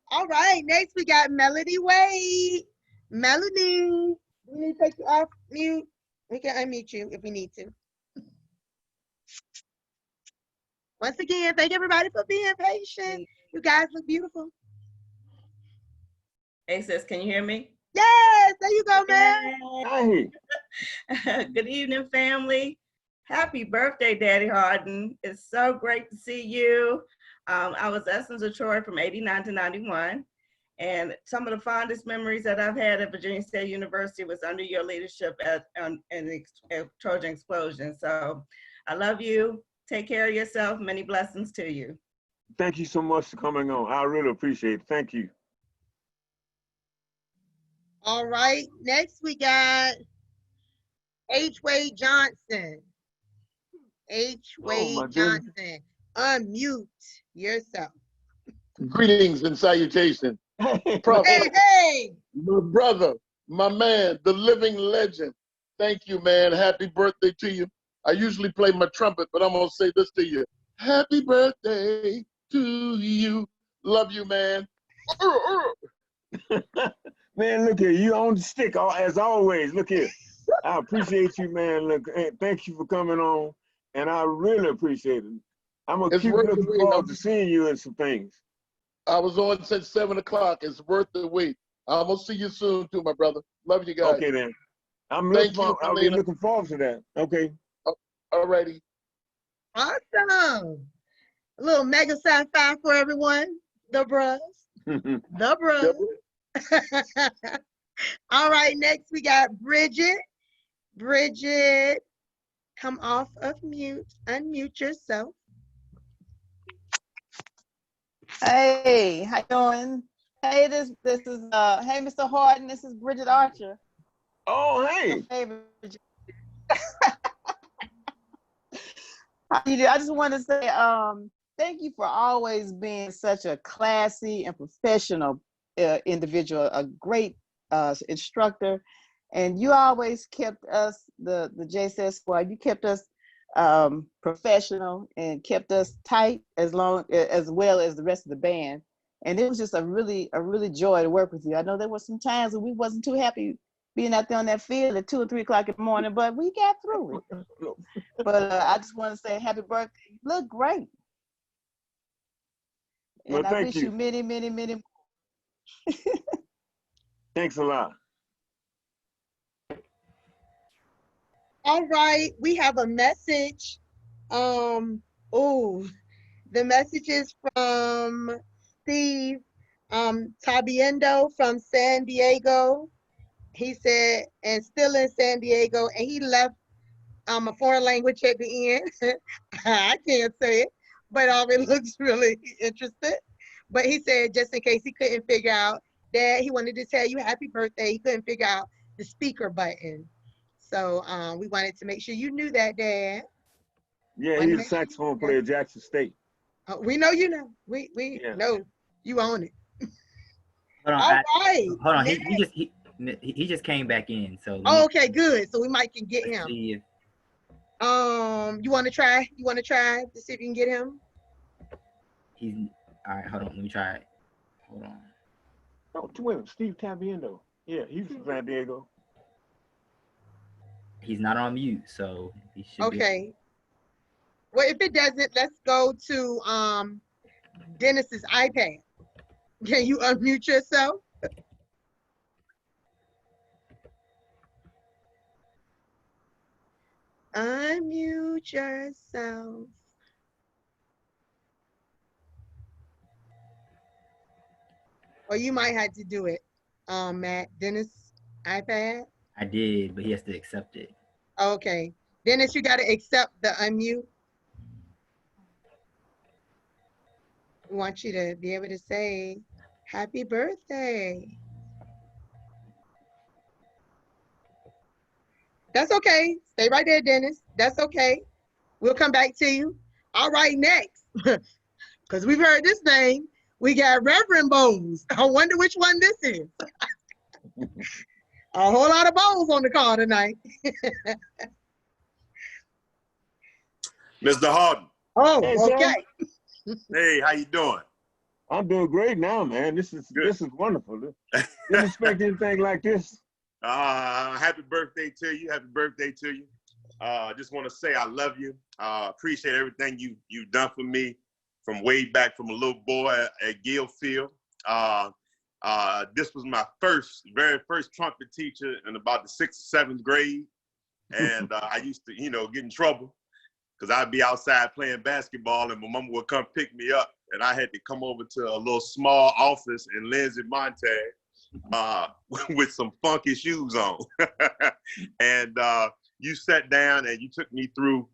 All right, next we got Melody Wade. Melody, we need to take you off mute. We can unmute you if we need to. Once again, thank everybody for being patient. You guys look beautiful.
Hey sis, can you hear me?
Yes, there you go, man.
Hey.
Good evening, family. Happy birthday, Daddy Haughton. It's so great to see you. I was Essence of Troy from 89 to 91. And some of the fondest memories that I've had at Virginia State University was under your leadership at Trojan Explosion. So I love you. Take care of yourself. Many blessings to you.
Thank you so much for coming on. I really appreciate it. Thank you.
All right, next we got H. Wade Johnson. H. Wade Johnson. Unmute yourself.
Greetings and salutations. Prophet,
Hey.
my brother, my man, the living legend. Thank you, man. Happy birthday to you. I usually play my trumpet, but I'm going to say this to you. Happy birthday to you. Love you, man.
Man, look here. You on the stick as always. Look here. I appreciate you, man. Look, thank you for coming on. And I really appreciate it. I'm going to keep looking forward to seeing you in some things.
I was on since 7 o'clock. It's worth the wait. I'm going to see you soon, too, my brother. Love you guys.
Okay, then. I'll be looking forward to that. Okay.
All righty.
Awesome. A little mega sci-fi for everyone. The bros. The bros. All right, next we got Bridget. Bridget, come off of mute. Unmute yourself.
Hey, how you doing? Hey, this is hey, Mr. Haughton, this is Bridget Archer.
Oh, hey.
How you do? I just want to say thank you for always being such a classy and professional individual, a great instructor, and you always kept us, the JSS squad, you kept us professional and kept us tight as well as the rest of the band. And it was just a really joy to work with you. I know there were some times when we wasn't too happy being out there on that field at 2 or 3 o'clock in the morning, but we got through it. But I just want to say happy birthday. You look great. And
Well,
I wish you many, many, many more.
Thanks a lot.
All right, we have a message. The message is from Steve Tabiendo from San Diego. He said, and still in San Diego, and he left a foreign language at the end. I can't say it, but it looks really interested. But he said, just in case he couldn't figure out, Dad, he wanted to tell you happy birthday. He couldn't figure out the speaker button. So we wanted to make sure you knew that, Dad.
Yeah, he's a saxophone player at Jackson State.
We know you know. We know you own it.
Hold on.
All right.
Hold on. He just came back in. So.
Okay, good. So we might can get him.
See if,
you want to try? You want to try to see if you can get him?
He's all right. Hold on. Let me try it. Hold on.
Oh, wait, Steve Tabiendo. Yeah, he's from San Diego.
He's not on mute, so he should.
Okay. Well, if it doesn't, let's go to Dennis's iPad. Can you unmute yourself? Unmute yourself. Or you might have to do it, Matt. Dennis, iPad?
I did, but he has to accept it.
Okay. Dennis, you got to accept the unmute. We want you to be able to say, happy birthday. That's okay. Stay right there, Dennis. That's okay. We'll come back to you. All right, next. Because we've heard this name. We got Reverend Bones. I wonder which one this is. A whole lot of Bones on the call tonight.
Mr. Haughton.
Oh,
hey,
okay.
Hey, how you doing?
I'm doing great now, man. This is wonderful. Didn't expect anything like this.
Happy birthday to you. Happy birthday to you. Just want to say I love you. Appreciate everything you've done for me from way back from a little boy at Gillfield. This was my very first trumpet teacher in about the 6th or 7th grade. And I used to, get in trouble because I'd be outside playing basketball and my mom would come pick me up. And I had to come over to a little small office in Lindsay, Montag with some funky shoes on. And you sat down and you took me through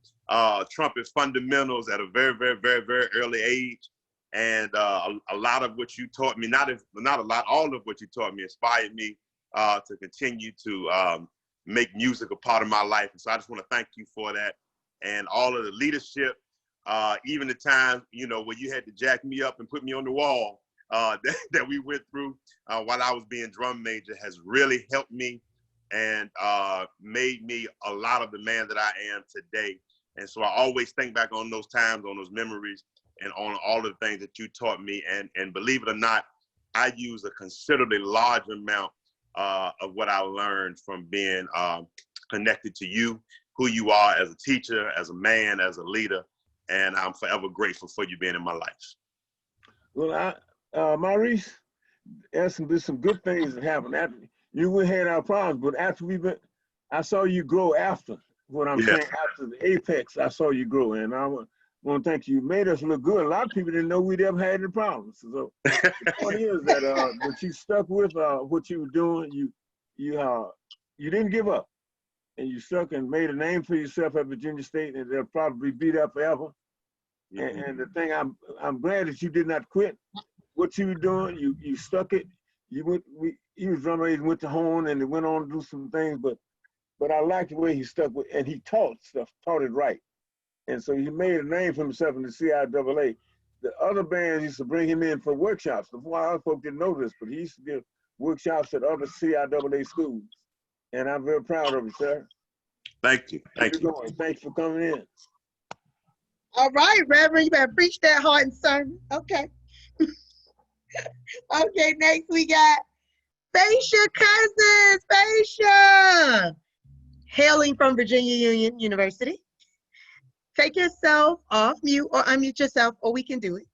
trumpet fundamentals at a very, very, very, very early age. And a lot of what you taught me, not a lot, all of what you taught me inspired me to continue to make music a part of my life. And so I just want to thank you for that, and all of the leadership, even the time, you know, where you had to jack me up and put me on the wall that we went through while I was being drum major has really helped me and made me a lot of the man that I am today. And so I always think back on those times, on those memories, and on all of the things that you taught me. And believe it or not, I use a considerably large amount of what I learned from being connected to you, who you are as a teacher, as a man, as a leader. And I'm forever grateful for you being in my life.
Well, Maurice, there's some good things that happened. After, you had our problems, but after I saw you grow after. What I'm saying, after the apex, I saw you grow, and I want to thank you. You made us look good. A lot of people didn't know we'd ever had any problems. So the point is that you stuck with what you were doing. You didn't give up, and you stuck and made a name for yourself at Virginia State, and they'll probably be there forever. And the thing, I'm glad that you did not quit what you were doing. You stuck it. He was drummer. He went to Haughton and he went on to do some things, but I liked the way he stuck with, and he taught it right. And so he made a name for himself in the CIAA. The other bands used to bring him in for workshops. Before, other folks didn't know this, but he used to give workshops at other CIAA schools. And I'm very proud of you, sir.
Thank you. Thank you.
Thanks for coming in.
All right, Reverend, you better preach that Haughton sermon. Okay. Okay, next we got Facia Cousins. Facia, hailing from Virginia Union University. Take yourself off mute or unmute yourself, or we can do it.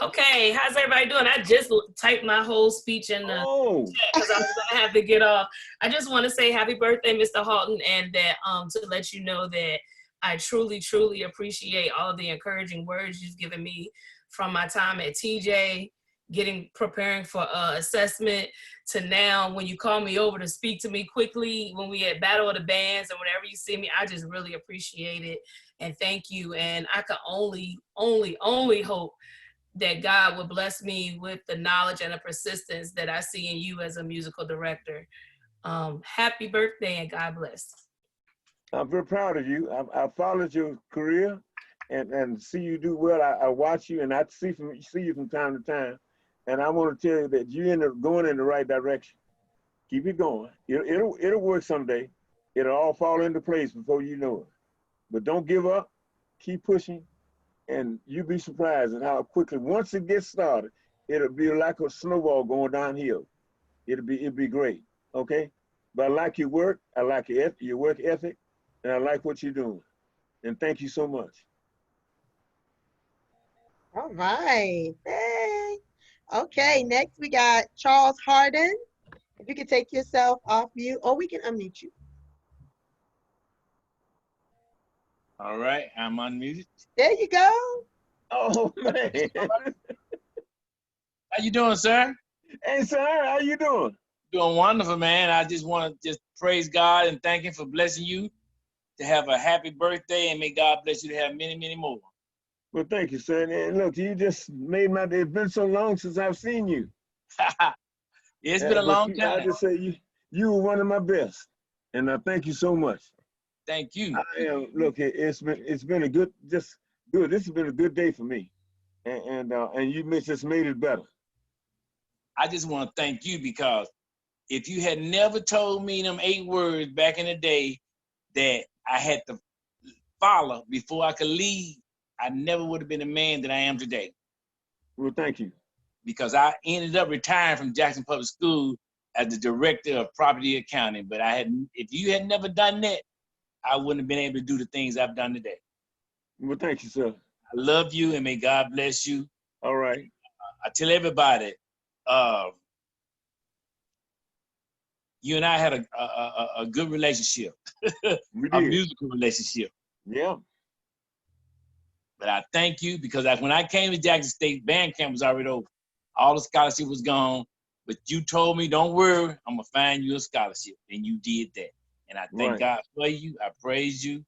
Okay, how's everybody doing? I just typed my whole speech in the chat because I was gonna have to get off. I just want to say happy birthday, Mr. Haughton, and that to let you know that I truly, truly appreciate all of the encouraging words you've given me from my time at TJ, preparing for assessment, to now when you call me over to speak to me quickly when we at Battle of the Bands, and whenever you see me, I just really appreciate it and thank you. And I can only hope that God will bless me with the knowledge and the persistence that I see in you as a musical director. Happy birthday and God bless.
I'm very proud of you. I followed your career and see you do well. I watch you and I see you from time to time. And I want to tell you that you're going in the right direction. Keep it going. It'll work someday. It'll all fall into place before you know it. But don't give up. Keep pushing. And you'll be surprised at how quickly, once it gets started, it'll be like a snowball going downhill. It'll be great, okay? But I like your work, I like your work ethic, and I like what you're doing. And thank you so much.
All right. Hey. Okay, next we got Charles Hardin. If you could take yourself off mute, or we can unmute you.
All right, I'm unmuted.
There you go.
Oh, man.
How you doing, sir?
Hey, sir, how you doing?
Doing wonderful, man. I just want to just praise God and thank him for blessing you to have a happy birthday, and may God bless you to have many, many more.
Well, thank you, sir. And look, you just made my day. It's been so long since I've seen you.
It's been a long time.
I just say you were one of my best, and I thank you so much.
Thank you.
Look, it's been a good. This has been a good day for me, and you just made it better.
I just want to thank you, because if you had never told me them 8 words back in the day that I had to follow before I could leave, I never would have been the man that I am today.
Well, thank you.
Because I ended up retiring from Jackson Public School as the director of property accounting. But if you had never done that, I wouldn't have been able to do the things I've done today.
Well, thank you, sir.
I love you, and may God bless you.
All right.
I tell everybody, you and I had a good relationship, a musical relationship.
Yeah.
But I thank you, because when I came to Jackson State, band camp was already over. All the scholarship was gone, but you told me, don't worry, I'm gonna find you a scholarship, and you did that. And I thank God for you. I praise you.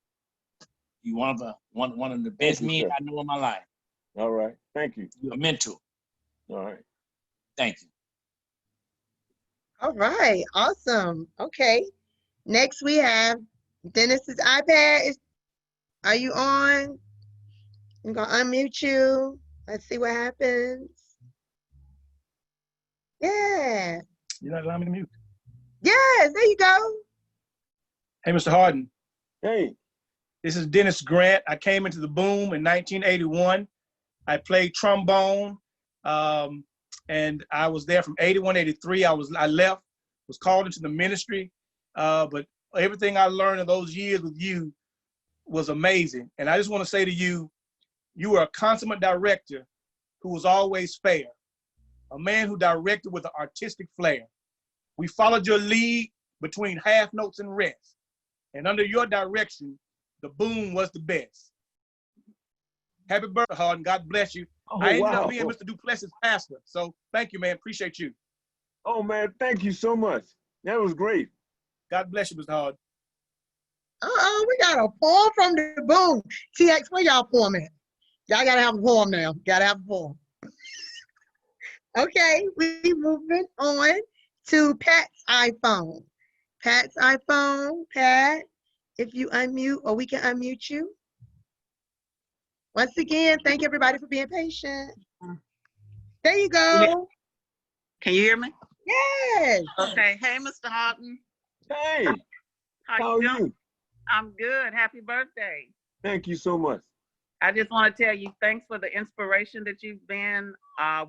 You one of the best men I know in my life.
All right, thank you.
You're a mentor.
All right.
Thank you.
All right, awesome. Okay, next we have Dennis's iPad. Are you on? I'm gonna unmute you. Let's see what happens. Yeah.
You're not allowing me to mute.
Yes, there you go.
Hey, Mr. Haughton.
Hey.
This is Dennis Grant. I came into the boom in 1981. I played trombone, and I was there from 81, 83. I left, was called into the ministry, but everything I learned in those years with you was amazing. And I just want to say to you, you were a consummate director who was always fair, a man who directed with an artistic flair. We followed your lead between half notes and rest. And under your direction, the boom was the best. Happy birthday, Haughton. God bless you.
Oh,
I ended
wow.
up being Mr. Duplessis' pastor. So thank you, man. Appreciate you.
Oh, man, thank you so much. That was great.
God bless you, Mr. Haughton.
We got a poem from the boom. TX, where y'all poem at? Y'all gotta have a poem now. Gotta have a poem. Okay, we moving on to Pat's iPhone. Pat's iPhone. Pat, if you unmute, or we can unmute you. Once again, thank everybody for being patient. There you go.
Can you hear me?
Yes.
Okay. Hey, Mr. Haughton.
Hey.
How you doing? I'm good. Happy birthday.
Thank you so much.
I just want to tell you, thanks for the inspiration that you've been.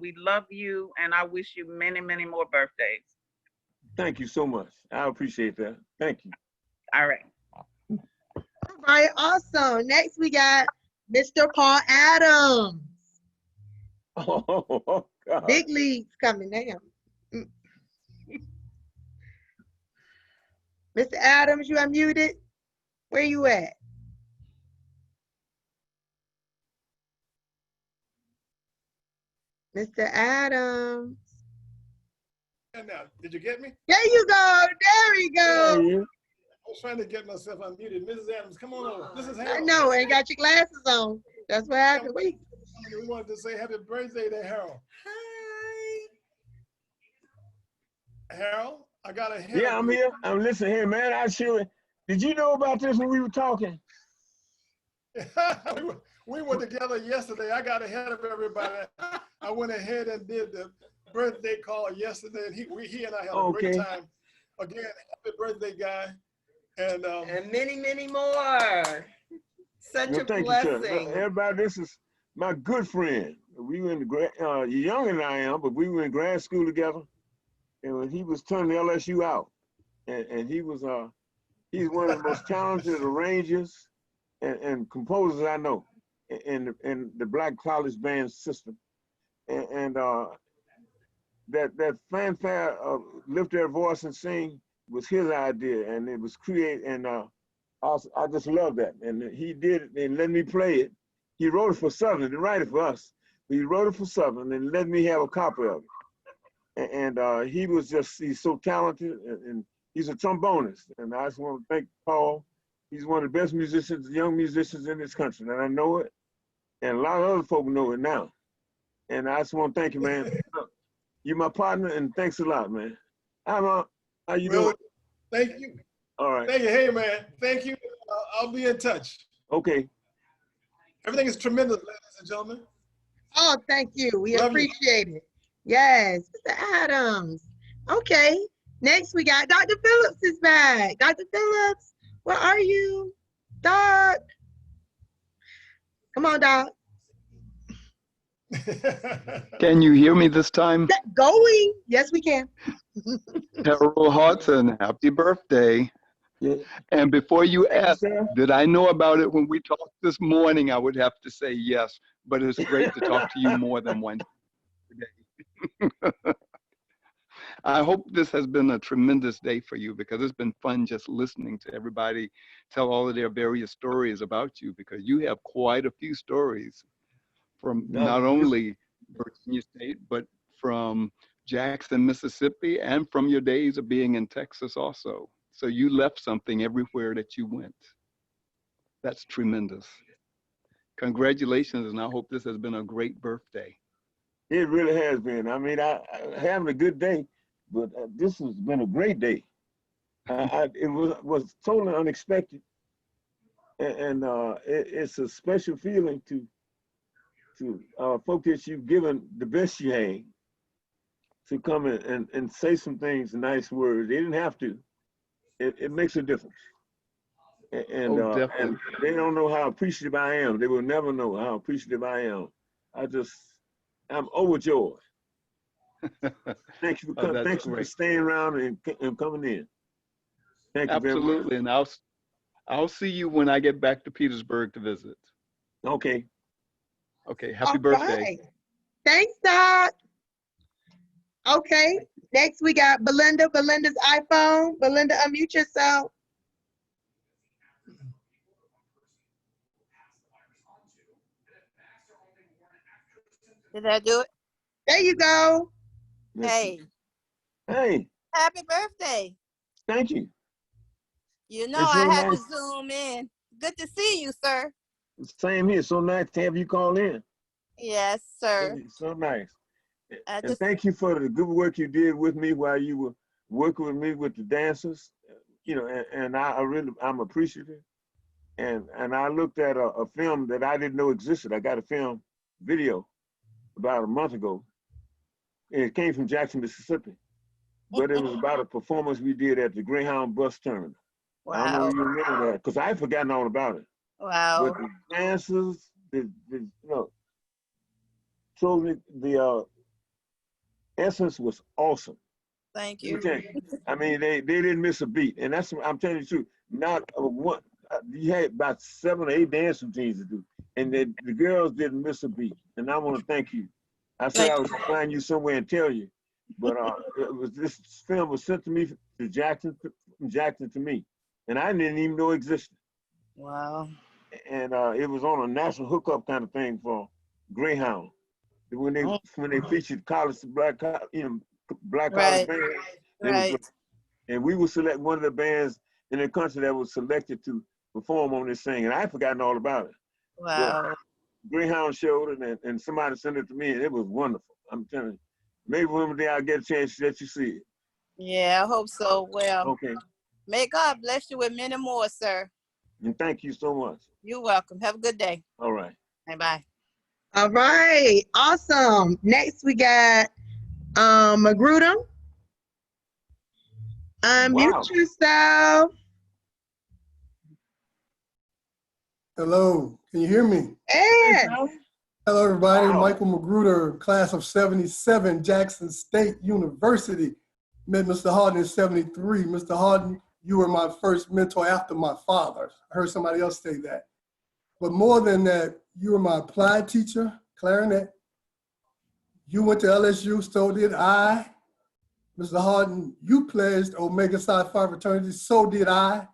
We love you, and I wish you many, many more birthdays.
Thank you so much. I appreciate that. Thank you.
All right.
All right, awesome. Next, we got Mr. Paul Adams.
Oh, God.
Big leagues coming down. Mr. Adams, you unmuted? Where you at? Mr. Adams.
Now, did you get me?
There you go. There we go.
I was trying to get myself unmuted. Mrs. Adams, come on over. This is
I
Harold.
know, ain't got your glasses on. That's what happened. Wait.
We wanted to say happy birthday to Harold. Hi. Harold, I got a head.
Yeah, I'm here. I'm listening here, man. Did you know about this when we were talking?
We were together yesterday. I got ahead of everybody. I went ahead and did the birthday call yesterday, and he and I had a great time. Again, happy birthday, guy. And
many, many more. Such a
thank
blessing.
You, everybody, this is my good friend. We were in the you're younger than I am, but we were in grad school together. And when he was turning LSU out, and he was he's one of the most talented arrangers and composers I know in the Black college band system. And that fanfare of lift their voice and sing was his idea, and it was created. And I just love that. And he did it and let me play it. He wrote it for Southern, didn't write it for us. But he wrote it for Southern and let me have a copy of it. And he's so talented, and he's a trombonist. And I just want to thank Paul. He's one of the best musicians, young musicians in this country, and I know it. And a lot of other folk know it now. And I just want to thank you, man. You're my partner, and thanks a lot, man. How you doing?
Thank you.
All right.
Thank you. Hey, man. Thank you. I'll be in touch.
Okay.
Everything is tremendous, ladies and gentlemen.
Oh, thank you. We
Love
appreciate it. Yes, Mr. Adams. Okay. Next, we got Dr. Phillips is back. Dr. Phillips, where are you? Doc. Come on, Doc.
Can you hear me this time?
Going. Yes, we can.
Harold Haughton, happy birthday.
Yeah.
And before you ask, did I know about it when we talked this morning? I would have to say yes, but it's great to talk to you more than once a day. I hope this has been a tremendous day for you, because it's been fun just listening to everybody tell all of their various stories about you, because you have quite a few stories from not only Virginia State, but from Jackson, Mississippi, and from your days of being in Texas also. So you left something everywhere that you went. That's tremendous. Congratulations, and I hope this has been a great birthday.
It really has been. I mean, I having a good day, but this has been a great day. It was totally unexpected, and it's a special feeling to folk that you've given the best you had to come in and say some things, nice words. They didn't have to. It makes a difference. And they don't know how appreciative I am. They will never know how appreciative I am. I'm overjoyed. Thank you for thank you for staying around and coming in. Thank you very much.
Absolutely, and I'll see you when I get back to Petersburg to visit.
Okay.
Okay. Happy birthday.
Right. Thanks, Doc. Okay. Next we got Belinda. Belinda's iPhone. Belinda, unmute yourself.
Did I do it?
There you go.
Hey.
Hey.
Happy birthday.
Thank you.
You know I had to zoom in. Good to see you, sir.
Same here. So nice to have you call in.
Yes, sir.
So nice. And thank you for the good work you did with me while you were working with me with the dancers. You know, and I'm appreciative. And I looked at a film that I didn't know existed. I got a film video about a month ago. And it came from Jackson, Mississippi. But it was about a performance we did at the Greyhound bus terminal.
Wow.
I don't know if you remember that, because I had forgotten all about it.
Wow.
But the dancers, so the essence was awesome.
Thank you.
I mean, they didn't miss a beat, and that's, I'm telling you the truth. Not one. You had about 7 or 8 dance routines to do, and the girls didn't miss a beat. And I want to thank you. I said I was gonna find you somewhere and tell you, but this film was sent to me to Jackson, from Jackson to me, and I didn't even know it existed.
Wow.
And it was on a national hookup kind of thing for Greyhound. When they featured black college bands,
Right.
and we would select one of the bands in the country that was selected to perform on this thing, and I had forgotten all about it.
Wow.
But Greyhound showed it, and somebody sent it to me, and it was wonderful. I'm telling you, maybe one day I'll get a chance to let you see it.
Yeah, I hope so. Well,
okay.
May God bless you with many more, sir.
And thank you so much.
You're welcome. Have a good day.
All right.
Bye-bye.
All right. Awesome. Next we got Magruder. Mute yourself.
Hello, can you hear me?
Yes.
Hello, everybody. Michael Magruder, class of 77, Jackson State University. Met Mr. Haughton in 73. Mr. Haughton, you were my first mentor after my father. I heard somebody else say that. But more than that, you were my applied teacher, clarinet. You went to LSU, so did I. Mr. Haughton, you pledged Omega Psi Phi fraternity, so did I.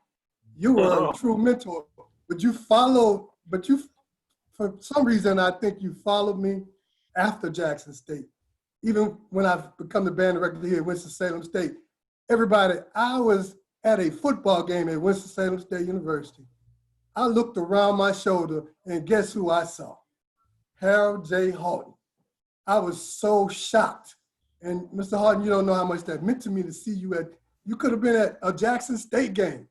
You were a true mentor, but you followed, for some reason, I think you followed me after Jackson State. Even when I've become the band director here at Winston-Salem State, everybody, I was at a football game at Winston-Salem State University. I looked around my shoulder and guess who I saw? Harold J. Haughton. I was so shocked. And Mr. Haughton, you don't know how much that meant to me to see you you could have been at a Jackson State game.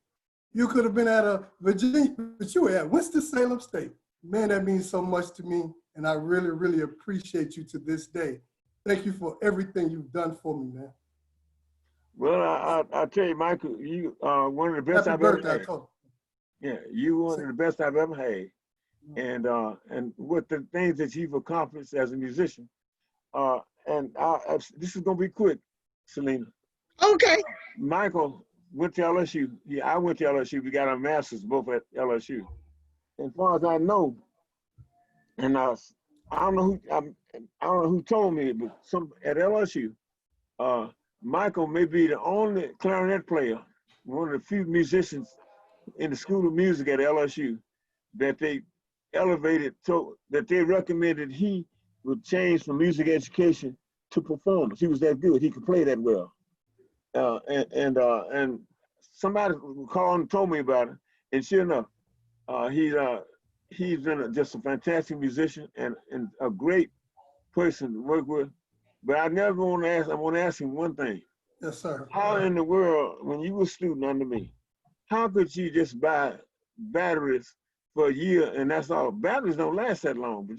You could have been at a Virginia, but you were at Winston-Salem State. Man, that means so much to me. And I really, really appreciate you to this day. Thank you for everything you've done for me, man.
Well, I'll tell you, Michael, you are one of the best I've ever had. Yeah, you one of the best I've ever had. And with the things that you've accomplished as a musician, this is gonna be quick, Selena.
Okay.
Michael went to LSU. Yeah, I went to LSU. We got our masters both at LSU. As far as I know, and I don't know who told me, but some at LSU, Michael may be the only clarinet player, one of the few musicians in the School of Music at LSU that they elevated, so that they recommended he would change from music education to performance. He was that good. He could play that well. And somebody called and told me about it. And sure enough, he's been just a fantastic musician and a great person to work with. But I never want to ask. I want to ask him one thing.
Yes, sir.
How in the world, when you were a student under me, how could you just buy batteries for a year and that's all? Batteries don't last that long. But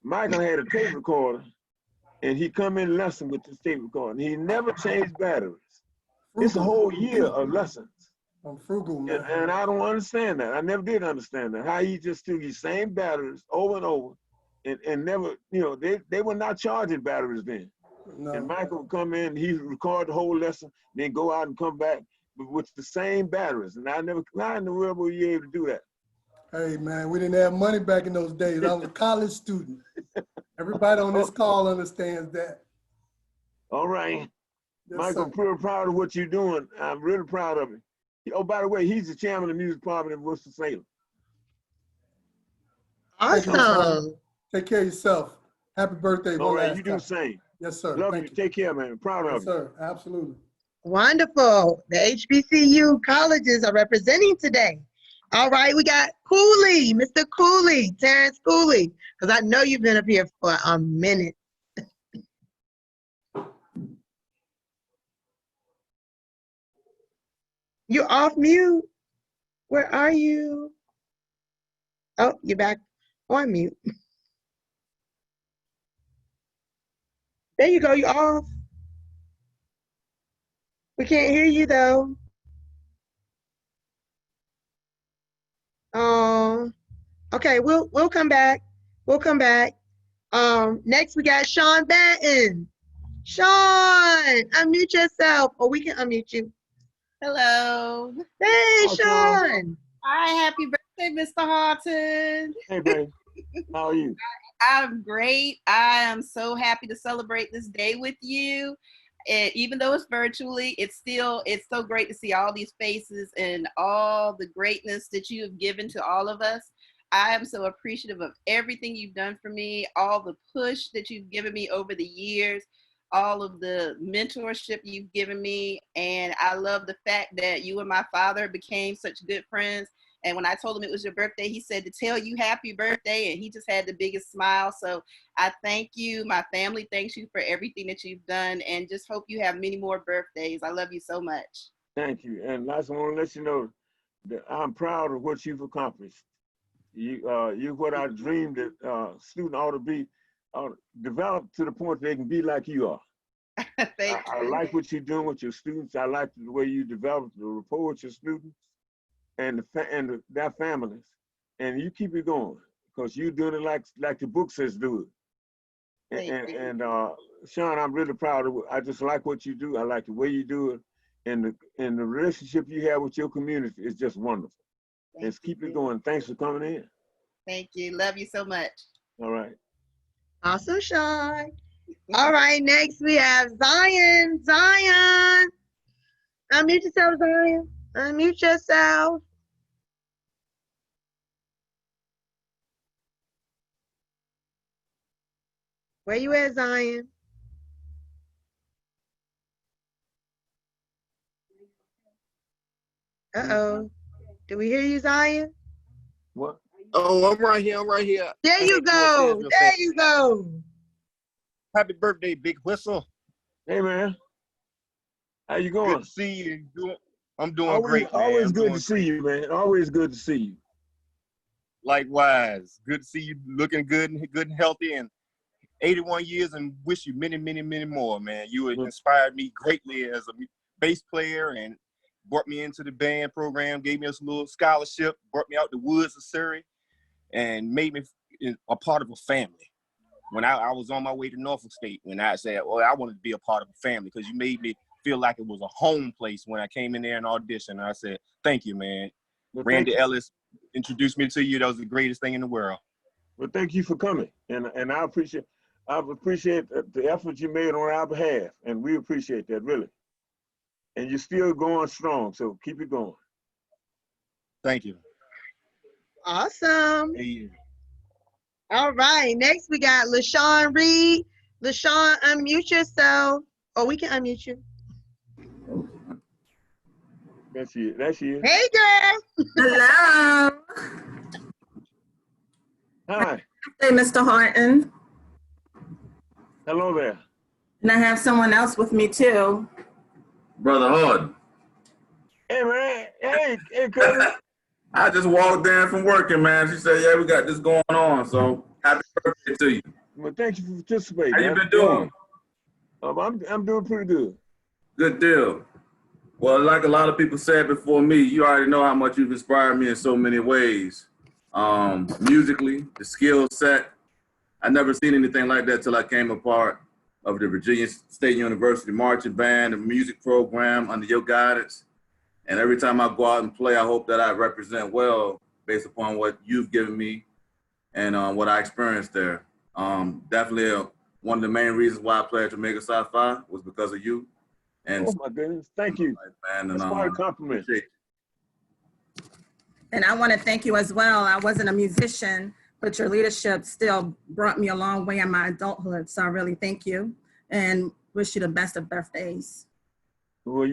Michael had a tape recorder, and he come in lesson with this tape recorder. And he never changed batteries. It's a whole year of lessons.
I'm frugal, man.
And I don't understand that. I never did understand that. How he just took these same batteries over and over, and never, they were not charging batteries then.
No.
And Michael would come in, he record the whole lesson, then go out and come back with the same batteries. And I never, how in the world were you able to do that?
Hey, man, we didn't have money back in those days. I was a college student. Everybody on this call understands that.
All right.
Yes,
Michael, I'm pretty proud of what you're doing. I'm really proud of it. Oh, by the way, he's the chairman of the music department in Winston-Salem.
Awesome.
Take care of yourself. Happy birthday.
All right, you do the same.
Yes, sir.
Love
Thank
you.
you.
Take care, man. Proud of you.
Yes, sir. Absolutely.
Wonderful. The HBCU colleges are representing today. All right, we got Cooley, Mr. Cooley, Terrence Cooley, because I know you've been up here for a minute. You're off mute. Where are you? Oh, you're back on mute. There you go, you're off. We can't hear you though. Okay, we'll come back. We'll come back. Next we got Sean Banton. Sean, unmute yourself, or we can unmute you.
Hello.
Hey, Sean.
Hi, happy birthday, Mr. Haughton.
Hey, babe. How are you?
I'm great. I am so happy to celebrate this day with you. And even though it's virtually, it's so great to see all these faces and all the greatness that you have given to all of us. I am so appreciative of everything you've done for me, all the push that you've given me over the years, all of the mentorship you've given me. And I love the fact that you and my father became such good friends. And when I told him it was your birthday, he said to tell you happy birthday. And he just had the biggest smile. So I thank you. My family thanks you for everything that you've done, and just hope you have many more birthdays. I love you so much.
Thank you. And last, I want to let you know that I'm proud of what you've accomplished. You're what I dreamed that student ought to be, developed to the point they can be like you are. I like what you're doing with your students. I like the way you develop the rapport with your students and their families. And you keep it going, because you're doing it like the book says do it. And Sean, I'm really proud of it. I just like what you do. I like the way you do it. And the relationship you have with your community is just wonderful. Let's keep it going. Thanks for coming in.
Thank you. Love you so much.
All right.
Awesome, Sean. All right, next we have Zion. Zion. Unmute yourself, Zion. Unmute yourself. Where you at, Zion? Uh-oh. Do we hear you, Zion?
What?
Oh, I'm right here. I'm right here.
There you go. There you go.
Happy birthday, Big Whistle.
Hey, man. How you going?
Good to see you. I'm doing great, man.
Always good to see you, man. Always good to see you.
Likewise. Good to see you looking good and healthy, and 81 years, and wish you many, many, many more, man. You inspired me greatly as a bass player and brought me into the band program, gave me a little scholarship, brought me out the woods of Surrey, and made me a part of a family. When I was on my way to Norfolk State, when I said, well, I wanted to be a part of a family, because you made me feel like it was a home place when I came in there and auditioned. And I said, thank you, man.
Well,
Randy Ellis introduced me to you. That was the greatest thing in the world.
Well, thank you for coming. And I appreciate the effort you made on our behalf. And we appreciate that, really. And you're still going strong, so keep it going.
Thank you.
Awesome.
Hey.
All right, next we got LaShawn Reed. LaShawn, unmute yourself. Oh, we can unmute you.
That's you. That's you.
Hey, girl.
Hello.
Hi.
Hey, Mr. Haughton.
Hello there.
And I have someone else with me too.
Brother Haughton.
Hey, man. Hey, cousin.
I just walked in from working, man. She said, yeah, we got this going on. So happy birthday to you.
Well, thank you for participating.
How you been doing?
I'm doing pretty good.
Good deal. Well, like a lot of people said before me, you already know how much you've inspired me in so many ways. Musically, the skill set. I never seen anything like that till I came a part of the Virginia State University marching band, the music program under your guidance. And every time I go out and play, I hope that I represent well based upon what you've given me and what I experienced there. Definitely one of the main reasons why I played at Jamaica Sci-Fi was because of you. And
oh my goodness, thank you.
Man,
that's quite a compliment.
And I want to thank you as well. I wasn't a musician, but your leadership still brought me a long way in my adulthood. So I really thank you and wish you the best of birthdays.
Well,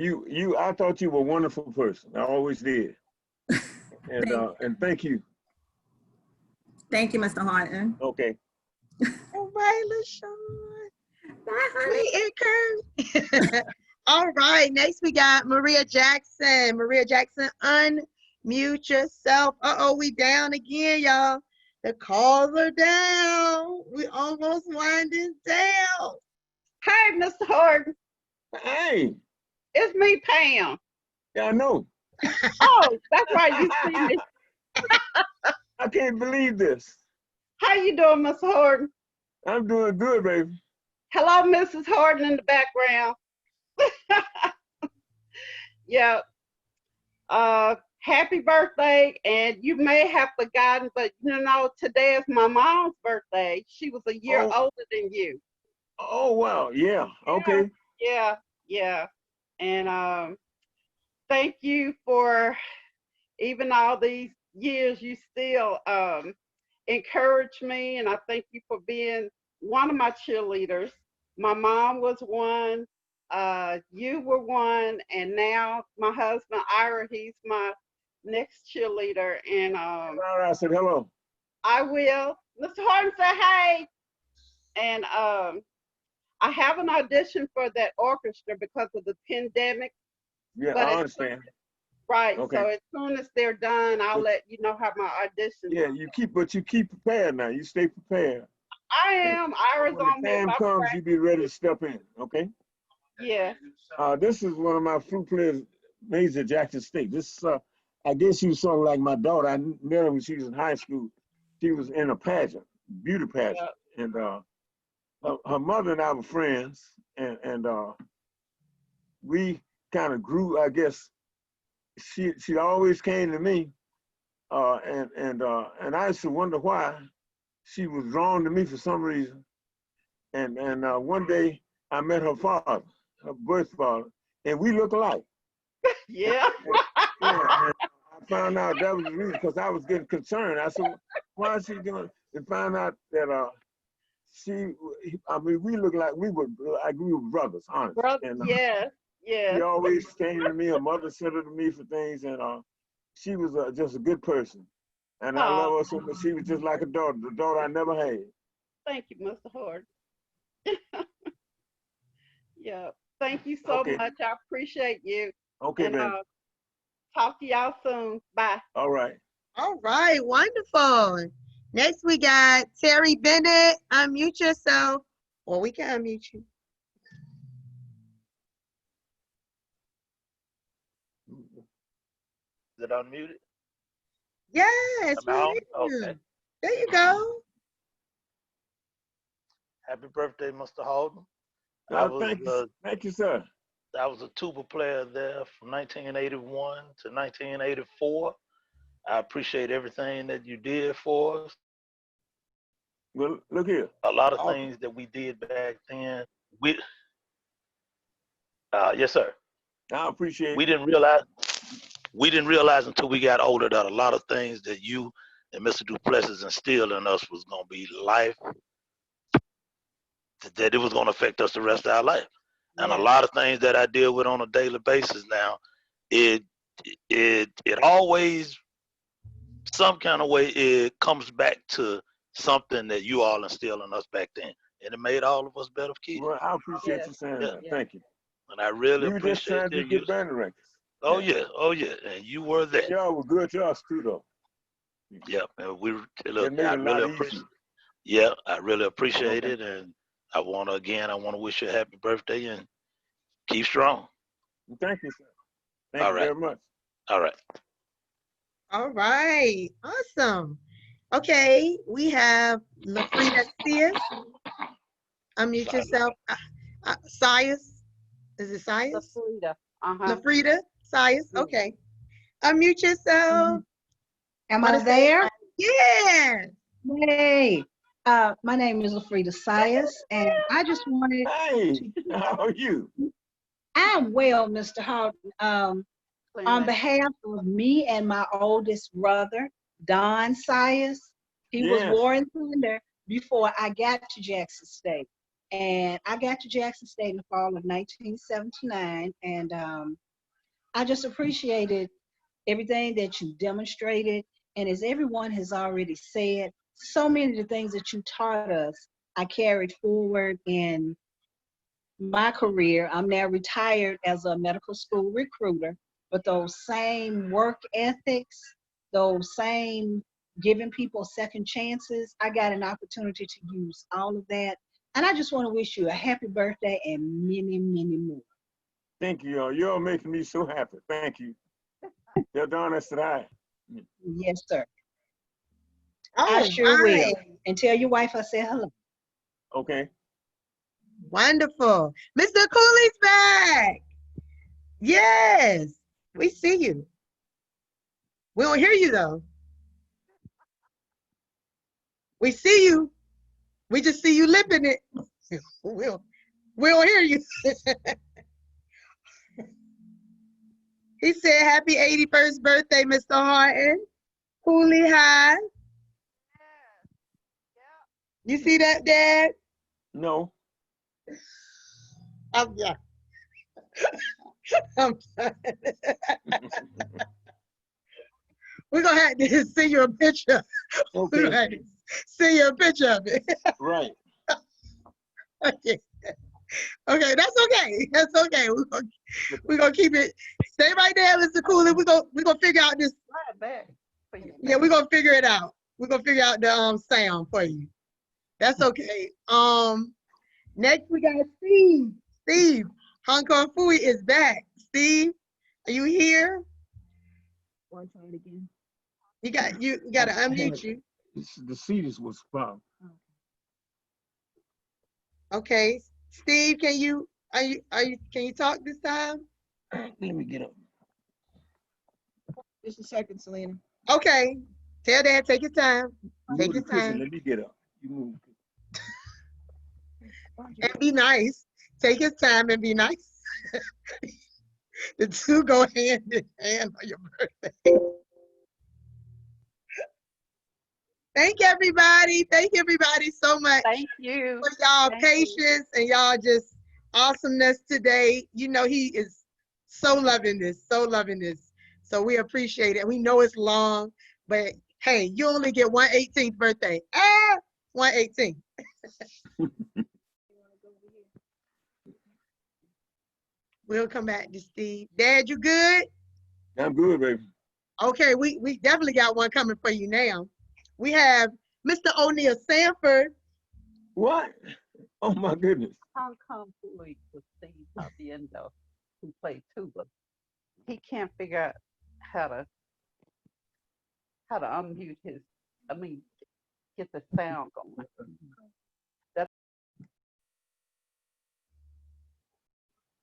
I thought you were a wonderful person. I always did. And and thank you.
Thank you, Mr. Haughton.
Okay.
All right, LaShawn. Bye, honey and Kurt. All right, next we got Maria Jackson. Maria Jackson, unmute yourself. Uh-oh, we down again, y'all. The calls are down. We almost winding down.
Hey, Mr. Haughton.
Hey.
It's me, Pam.
Yeah, I know.
Oh, that's why you see me.
I can't believe this.
How you doing, Mr. Haughton?
I'm doing good, baby.
Hello, Mrs. Haughton in the background. Yeah. Happy birthday. And you may have forgotten, but you know, today is my mom's birthday. She was a year older than you.
Oh, wow. Yeah. Okay.
Yeah. And thank you for even all these years, you still encourage me, and I thank you for being one of my cheerleaders. My mom was one, you were one, and now my husband Ira, he's my next cheerleader. And
I said hello.
I will. Mr. Haughton said hey. And I have an audition for that orchestra because of the pandemic.
Yeah, I understand.
Right.
Okay.
So as soon as they're done, I'll let you know how my audition.
Yeah, you keep prepared now. You stay prepared.
I am. Ira's
when
on
the
me.
time comes, you be ready to step in. Okay.
Yeah.
This is one of my flute players, Major Jackson State. This I guess she was sort of like my daughter. I met her when she was in high school. She was in a pageant, beauty pageant, and her mother and I were friends, and we kind of grew. I guess she always came to me, and I used to wonder why she was drawn to me for some reason. And one day I met her father, her birth father, and we look alike.
Yeah.
And I found out that was the reason, because I was getting concerned. I said, why is she doing? And found out that we look like we were brothers, honestly.
Brothers, yeah.
She always came to me. Her mother sent her to me for things, and she was just a good person. And I love her so much. She was just like a daughter, the daughter I never had.
Thank you, Mr. Haughton. Yeah. Thank you so much. I appreciate you.
Okay,
and,
man.
Talk to y'all soon. Bye.
All right.
All right, wonderful. Next we got Terry Bennett. Unmute yourself, or we can unmute you.
Is it unmuted?
Yes,
I'm out?
we
Okay.
There you go.
Happy birthday, Mr. Haughton.
Thank you, sir.
I was a tuba player there from 1981 to 1984. I appreciate everything that you did for us.
Well, look here.
A lot of things that we did back then. Yes, sir.
I appreciate it.
We didn't realize until we got older that a lot of things that you and Mr. Duplessis instilled in us was going to be life, that it was going to affect us the rest of our life. And a lot of things that I deal with on a daily basis now, it always, some kind of way, it comes back to something that you all instilled in us back then. and it made all of us better kids.
Well, I appreciate you saying that. Thank you.
And I really
You were just
appreciate
trying to
you.
get band directors.
Oh yeah, and you were that.
Y'all were good to us too, though.
Yeah, and we
It
look.
made
I
it a
really
lot
appreciate.
easier.
Yeah, I really appreciate
Okay.
it, and I want to wish you a happy birthday and keep strong.
Thank you, sir. Thank
All
you
right.
very much.
All right.
All right. Awesome. Okay, we have LaFrida Sears. Unmute yourself. Sias. Is it Sias?
LaFrida.
LaFrida Sias. Okay. Unmute yourself.
Am I there?
Yeah.
Hey, my name is LaFrida Sias, and I just wanted
Hey, how are you?
I'm well, Mr. Haughton. On behalf of me and my oldest brother, Don Sias, he was
Yes.
Warren Thunder before I got to Jackson State. And I got to Jackson State in the fall of 1979, and I just appreciated everything that you demonstrated. And as everyone has already said, so many of the things that you taught us, I carried forward in my career. I'm now retired as a medical school recruiter, but those same work ethics, those same giving people second chances, I got an opportunity to use all of that. And I just want to wish you a happy birthday and many, many more.
Thank you, y'all. You're making me so happy. Thank you. Tell Donna said I.
Yes, sir.
Oh,
I sure will.
right.
And tell your wife I said hello.
Okay.
Wonderful. Mr. Cooley's back. Yes. We see you. We don't hear you though. We see you. We just see you lipping it. We don't hear you. He said, happy 81st birthday, Mr. Haughton. Cooley High. You see that, Dad?
No.
Yeah. We're going to have to send you a picture.
Okay.
We're gonna have to send you a picture of it.
Right.
Okay. Okay, that's okay. That's okay. We're gonna keep it. Stay right there, Mr. Cooley. We're gonna figure out this. Yeah, we're gonna figure it out. We're gonna figure out the sound for you. That's okay. Next we got Steve. Steve, Hong Kong Fooey is back. Steve, are you here?
Want to try it again?
You gotta unmute you.
The seat is what's problem.
Okay. Steve, can you talk this time?
Let me get up.
Just a second, Selena.
Okay. Tell Dad, take your time. Take
Move
your
the cushion.
time.
Let me get up. You move.
And be nice. Take his time and be nice. The two go hand in hand on your birthday. Thank everybody. Thank everybody so much.
Thank you.
For y'all
Thank
patience and y'all just awesomeness today. You know, he is so loving this, so loving this. So we appreciate it. We know it's long, but hey, you only get 118th birthday. 118th. We'll come back to Steve. Dad, you good?
I'm good, baby.
Okay, we definitely got one coming for you now. We have Mr. O'Neal Sanford.
What? Oh my goodness.
Hong Kong Fooey with Steve Papiendo, who played tuba. He can't figure out how to unmute get the sound going.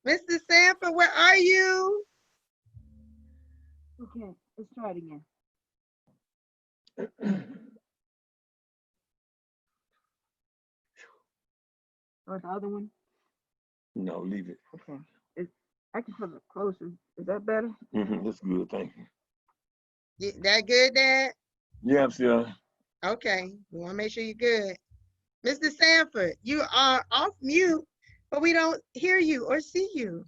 Mr. Sanford, where are you?
Okay, let's try it again. Or the other one?
No, leave it.
Okay. I can put it closer. Is that better?
That's good. Thank you.
That good, Dad?
Yeah, sure.
Okay, we want to make sure you're good. Mr. Sanford, you are off mute, but we don't hear you or see you.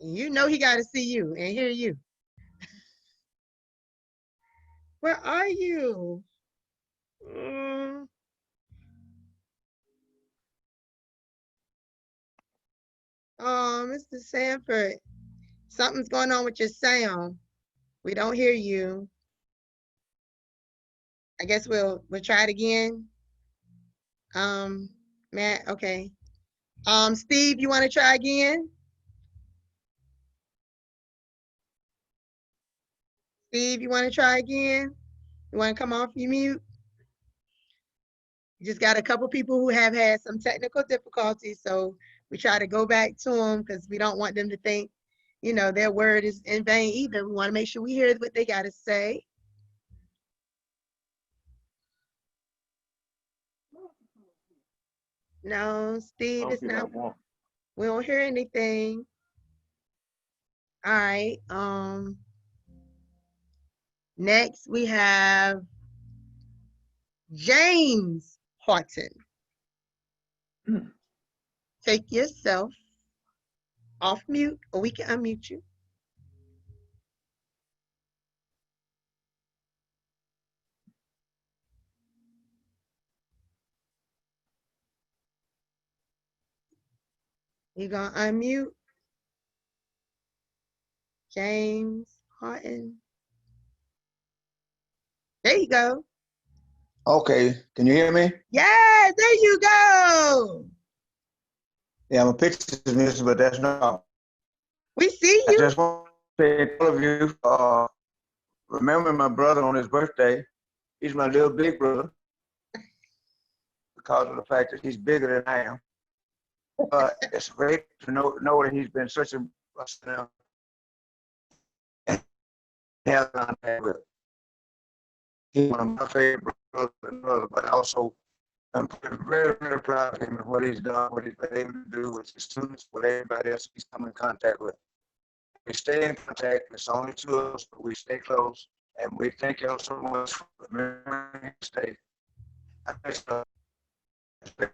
You know he got to see you and hear you. Where are you? Oh, Mr. Sanford, something's going on with your sound. We don't hear you. I guess we'll try it again. Matt, okay. Steve, you want to try again? Steve, you want to try again? You want to come off your mute? You just got a couple people who have had some technical difficulties, so we try to go back to them because we don't want them to think, you know, their word is in vain either. We want to make sure we hear what they got to say. No, Steve, it's not. We don't hear anything. All right. Next we have James Haughton. Take yourself off mute, or we can unmute you. You gonna unmute? James Haughton. There you go.
Okay, can you hear me?
Yeah, there you go.
Yeah, I'm a picture mister, but that's not.
We see you.
I just want to thank all of you for remembering my brother on his birthday. He's my little big brother because of the fact that he's bigger than I am. But it's great to know that he's been such a with. He's one of my favorite brothers, but also I'm very, very proud of him and what he's done, what he's been able to do with his students, with everybody else he's come in contact with. We stay in contact. It's only two of us, but we stay close. And we thank y'all so much for remembering to stay. I messed up, but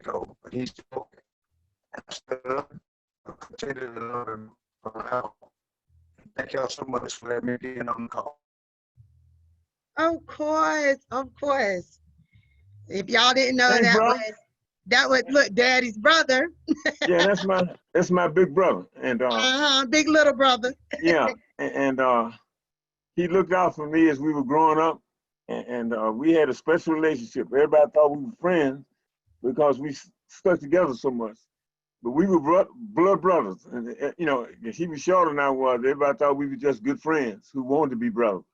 he's okay. And I still love him. I'll continue to love him from now. Thank y'all so much for letting me be in on the call.
Of course, of course. If y'all didn't know,
Thanks,
that was look, Daddy's brother.
Yeah, that's my big brother, and
big little brother.
Yeah, and he looked out for me as we were growing up, and we had a special relationship. Everybody thought we were friends because we stuck together so much, but we were blood brothers. And you know, he was shorter than I was. Everybody thought we were just good friends who wanted to be brothers.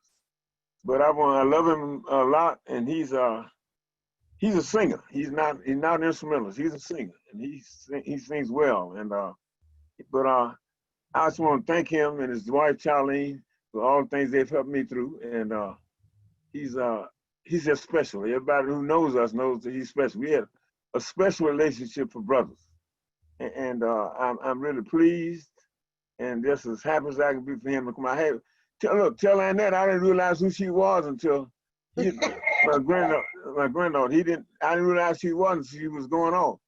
But I love him a lot, and he's a singer. He's not an instrumentalist. He's a singer, and he sings well. And but I just want to thank him and his wife Charlene for all the things they've helped me through. And he's just special. Everybody who knows us knows that he's special. We had a special relationship for brothers, and I'm really pleased and just as happy as I can be for him to come out. Tell Annette I didn't realize who she was until my granddaughter. I didn't realize she was until she was going off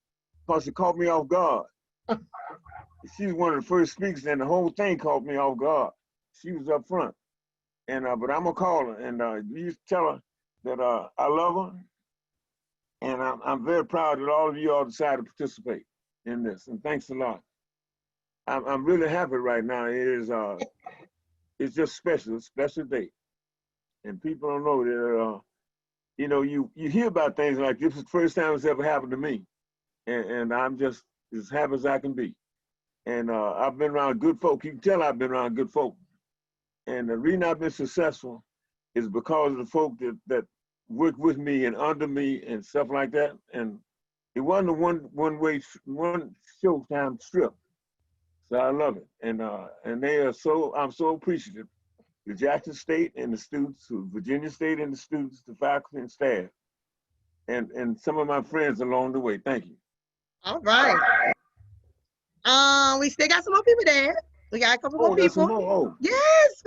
because she caught me off guard. She was one of the first speakers, and the whole thing caught me off guard. She was up front, and but I'm gonna call her, and you tell her that I love her, and I'm very proud that all of you all decided to participate in this, and thanks a lot. I'm really happy right now. It's just special, a special day, and people don't know that. You know, you hear about things like this is the first time it's ever happened to me, and I'm just as happy as I can be. And I've been around good folk. You can tell I've been around good folk. And the reason I've been successful is because of the folk that work with me and under me and stuff like that. And it wasn't a one showtime strip. So I love it. And I'm so appreciative. The Jackson State and the students, Virginia State and the students, the faculty and staff, and some of my friends along the way. Thank you.
All right. We still got some more people there. We got a couple more people.
Some more.
Yes,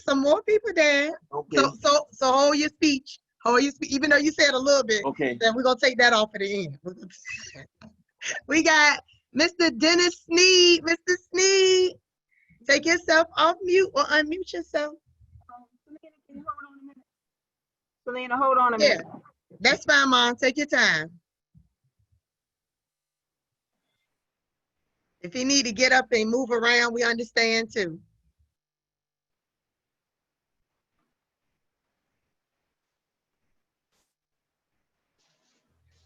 some more people there.
Okay.
So hold your speech. Hold your speech, even though you said a little bit.
Okay.
Then we're gonna take that off at the end. We got Mr. Dennis Sneed. Mr. Sneed, take yourself off mute or unmute yourself.
Selena, hold on a minute.
Yeah, that's fine, Mom. Take your time. If he need to get up and move around, we understand too.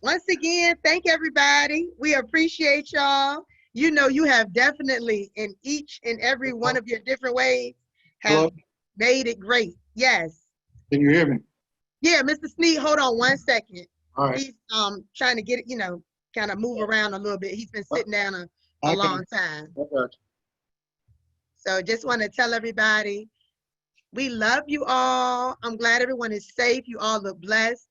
Once again, thank everybody. We appreciate y'all. You know, you have definitely in each and every one of your different ways have made it great. Yes.
Can you hear me?
Yeah, Mr. Sneed, hold on 1 second.
All right.
He's trying to get it, you know, kind of move around a little bit. He's been sitting down a long time.
Okay.
So just want to tell everybody, we love you all. I'm glad everyone is safe. You all look blessed.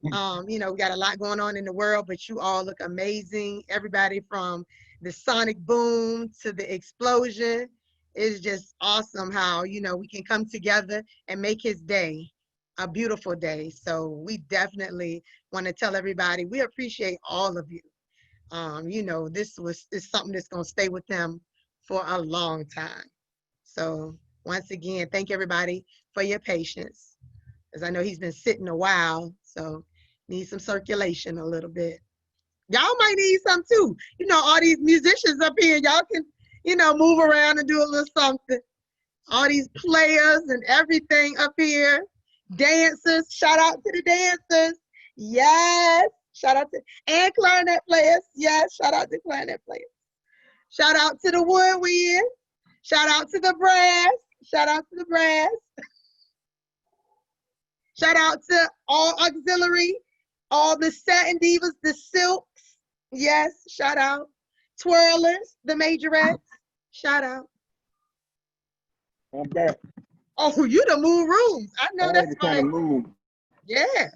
You know, we got a lot going on in the world, but you all look amazing. Everybody from the sonic boom to the explosion. It's just awesome how, you know, we can come together and make his day a beautiful day. So we definitely want to tell everybody, we appreciate all of you. You know, this is something that's going to stay with them for a long time. So once again, thank everybody for your patience, because I know he's been sitting a while, so need some circulation a little bit. Y'all might need some too. You know, all these musicians up here, y'all can, you know, move around and do a little something. All these players and everything up here. Dancers, shout out to the dancers. Yes, shout out to, and clarinet players. Yes, shout out to clarinet players. Shout out to the woodwind. Shout out to the brass. Shout out to the brass. Shout out to all auxiliary, all the satin divas, the silks. Yes, shout out. Twirlers, the majorettes. Shout out.
I'm back.
Oh, you the move rooms. I know that's
kind
right.
of move.
Yeah.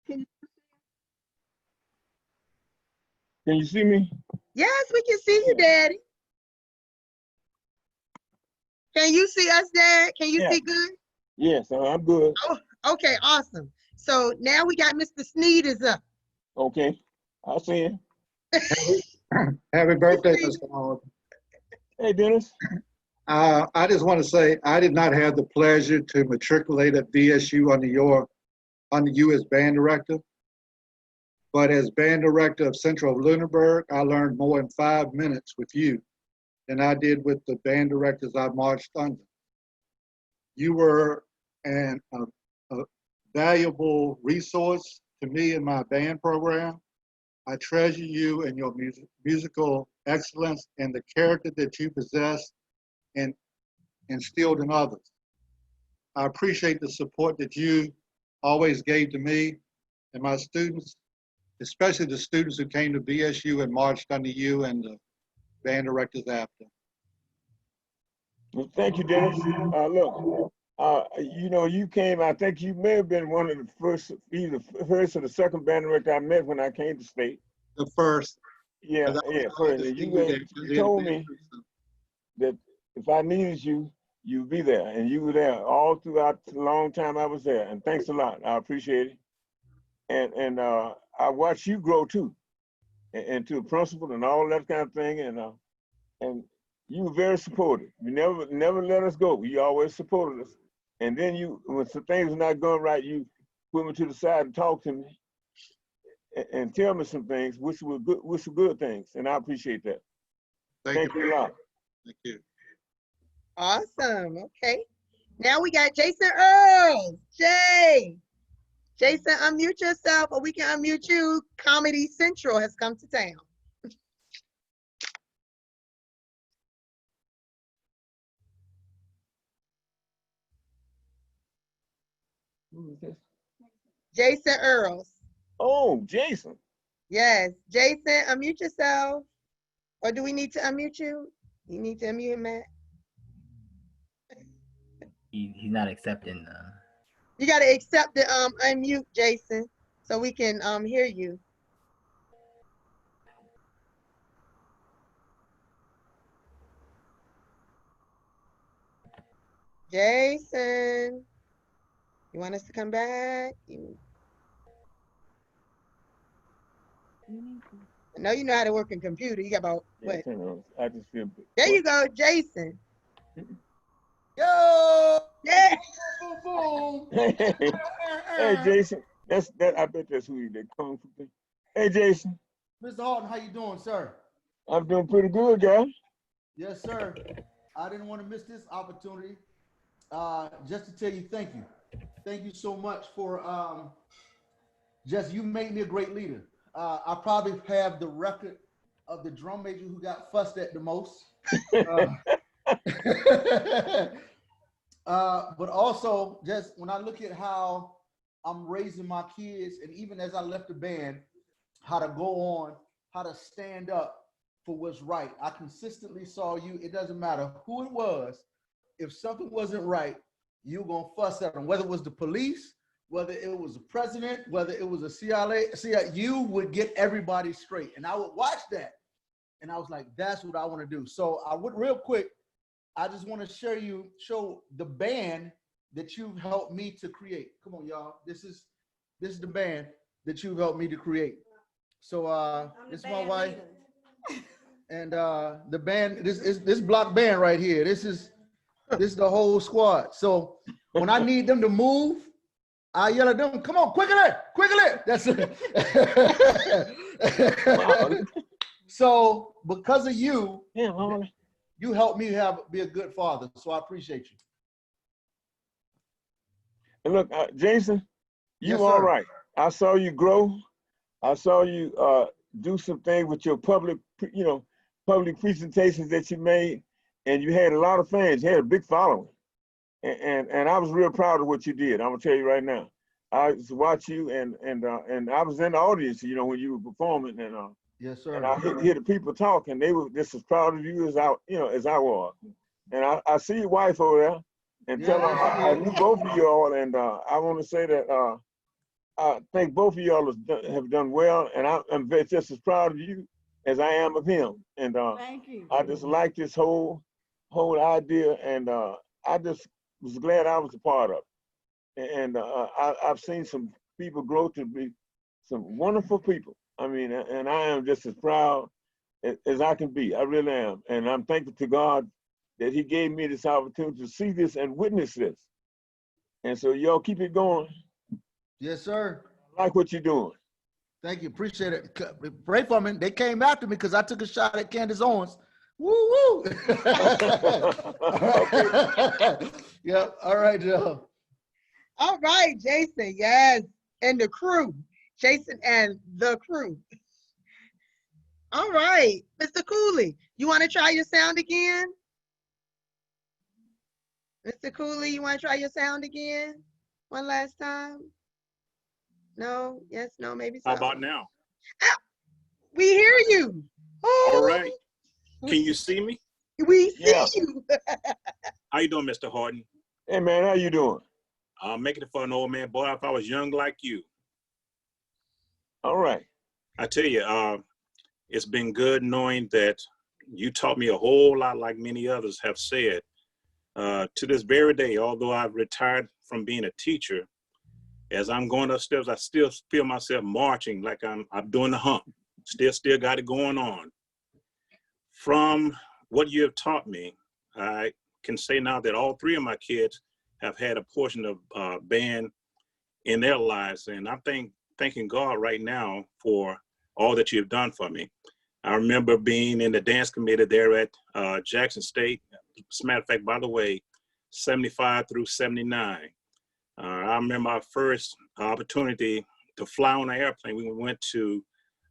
Can you see me?
Yes, we can see you, Daddy. Can you see us, Dad? Can you see good?
Yes, I'm good.
Oh, okay, awesome. So now we got Mr. Sneed is up.
Okay, I'll see you.
Happy birthday, Mr. Haughton.
Hey, Dennis.
I just want to say I did not have the pleasure to matriculate at VSU under you as band director. But as band director of Central Lunenburg, I learned more in 5 minutes with you than I did with the band directors I marched under. You were a valuable resource to me in my band program. I treasure you and your musical excellence and the character that you possess and instilled in others. I appreciate the support that you always gave to me and my students, especially the students who came to VSU and marched under you and the band directors after.
Well, thank you, Dennis. Look, you know, you came, I think you may have been one of the first, either the first or the second band director I met when I came to state.
The first.
Yeah, first. You told me that if I needed you, you'd be there. And you were there all throughout the long time I was there. And thanks a lot. I appreciate it. And I watched you grow too, and to a principal and all that kind of thing. And you were very supportive. You never let us go. You always supported us. And then when some things were not going right, you put me to the side and talk to me and tell me some things, which were good things. And I appreciate that. Thank you a lot.
Thank you.
Awesome. Okay. Now we got Jason Earls. Jason, unmute yourself or we can unmute you. Comedy Central has come to town.
Who is this?
Jason Earls.
Oh, Jason.
Yes. Jason, unmute yourself. Or do we need to unmute you? You need to unmute him, Matt.
He's not accepting the.
You got to accept the unmute, Jason, so we can hear you. Jason, you want us to come back? I know you know how to work a computer. You got about what?
I just feel.
There you go, Jason.
Yo!
Yeah.
Boom, boom.
Hey, Jason. I bet that's who they come from. Hey, Jason.
Mr. Haughton, how you doing, sir?
I'm doing pretty good, guy.
Yes, sir. I didn't want to miss this opportunity. Just to tell you thank you. Thank you so much for just you made me a great leader. I probably have the record of the drum major who got fussed at the most. But also just when I look at how I'm raising my kids, and even as I left the band, how to go on, how to stand up for what's right. I consistently saw you, it doesn't matter who it was, if something wasn't right, you're gonna fuss at them, whether it was the police, whether it was the president, whether it was a CIA, you would get everybody straight. And I would watch that. And I was like, that's what I want to do. So I would real quick, I just want to show the band that you've helped me to create. Come on, y'all. This is the band that you've helped me to create. So this is my wife. And the band, this block band right here. This is the whole squad. So when I need them to move, I yell at them, come on, quickly. That's it. So because of you, you helped me be a good father. So I appreciate you.
And look, Jason, you
Yes,
all
sir.
right. I saw you grow. I saw you do some things with your public presentations that you made, and you had a lot of fans. You had a big following, and I was real proud of what you did. I'm gonna tell you right now. I used to watch you, and I was in the audience, when you were performing, and
yes, sir.
And I hear the people talk, and they were just as proud of you as I was. And I see your wife over there, and tell her I knew both of you all, and I want to say that I think both of y'all have done well, and I'm just as proud of you as I am of him. And
Thank you.
I just like this whole idea, and I just was glad I was a part of it. And I've seen some people grow to be some wonderful people. I mean, and I am just as proud as I can be. I really am. And I'm thankful to God that he gave me this opportunity to see this and witness this. And so y'all keep it going.
Yes, sir.
I like what you're doing.
Thank you. Appreciate it. Pray for me. They came after me because I took a shot at Candace Owens. Woo woo. Yep. All right, Joe.
All right, Jason. Yes. And the crew. Jason and the crew. All right, Mr. Cooley, you want to try your sound again? Mr. Cooley, you want to try your sound again? One last time? No? Yes, no, maybe so.
How about now?
We hear you. Oh.
All right. Can you see me?
We see you.
How you doing, Mr. Haughton?
Hey, man, how you doing?
I'm making it for an old man. Boy, if I was young like you.
All right.
I tell you, it's been good knowing that you taught me a whole lot, like many others have said. To this very day, although I've retired from being a teacher, as I'm going upstairs, I still feel myself marching like I'm doing the hump. Still got it going on. From what you have taught me, I can say now that all three of my kids have had a portion of band in their lives, and I'm thanking God right now for all that you've done for me. I remember being in the dance committee there at Jackson State. As a matter of fact, by the way, 75 through 79. I remember our first opportunity to fly on an airplane. We went to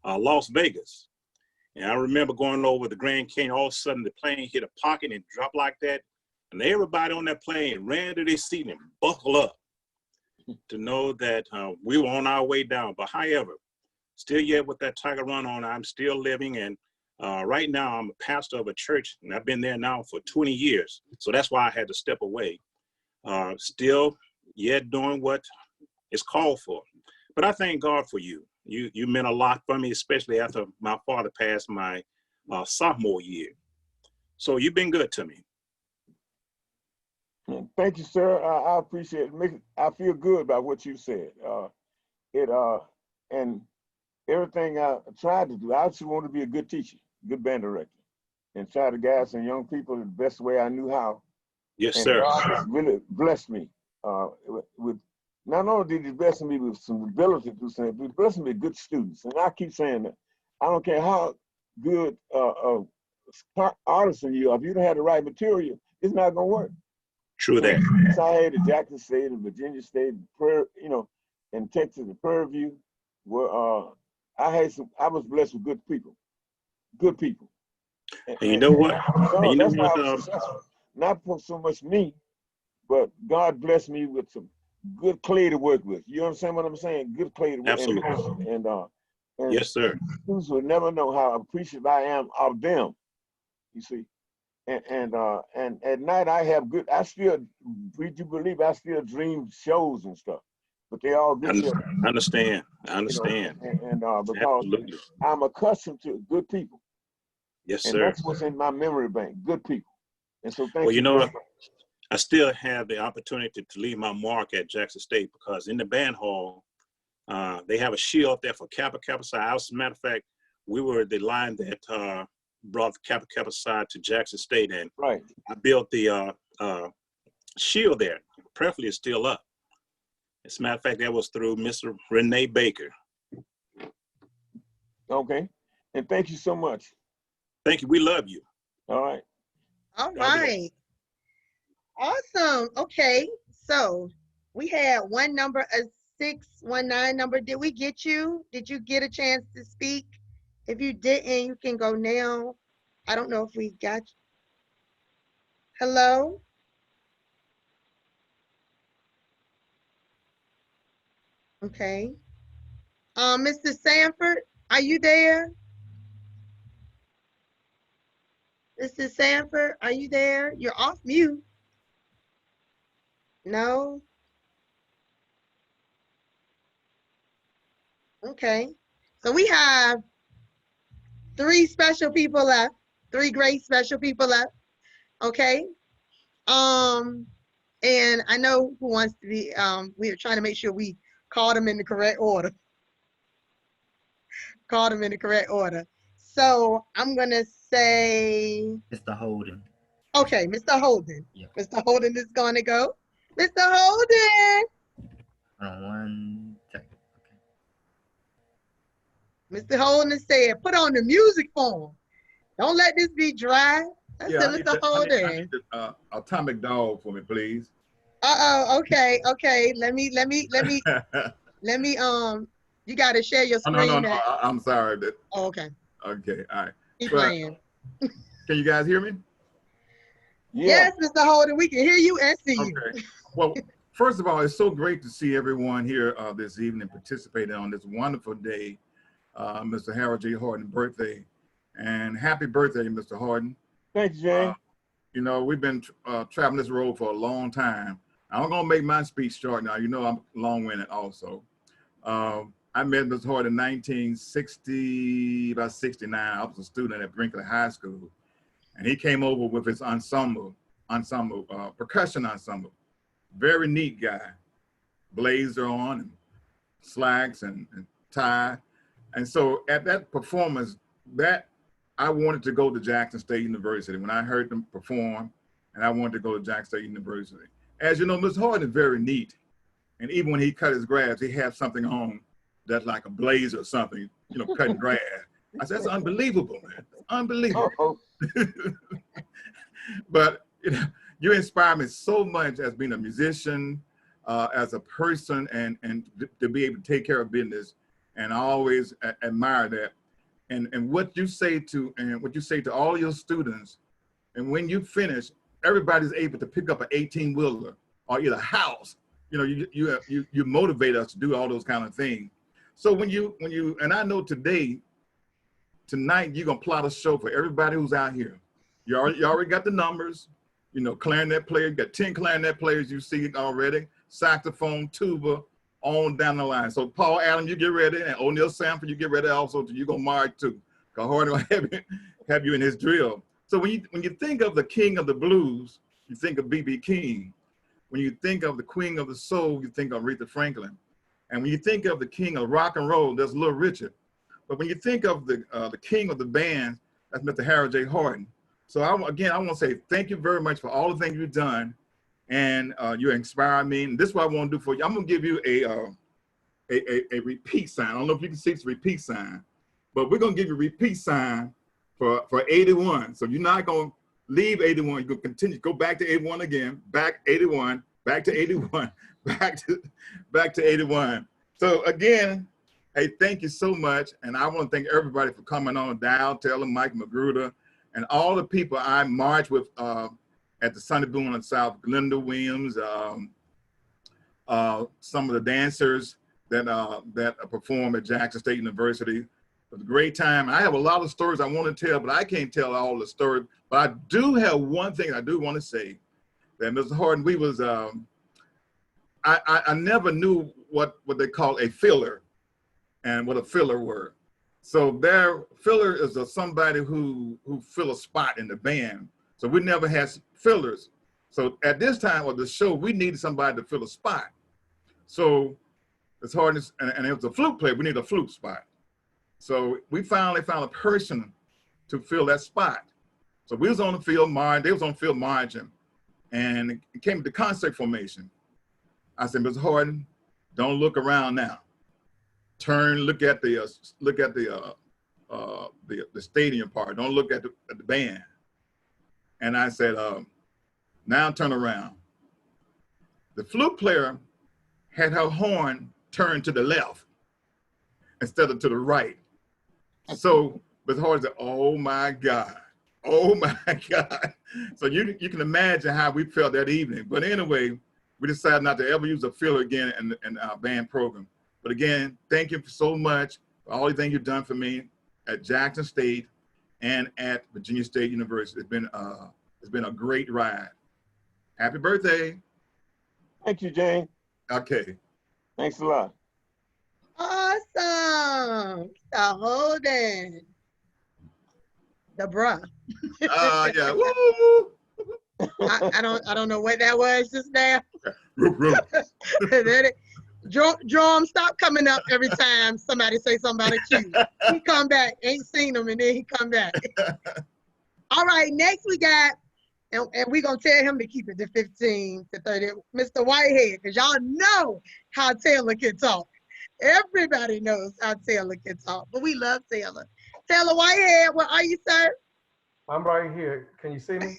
Las Vegas. And I remember going over the Grand Canyon, all of a sudden the plane hit a pocket and dropped like that. And everybody on that plane ran to their seat and buckled up to know that we were on our way down. But however, still yet with that Tiger Run on, I'm still living. And right now I'm a pastor of a church, and I've been there now for 20 years. So that's why I had to step away. Still yet doing what is called for. But I thank God for you. You meant a lot for me, especially after my father passed my sophomore year. So you've been good to me.
Thank you, sir. I appreciate it. I feel good about what you said. And everything I tried to do, I just want to be a good teacher, good band director, and try to guide some young people the best way I knew how.
Yes,
and
sir.
God has really blessed me with not only did he bless me with some ability to do something, but he blessed me with good students. And I keep saying that. I don't care how good artists in you, if you don't have the right material, it's not gonna work.
True that.
So I had at Jackson State and Virginia State, you know, in Texas and Prairie View, where I was blessed with good people.
And you know what?
So that's why I was successful. Not for so much me, but God blessed me with some good clay to work with. You understand what I'm saying? Good clay to work with.
Absolutely.
And
yes, sir.
Students will never know how appreciative I am of them. You see, and at night I still, would you believe I still dream shows and stuff, but they all good shows.
I understand.
You know, because
Absolutely.
I'm accustomed to good people.
Yes,
and
sir.
that's what's in my memory bank, good people. And so thank
Well,
you.
you know what? I still have the opportunity to leave my mark at Jackson State, because in the band hall, they have a shield there for Kappa Kappa Psi. As a matter of fact, we were the line that brought Kappa Kappa Psi to Jackson State, and
right.
I built the shield there. Prayerfully, it's still up. As a matter of fact, that was through Mr. Renee Baker.
Okay, and thank you so much.
Thank you. We love you.
All right.
All right. Awesome. Okay, so we had one number, a 619 number. Did we get you? Did you get a chance to speak? If you didn't, you can go now. I don't know if we got you. Hello? Okay. Mr. Sanford, are you there? Mr. Sanford, are you there? You're off mute. No? Okay. So we have 3 special people left, 3 great special people left. Okay. And I know who wants to be, we are trying to make sure we call them in the correct order. Call them in the correct order. So I'm gonna say
Mr. Haughton.
Okay, Mr. Haughton.
Yeah.
Mr. Haughton is gonna go. Mr. Haughton.
Hold on one second.
Mr. Haughton said, put on the music form. Don't let this be dry. That's Mr. Haughton.
I need the Atomic Dog for me, please.
Okay. Let me, you gotta share your screen.
No, I'm sorry.
Oh, okay.
Okay, all right.
Keep playing.
Can you guys hear me?
Yeah. Yes, Mr. Haughton, we can hear you and see you.
Well, first of all, it's so great to see everyone here this evening participating on this wonderful day, Mr. Harold J. Haughton's birthday. And happy birthday, Mr. Haughton.
Thanks, Jay.
You know, we've been traveling this road for a long time. I'm gonna make my speech short now. You know I'm long-winded also. I met Mr. Haughton in 1960, about 69. I was a student at Brinkley High School. And he came over with his percussion ensemble. Very neat guy. Blazer on and slacks and tie. And so at that performance, I wanted to go to Jackson State University when I heard them perform, and I wanted to go to Jackson State University. As you know, Mr. Haughton is very neat. And even when he cut his grass, he had something on that's like a blazer or something, you know, cutting grass. I said, that's unbelievable, man. Unbelievable. But you inspire me so much as being a musician, as a person, and to be able to take care of business. And I always admire that. And what you say to all your students, and when you finish, everybody's able to pick up an 18-wheeler or either a house. You know, you motivate us to do all those kind of things. So when you and I know tonight you're gonna plot a show for everybody who's out here. You already got the numbers. You know, clarinet player, you got 10 clarinet players you see already, saxophone, tuba, on down the line. So Paul Allen, you get ready, and O'Neill Sanford, you get ready also. You gonna mark too, because Haughton will have you in his drill. So when you think of the king of the blues, you think of B.B. King. When you think of the queen of the soul, you think of Aretha Franklin. And when you think of the king of rock and roll, there's Little Richard. But when you think of the king of the band, that's Mr. Harold J. Haughton. So I want to say thank you very much for all the things you've done, and you inspire me. And this is what I want to do for you. I'm gonna give you a repeat sign. I don't know if you can see this repeat sign, but we're gonna give you a repeat sign for 81. So you're not going to leave 81. You're going to continue, go back to 81 again, back 81, back to 81, back to 81. So again, hey, thank you so much. And I want to thank everybody for coming on down, Taylor, Mike Magruder, and all the people I marched with at the Sunday Boone in South, Glenda Williams, some of the dancers that perform at Jackson State University. It was a great time. I have a lot of stories I want to tell, but I can't tell all the stories. But I do have one thing I do want to say, that Mr. Haughton, we was, I never knew what they call a filler and what a filler were. So their filler is somebody who fill a spot in the band. So we never had fillers. So at this time of the show, we needed somebody to fill a spot. So it's hard, and it was a flute player. We need a flute spot. So we finally found a person to fill that spot. So we was on the field margin, they was on the field margin, and it came to concert formation. I said, Mr. Haughton, don't look around now. Turn, look at the stadium part. Don't look at the band. And I said, now turn around. The flute player had her horn turned to the left instead of to the right. So Mr. Haughton said, oh my God, oh my God. So you can imagine how we felt that evening. But anyway, we decided not to ever use a filler again in our band program. But again, thank you so much for all the things you've done for me at Jackson State and at Virginia State University. It's been a great ride. Happy birthday.
Thank you, Jane.
Okay.
Thanks a lot.
Awesome. The Haughton. The bruh.
Yeah. Woo!
I don't know what that was just now. Jerome, stop coming up every time somebody say something about a cue. He come back, ain't seen him, and then he come back. All right, next we got, and we're going to tell him to keep it to 15 to 30, Mr. Whitehead, because y'all know how Taylor can talk. Everybody knows how Taylor can talk, but we love Taylor. Taylor Whitehead, where are you, sir?
I'm right here. Can you see me?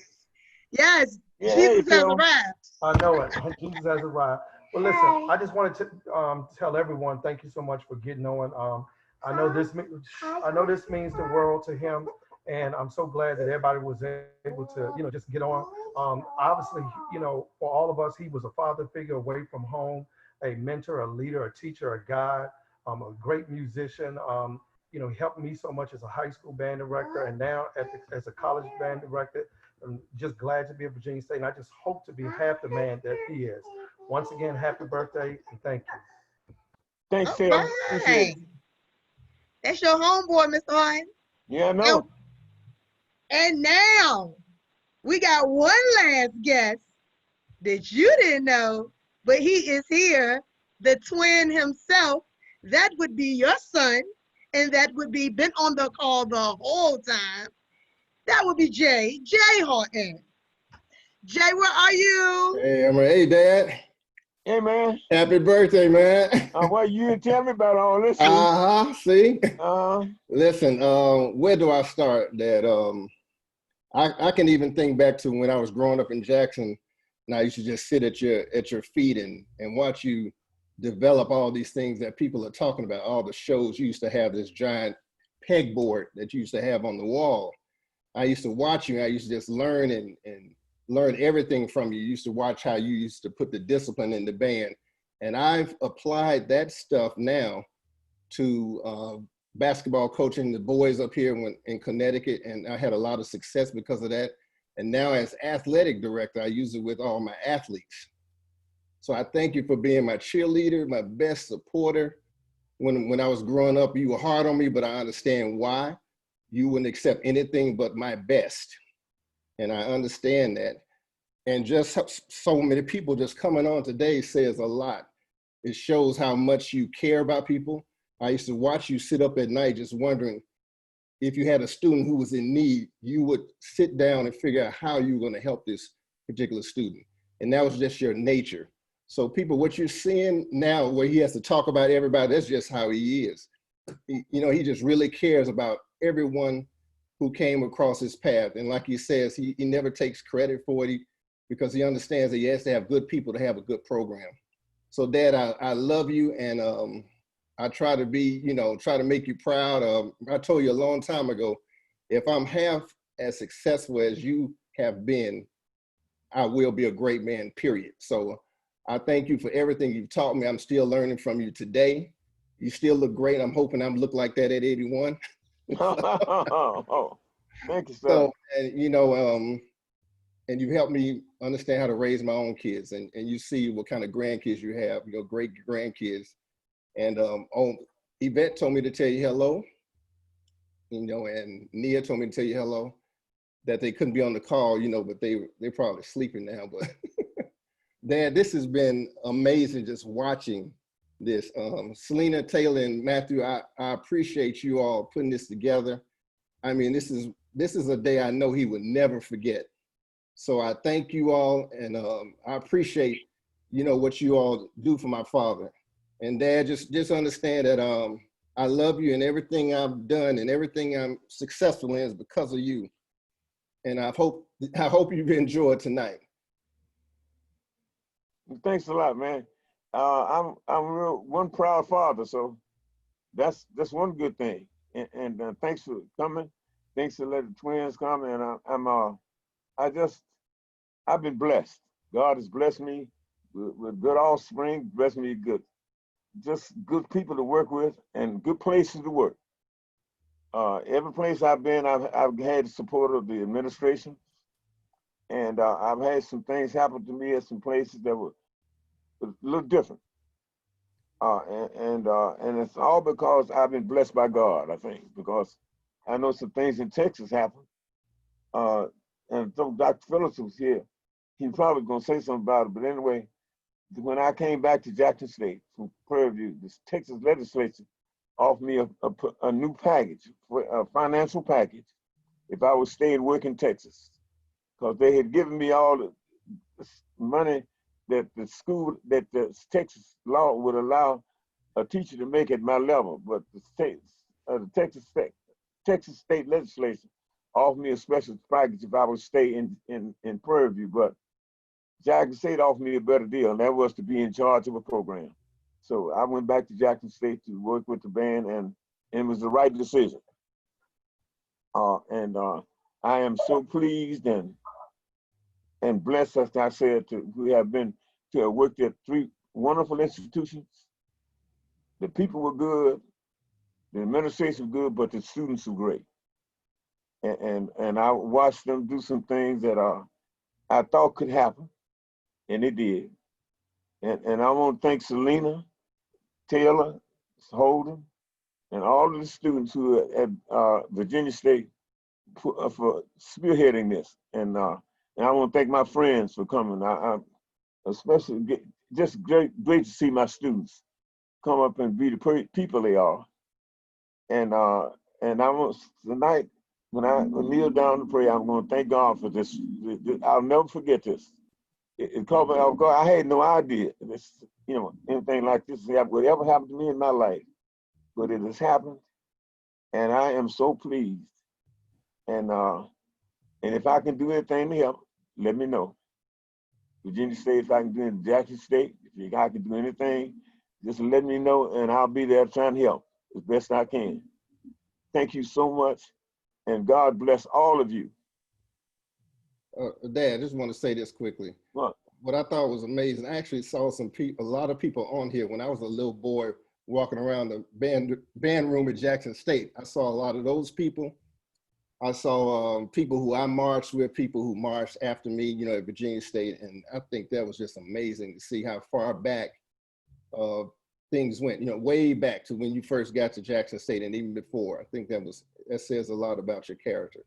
Yes,
Yeah,
Jesus
hey,
has
Phil.
arrived.
I know it. Jesus has arrived. Well, listen, I just wanted to tell everyone, thank you so much for getting on. I know this means the world to him, and I'm so glad that everybody was able to, just get on. Obviously, for all of us, he was a father figure away from home, a mentor, a leader, a teacher, a guide, a great musician. He helped me so much as a high school band director, and now as a college band director. I'm just glad to be at Virginia State, and I just hope to be half the man that he is. Once again, happy birthday, and thank you.
Thanks, Phil.
Right. That's your homeboy, Mr. Haughton.
Yeah, I know.
And now, we got one last guest that you didn't know, but he is here, the twin himself. That would be your son, and that would be been on the call the whole time. That would be Jay Haughton. Jay, where are you?
Hey, hey, Dad.
Hey, man.
Happy birthday, man.
Well, you didn't tell me about all this.
See? Listen, where do I start, Dad? I can even think back to when I was growing up in Jackson, and I used to just sit at your feet and watch you develop all these things that people are talking about, all the shows. You used to have this giant pegboard that you used to have on the wall. I used to watch you, and I used to just learn and learn everything from you. You used to watch how you used to put the discipline in the band. And I've applied that stuff now to basketball coaching the boys up here in Connecticut, and I had a lot of success because of that. And now as athletic director, I use it with all my athletes. So I thank you for being my cheerleader, my best supporter. When I was growing up, you were hard on me, but I understand why. You wouldn't accept anything but my best. And I understand that. And just so many people just coming on today says a lot. It shows how much you care about people. I used to watch you sit up at night just wondering if you had a student who was in need, you would sit down and figure out how you were going to help this particular student. And that was just your nature. So people, what you're seeing now where he has to talk about everybody, that's just how he is. He just really cares about everyone who came across his path. And like he says, he never takes credit for it because he understands that he has to have good people to have a good program. So Dad, I love you, and I try to be, try to make you proud. I told you a long time ago, if I'm half as successful as you have been, I will be a great man, period. So I thank you for everything you've taught me. I'm still learning from you today. You still look great. I'm hoping I'm look like that at 81.
Oh, thank you, sir.
So, and you've helped me understand how to raise my own kids, and you see what kind of grandkids you have, great grandkids. And Yvette told me to tell you hello, and Nia told me to tell you hello, that they couldn't be on the call, but they're probably sleeping now. But Dad, this has been amazing just watching this. Selena, Taylor, and Matthew, I appreciate you all putting this together. I mean, this is a day I know he would never forget. So I thank you all, and I appreciate, what you all do for my father. And Dad, just understand that I love you, and everything I've done and everything I'm successful in is because of you. And I hope you've enjoyed tonight.
Thanks a lot, man. I'm one proud father, so that's one good thing. And thanks for coming. Thanks for letting the twins come. And I've been blessed. God has blessed me with good offspring, blessed me just good people to work with, and good places to work. Every place I've been, I've had the support of the administration, and I've had some things happen to me at some places that were a little different. And it's all because I've been blessed by God, I think, because I know some things in Texas happen. And so Dr. Phillips was here, he's probably gonna say something about it, but anyway, when I came back to Jackson State from Prairie View, this Texas legislature offered me a new package, a financial package, if I would stay and work in Texas. Because they had given me all the money that the Texas law would allow a teacher to make at my level, but the Texas State legislature offered me a special package if I would stay in Prairie View, but Jackson State offered me a better deal, and that was to be in charge of a program. So I went back to Jackson State to work with the band, and it was the right decision. I am so pleased and blessed, as I said, to have worked at 3 wonderful institutions. The people were good, the administration was good, but the students were great. And I watched them do some things that I thought could happen, and it did. And I want to thank Selena, Taylor, Haughton, and all of the students who are at Virginia State for spearheading this. And I want to thank my friends for coming. I especially just great to see my students come up and be the people they are. And I want tonight, when I kneel down to pray, I'm going to thank God for this. I'll never forget this. It caught me off guard. I had no idea this, anything like this would ever happen to me in my life, but it has happened, and I am so pleased. And if I can do anything to help, let me know. Virginia State, if I can do it in Jackson State, if I can do anything, just let me know, and I'll be there trying to help as best I can. Thank you so much, and God bless all of you.
Dad, I just want to say this quickly. What I thought was amazing, I actually saw a lot of people on here when I was a little boy walking around the band room at Jackson State. I saw a lot of those people. I saw people who I marched with, people who marched after me, at Virginia State. And I think that was just amazing to see how far back things went, way back to when you first got to Jackson State and even before. I think that says a lot about your character.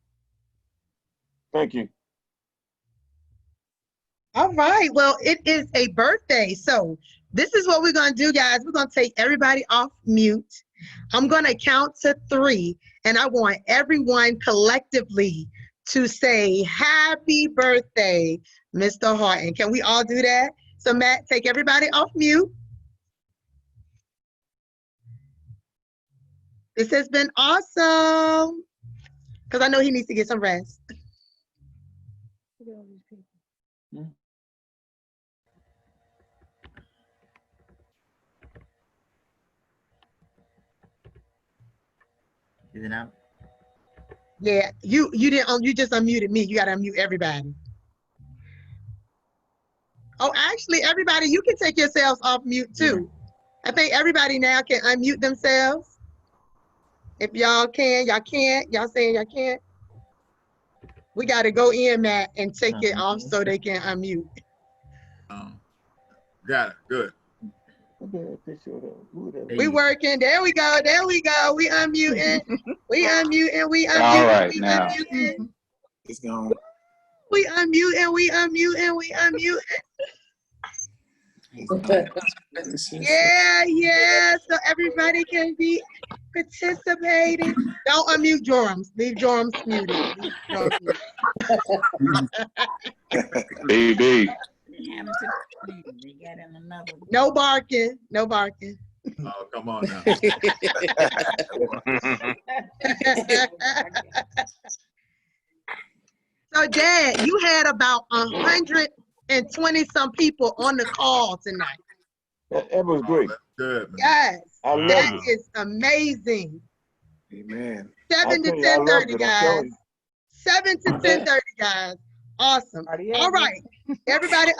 Thank you.
All right, well, it is a birthday. So this is what we're gonna do, guys. We're gonna take everybody off mute. I'm gonna count to 3, and I want everyone collectively to say happy birthday, Mr. Haughton. Can we all do that? So Matt, take everybody off mute. This has been awesome. because I know he needs to get some rest.
Is it out?
Yeah, you didn't you just unmuted me. You gotta unmute everybody. Oh, actually, everybody, you can take yourselves off mute too. I think everybody now can unmute themselves. If y'all can, y'all can't. Y'all saying y'all can't. We gotta go in, Matt, and take it off so they can unmute.
Got it. Good.
We working. There we go. There we go. We unmuting. We unmuting. We unmuting.
All right,
we
now.
unmuting.
It's going.
We unmuting. We unmuting. We unmuting. Yeah, yeah. So everybody can be participating. Don't unmute Jorams. Leave Jorams muted. Leave Jorams muted.
BB.
No barking. No barking.
Oh, come on now.
So, Dad, you had about 120 some people on the call tonight.
That was great.
Good.
Yes,
I love
that
it.
is amazing.
Amen.
7 to
I tell you, I love
10:30,
it, I'm telling
guys.
you.
7 to 10:30, guys. Awesome. All right, everybody.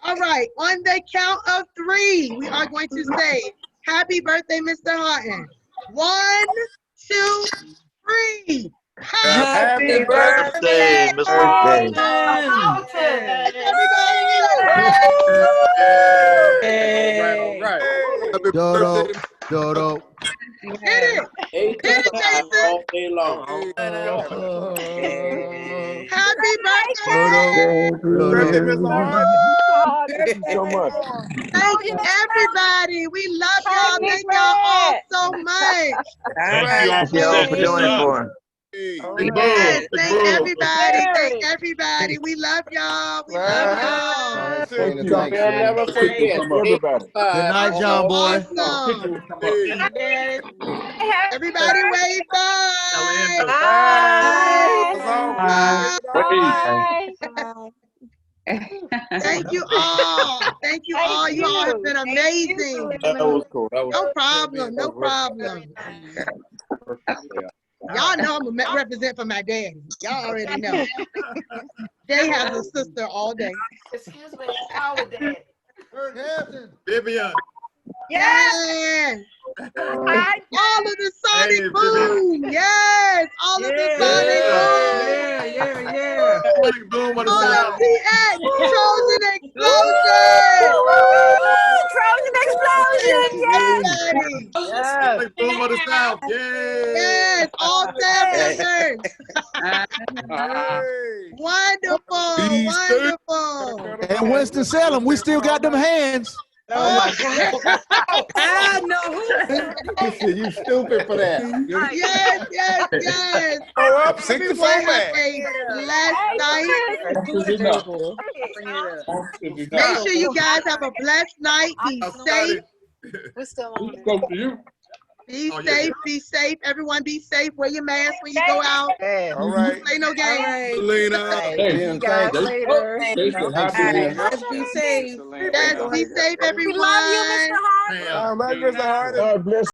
All right, on the count of 3, we are going to say, "Happy birthday, Mr. Haughton." 1, 2, 3.
Happy birthday, Mr.
Birthday.
Everybody
All right.
Happy Dodo, Dodo.
hit it. Hit it, Jason.
All day long.
Happy birthday.
Dodo.
Thank you so much.
Thank you, everybody. We love y'all. Thank y'all all so much.
Thank you all
Thank
for
y'all
setting
for
this
doing it
up.
for him.
Yes, thank everybody. Thank everybody. We love y'all. We love y'all.
Thank you.
We'll never forget.
Everybody.
Good night, John boy.
Awesome. Everybody wave bye. Bye. Thank you all. Thank you all. You all have been amazing.
That was cool. That was
No problem. No problem. Y'all know I'm gonna represent for my daddy. Y'all already know. They have a sister all day.
Excuse me, our daddy.
Vivian.
Yes. All of the sonic
Hey,
boom. Yes. All of the sonic boom.
Yeah.
Sonic boom on the sound.
TX, Trojan Explosion.
Trojan Explosion,
Everybody.
Sonic boom on the south. Yay.
Yes, all staff members. Wonderful, wonderful.
And Winston-Salem, we still got them hands.
Oh my God.
I know
He said, you stupid for that.
Yes, yes, yes.
Oh, up 64
Everyone
man.
have a blessed night. Make sure you guys have a blessed night. Be safe.
We're still on it.
Be safe, be safe. Everyone be safe. Wear your mask when you go out.
All right.
Play no games.
Selena.
See you guys later.
Be safe.
Yes, be safe, everyone.
Mr. Hart.
God bless.